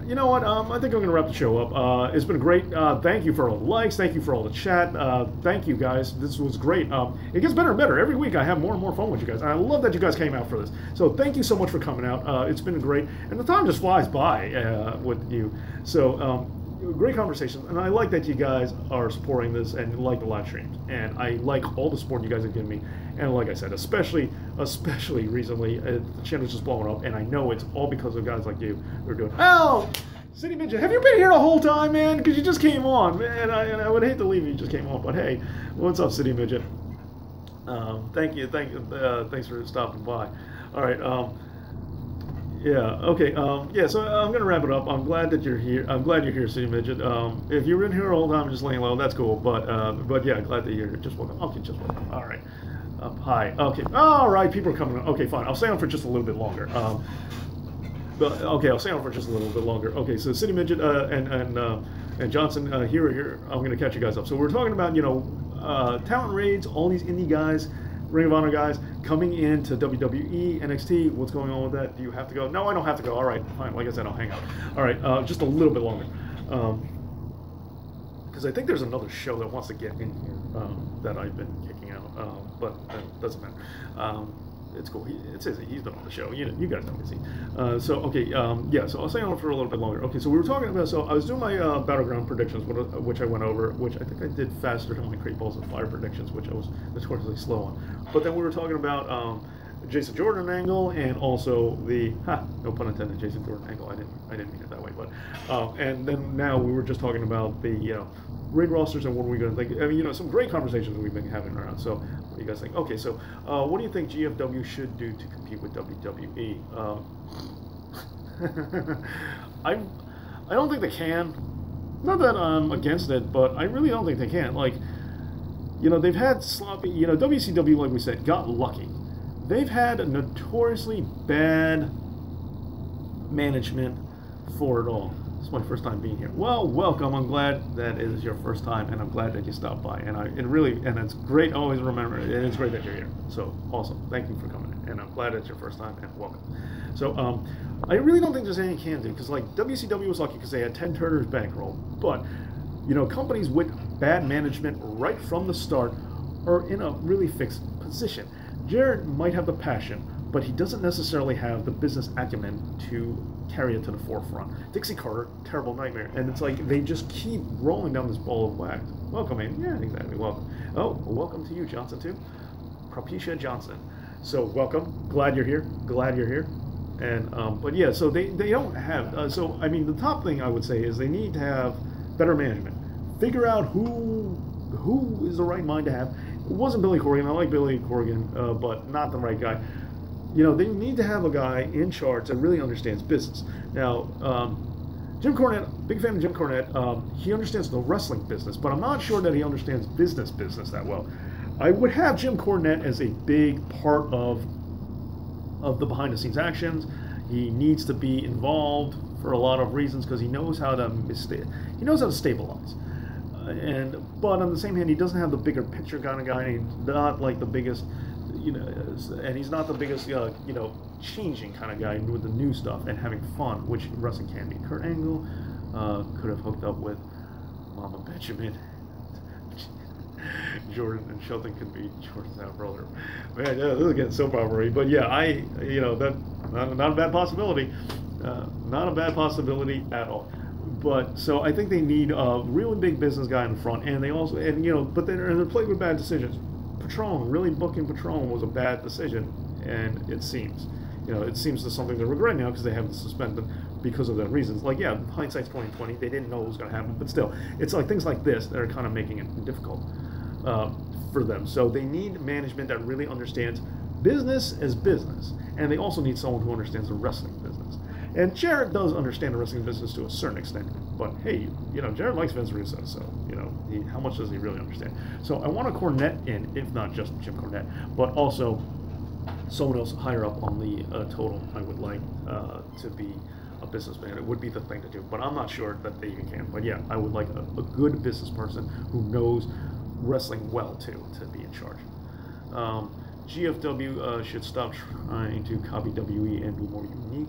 You know what? I think I'm going to wrap the show up. It's been great. Thank you for all the likes. Thank you for all the chat. Thank you, guys. This was great. It gets better and better. Every week I have more and more fun with you guys. And I love that you guys came out for this. So thank you so much for coming out. It's been great. And the time just flies by with you. So great conversations. And I like that you guys are supporting this and like the live streams. And I like all the support you guys have given me. And like I said, especially recently, the channel's just blowing up. And I know it's all because of guys like you who are doing, oh, City Midget, have you been here the whole time, man? Because you just came on, man. I would hate to leave you just came on. But hey, what's up, City Midget? Thank you. Thanks for stopping by. All right. Yeah. Okay. Yeah. So I'm gonna wrap it up. I'm glad that you're here. I'm glad you're here, City Midget. If you've been here all the time, just laying low, that's cool. But yeah, glad that you're here. Just welcome. Okay, just welcome. All right. Hi. Okay. All right. People are coming. Okay, fine. I'll stay on for just a little bit longer. But okay, I'll stay on for just a little bit longer. Okay. So City Midget and Johnson here. I'm gonna catch you guys up. So we're talking about talent raids, all these indie guys, Ring of Honor guys coming into WWE, NXT. What's going on with that? Do you have to go? No, I don't have to go. All right, fine. Like I said, I'll hang out. All right, just a little bit longer. Because I think there's another show that wants to get in here that I've been kicking out, but that doesn't matter. It's cool. It's easy. He's been on the show. You guys know Izzy. So okay, yeah. So I'll stay on for a little bit longer. Okay, so we were talking about. So I was doing my Battleground predictions, which I went over, which I think I did faster than my Great Balls of Fire predictions, which I was notoriously slow on. But then we were talking about Jason Jordan angle and also the no pun intended, Jason Jordan angle. I didn't mean it that way, but and then now we were just talking about the raid rosters and what are we going to think. I mean, some great conversations we've been having around. So what do you guys think? Okay, so what do you think GFW should do to compete with WWE? I don't think they can. Not that I'm against it, but I really don't think they can. Like, they've had sloppy. WCW, like we said, got lucky. They've had a notoriously bad management for it all. It's my first time being here. Well, welcome. I'm glad that it is your first time, and I'm glad that you stopped by. And it's great. Always remember, and it's great that you're here. So awesome. Thank you for coming in, and I'm glad it's your first time, and welcome. So I really don't think there's anything you can do because like WCW was lucky because they had 10 Turners bankroll, but companies with bad management right from the start are in a really fixed position. Jarrett might have the passion, but he doesn't necessarily have the business acumen to carry it to the forefront. Dixie Carter, terrible nightmare. And it's like they just keep rolling down this ball of wax. Welcome, man. Yeah, exactly. Welcome. Oh, welcome to you, Johnson, too. Propecia Johnson. So, welcome. Glad you're here. Glad you're here. And, but yeah, so they don't have, so, I mean, the top thing I would say is they need to have better management. Figure out who is the right mind to have. It wasn't Billy Corgan. I like Billy Corgan, but not the right guy. They need to have a guy in charge that really understands business. Now, Jim Cornette, big fan of Jim Cornette. He understands the wrestling business, but I'm not sure that he understands business that well. I would have Jim Cornette as a big part of the behind-the-scenes actions. He needs to be involved for a lot of reasons because he knows how to stabilize. But on the same hand, he doesn't have the bigger picture kind of guy. He's not like the biggest, and he's not the biggest, changing kind of guy with the new stuff and having fun, which wrestling can be. Kurt Angle could have hooked up with Mama Benjamin. Jordan and Shelton could be Jordan's half brother. Man, yeah, this is getting soap opera. But yeah, that not a bad possibility. Not a bad possibility at all. But so I think they need a really big business guy in the front, and they also but they're playing with bad decisions. Patron, really booking Patron was a bad decision, and it seems to something they're regretting now because they haven't suspended because of their reasons. Like, yeah, hindsight's 2020. They didn't know what was going to happen, but still, it's like things like this that are kind of making it difficult for them. So they need management that really understands business as business, and they also need someone who understands the wrestling business. And Jarrett does understand the wrestling business to a certain extent, but hey, Jarrett likes Vince Russo, so how much does he really understand? So I want a Cornette in, if not just Jim Cornette, but also someone else higher up on the total. I would like to be a businessman. It would be the thing to do, but I'm not sure that they even can. But yeah, I would like a good business person who knows wrestling well too to be in charge. GFW should stop trying to copy WE and be more unique.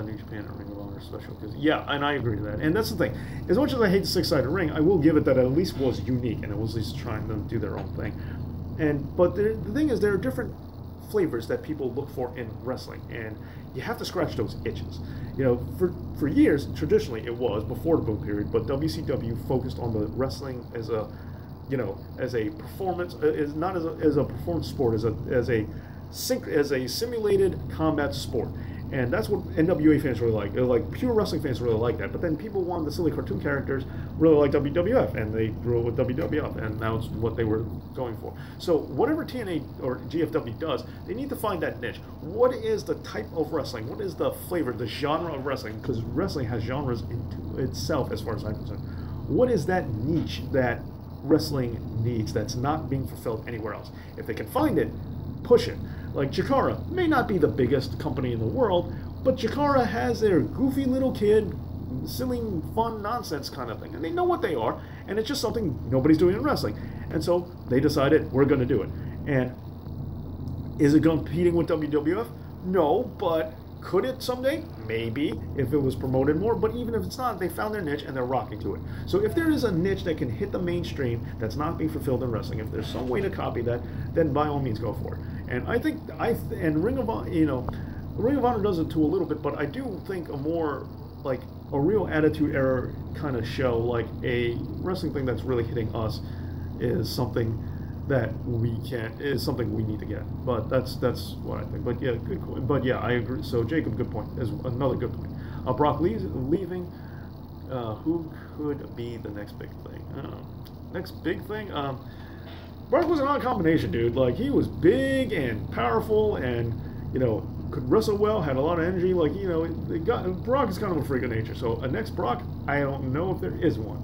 New Japan and Ring of Honor special, because yeah, and I agree to that. And that's the thing. As much as I hate the six-sided ring, I will give it that it at least was unique and it was at least trying to do their own thing. But the thing is, there are different flavors that people look for in wrestling, and you have to scratch those itches. For years, traditionally it was before the boom period, but WCW focused on the wrestling as a performance, as a performance sport, as a simulated combat sport. And that's what NWA fans really like. They're like pure wrestling fans really like that. But then people wanted the silly cartoon characters, really like WWF, and they grew up with WWF, and that's what they were going for. So whatever TNA or GFW does, they need to find that niche. What is the type of wrestling? What is the flavor, the genre of wrestling? Because wrestling has genres into itself, as far as I'm concerned. What is that niche that wrestling needs that's not being fulfilled anywhere else? If they can find it, push it. Like Chikara may not be the biggest company in the world, but Chikara has their goofy little kid, silly, fun, nonsense kind of thing. And they know what they are, and it's just something nobody's doing in wrestling. And so they decided, we're going to do it. And is it competing with WWF? No, but could it someday? Maybe, if it was promoted more. But even if it's not, they found their niche and they're rocking to it. So if there is a niche that can hit the mainstream that's not being fulfilled in wrestling, if there's some way to copy that, then by all means go for it. And I think and Ring of Honor, Ring of Honor does it too a little bit, but I do think a more like a real Attitude Era kind of show, like a wrestling thing that's really hitting us, is something that is something we need to get. But that's what I think. But yeah, good. But yeah, I agree. So Jacob, good point. Is another good point. Brock leaving. Who could be the next big thing? Next big thing. Brock was an odd combination, dude. Like, he was big and powerful, and could wrestle well, had a lot of energy. Like, Brock is kind of a freak of nature. So a next Brock, I don't know if there is one.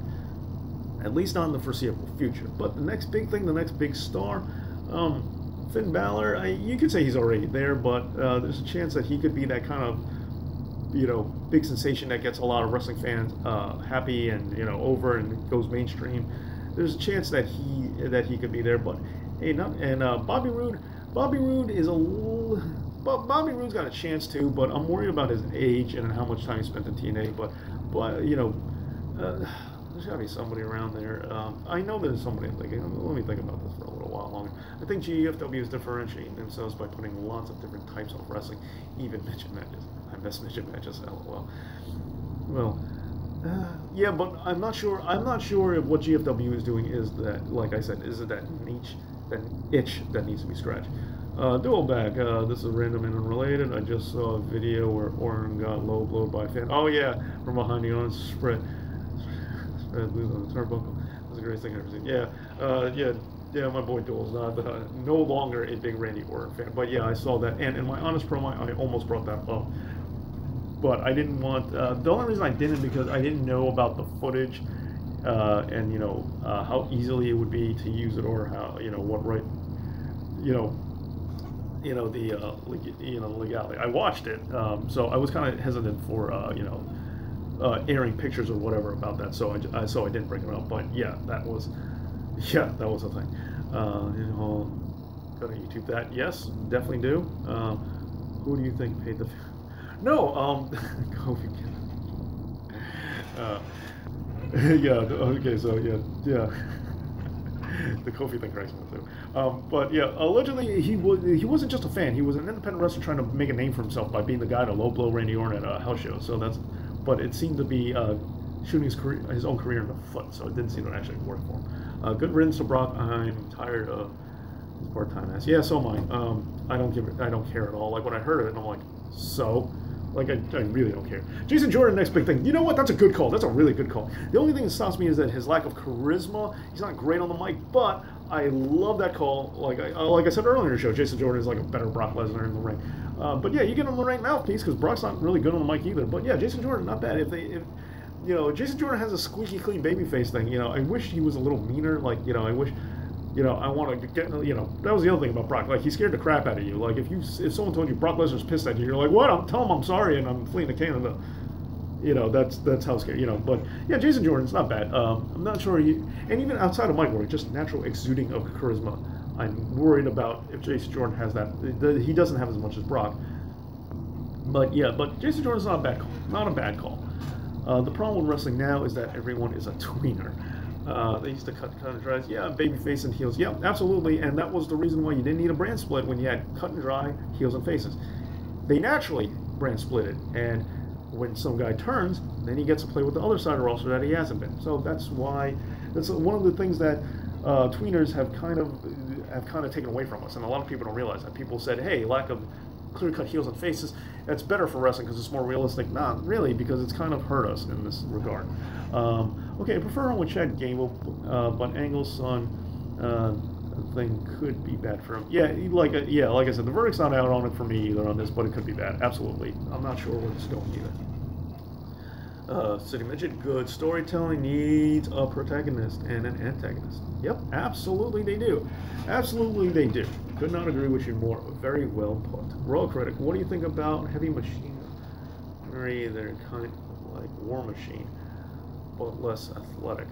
At least not in the foreseeable future. But the next big thing, the next big star, Finn Balor, you could say he's already there, but there's a chance that he could be that kind of, big sensation that gets a lot of wrestling fans happy and, over and goes mainstream. There's a chance that he could be there, but hey, Bobby Roode. Bobby Roode's got a chance too, but I'm worried about his age and how much time he spent in TNA. But there's got to be somebody around there. I know there's somebody I'm thinking. Let me think about this for a little while longer. I think GFW is differentiating themselves by putting lots of different types of wrestling, even midget matches. I miss midget matches, lol. Well, yeah, but I'm not sure if what GFW is doing is that, like I said, is it that niche, that itch that needs to be scratched. Dual back. This is random and unrelated. I just saw a video where Orin got low blowed by a fan. Oh yeah, from behind the arms spread loose on the turnbuckle. That's the greatest thing I've ever seen. Yeah. My boy Duel's not no longer a big Randy Orton fan, but yeah, I saw that. And in my honest promo, I almost brought that up, but I didn't want. The only reason I didn't, because I didn't know about the footage, and how easily it would be to use it, or how what right, the legality. I watched it, so I was kind of hesitant for airing pictures or whatever about that, so I didn't bring it up. But yeah, that was a thing. Gonna YouTube that? Yes, definitely do. Who do you think paid the? No, Kofi. Yeah. Okay. So yeah. The Kofi thing cracks me up too. But yeah, allegedly he wasn't just a fan. He was an independent wrestler trying to make a name for himself by being the guy to low blow Randy Orton at a house show. So but it seemed to be shooting his own career in the foot. So it didn't seem to actually work for him. Good riddance to Brock. I'm tired of his part-time ass. Yeah, so am I. I don't care at all. Like when I heard it, I'm like, so. Like, I really don't care. Jason Jordan, next big thing. You know what? That's a good call. That's a really good call. The only thing that stops me is that his lack of charisma. He's not great on the mic, but I love that call. Like I said earlier in the show, Jason Jordan is like a better Brock Lesnar in the ring. But yeah, you get him the right mouthpiece, because Brock's not really good on the mic either. But yeah, Jason Jordan, not bad. If Jason Jordan has a squeaky clean babyface thing. I wish he was a little meaner. Like, I wish. I want to get, that was the other thing about Brock. Like, he scared the crap out of you. Like, if someone told you Brock Lesnar's pissed at you, you're like, what? Tell him I'm sorry and I'm fleeing to Canada. That's how scary, But yeah, Jason Jordan's not bad. I'm not sure and even outside of mic work, just natural exuding of charisma. I'm worried about if Jason Jordan has that. He doesn't have as much as Brock. But yeah, Jason Jordan's not a bad call. Not a bad call. The problem with wrestling now is that everyone is a tweener. They used to cut and dry. Yeah, babyface and heels. Yeah, absolutely. And that was the reason why you didn't need a brand split when you had cut and dry heels and faces. They naturally brand split it. And when some guy turns, then he gets to play with the other side of the roster that he hasn't been. So that's one of the things that tweeners have kind of taken away from us. And a lot of people don't realize that. People said, hey, lack of clear-cut heels and faces. That's better for wrestling because it's more realistic. Not really, because it's kind of hurt us in this regard. Okay, I prefer on with Chad Gable, but Angle's son thing could be bad for him. Yeah, like I said, the verdict's not out on it for me either on this, but it could be bad. Absolutely. I'm not sure where this is going either. City Midget, good storytelling needs a protagonist and an antagonist. Yep, absolutely they do. Absolutely they do. Could not agree with you more. Very well put. Raw Critic, what do you think about heavy machinery? They're kind of like War Machine, but less athletic.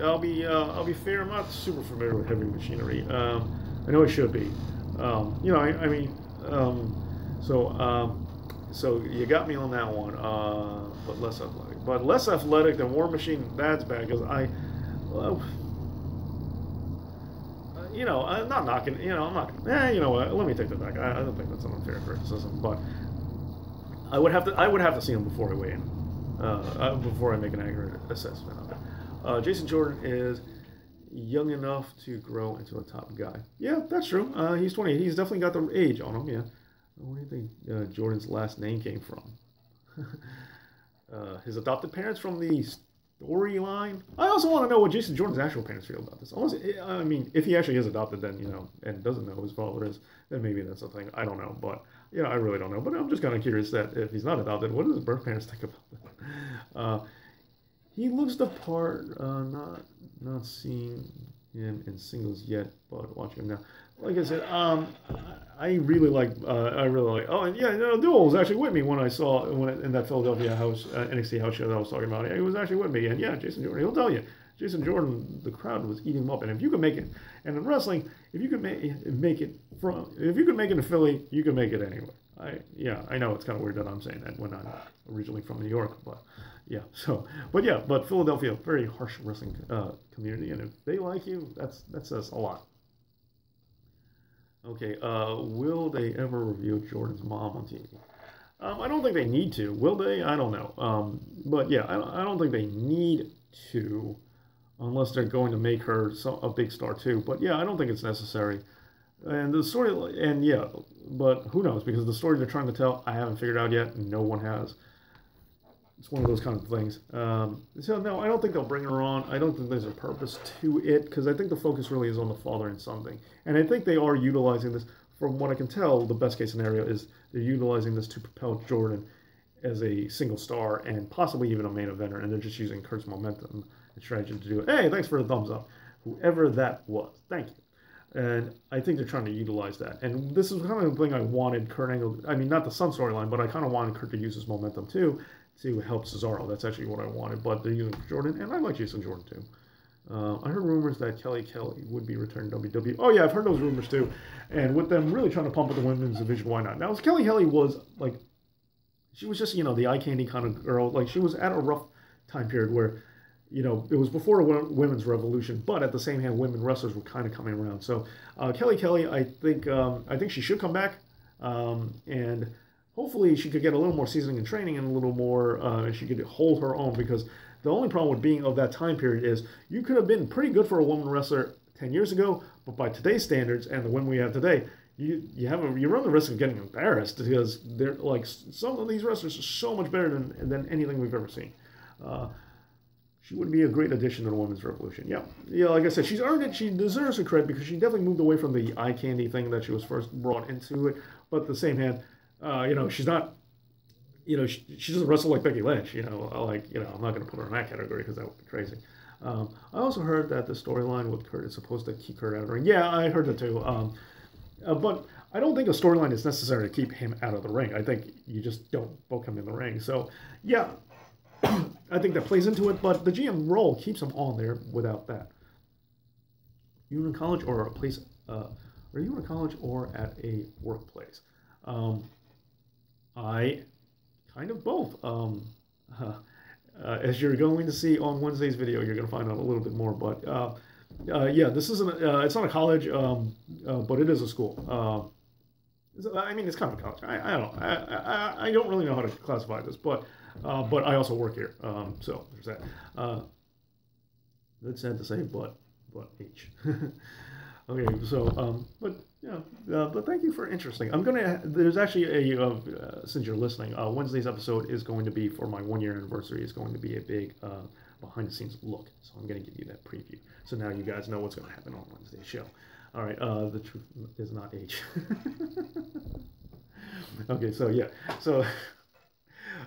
I'll be fair. I'm not super familiar with heavy machinery. I know it should be. So you got me on that one, but less athletic. But less athletic than War Machine, that's bad, because I'm not knocking, I'm not, you know what, let me take that back. I don't think that's an unfair criticism, but I would have to see him before I weigh in, before I make an accurate assessment of it. Jason Jordan is young enough to grow into a top guy. Yeah, that's true. He's 20. He's definitely got the age on him, yeah. Where do you think Jordan's last name came from? His adopted parents from the storyline? I also want to know what Jason Jordan's actual parents feel about this. I mean, if he actually is adopted, then, and doesn't know who his father is, then maybe that's a thing. I don't know, but, I really don't know. But I'm just kind of curious that if he's not adopted, what do his birth parents think about that? He looks the part, not seeing him in singles yet, but watching him now. Like I said, I really like. Oh, and yeah, Duel was actually with me when I saw in that Philadelphia house NXT house show that I was talking about. He was actually with me, and yeah, Jason Jordan. He'll tell you, Jason Jordan. The crowd was eating him up, and if you can make it, and in wrestling, if you can make it in Philly, you can make it anywhere. I know it's kind of weird that I'm saying that when I'm originally from New York, but yeah. But Philadelphia, very harsh wrestling community, and if they like you, that says a lot. Okay, will they ever reveal Jordan's mom on TV? I don't think they need to. Will they? I don't know. But yeah, I don't think they need to, unless they're going to make her a big star too. But yeah, I don't think it's necessary. And the story, and yeah, but who knows? Because the story they're trying to tell, I haven't figured out yet, and no one has. It's one of those kind of things. So no, I don't think they'll bring her on. I don't think there's a purpose to it, because I think the focus really is on the father and son thing. And I think they are utilizing this. From what I can tell, the best case scenario is they're utilizing this to propel Jordan as a single star and possibly even a main eventer. And they're just using Kurt's momentum and strategy to do it. Hey, thanks for the thumbs up. Whoever that was. Thank you. And I think they're trying to utilize that. And this is kind of the thing I wanted Kurt Angle, I mean, not the Sun storyline, but I kind of wanted Kurt to use his momentum too, to help Cesaro. That's actually what I wanted. But they're using Jordan, and I like Jason Jordan too. I heard rumors that Kelly would be returning WWE. Oh yeah, I've heard those rumors too. And with them really trying to pump up the women's division, why not? Now, Kelly was like, she was just, the eye candy kind of girl. Like, she was at a rough time period where, it was before the women's revolution, but at the same hand, women wrestlers were kind of coming around. So Kelly, I think she should come back, and hopefully she could get a little more seasoning and training, and a little more, she could hold her own, because the only problem with being of that time period is you could have been pretty good for a woman wrestler 10 years ago, but by today's standards and the women we have today, you run the risk of getting embarrassed, because they're like, some of these wrestlers are so much better than anything we've ever seen. She would be a great addition to the women's revolution. Yeah, like I said, she's earned it. She deserves her credit, because she definitely moved away from the eye candy thing that she was first brought into it. But at the same hand, she's not, she doesn't wrestle like Becky Lynch. I'm not going to put her in that category, because that would be crazy. I also heard that the storyline with Kurt is supposed to keep Kurt out of the ring. Yeah, I heard that too. But I don't think a storyline is necessary to keep him out of the ring. I think you just don't book him in the ring. So, yeah, I think that plays into it. But the GM role keeps him on there without that. You in college or a place? Are you in college or at a workplace? I kind of both. As you're going to see on Wednesday's video, you're going to find out a little bit more. But yeah, this isn't. It's not a college, but it is a school. I mean, it's kind of a college. I don't really know how to classify this, but I also work here. So there's that. That's sad to say, but H. Okay, so but yeah, but thank you for interesting. I'm gonna. There's actually a since you're listening, Wednesday's episode is going to be for my 1 year anniversary. Is going to be a big behind the scenes look. So I'm gonna give you that preview. So now you guys know what's gonna happen on Wednesday's show. All right, the truth is not H. Okay, so yeah, so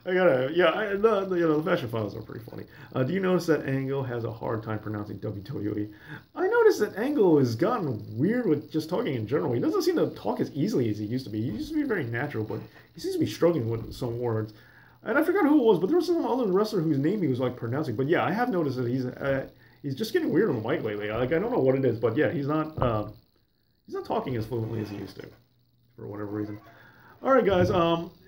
I gotta, yeah, the fashion files are pretty funny. Do you notice that Angle has a hard time pronouncing WWE? I noticed that Angle has gotten weird with just talking in general. He doesn't seem to talk as easily as he used to be. He used to be very natural, but he seems to be struggling with some words. And I forgot who it was, but there was some other wrestler whose name he was like pronouncing. But yeah, I have noticed that he's just getting weird on the mic lately. Like I don't know what it is, but yeah, he's not talking as fluently as he used to, for whatever reason. All right, guys.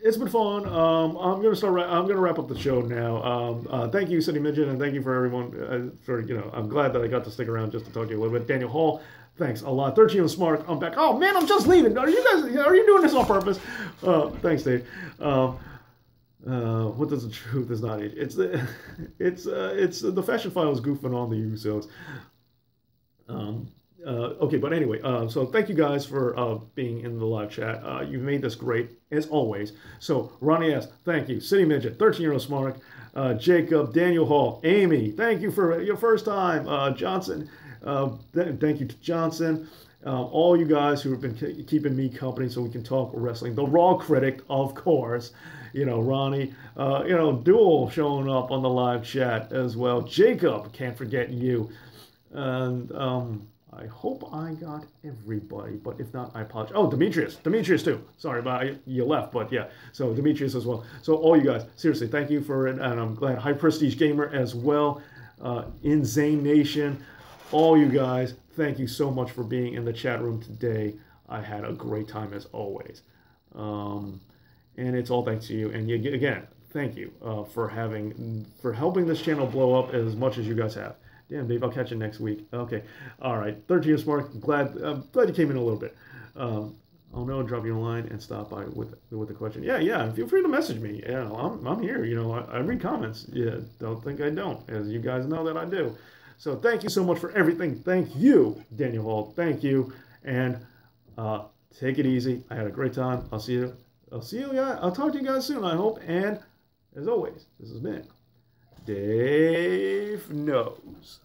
It's been fun. I'm gonna wrap up the show now. Thank you, City Midget, and thank you for everyone. I'm glad that I got to stick around just to talk to you a little bit. Daniel Hall, thanks a lot. 13 on Smart. I'm back. Oh man, I'm just leaving. Are you doing this on purpose? Thanks, Dave. What does the truth is not age? It's the fashion files goofing on the Usos. Okay, but anyway, so thank you guys for being in the live chat. You've made this great, as always. So, Ronnie S., thank you. City Midget, 13-year-old Smart, Jacob, Daniel Hall, Amy, thank you for your first time. Johnson, thank you to Johnson. All you guys who have been keeping me company so we can talk wrestling. The Raw Critic, of course. Ronnie, Duel showing up on the live chat as well. Jacob, can't forget you. And, I hope I got everybody, but if not, I apologize. Oh, Demetrius too. Sorry about you left, but yeah. So Demetrius as well. So all you guys, seriously, thank you for it, and I'm glad. High Prestige Gamer as well, Insane Nation, all you guys, thank you so much for being in the chat room today. I had a great time as always, and it's all thanks to you. And again, thank you for helping this channel blow up as much as you guys have. Damn, Dave, I'll catch you next week. Okay. All right. 13 Smart. Glad you came in a little bit. I'll know and drop you a line and stop by with the question. Yeah. Feel free to message me. Yeah, I'm here. I read comments. Yeah, don't think I don't, as you guys know that I do. So thank you so much for everything. Thank you, Daniel Hall. Thank you, and take it easy. I had a great time. I'll see you guys. I'll talk to you guys soon, I hope. And as always, this has been Dave Knows.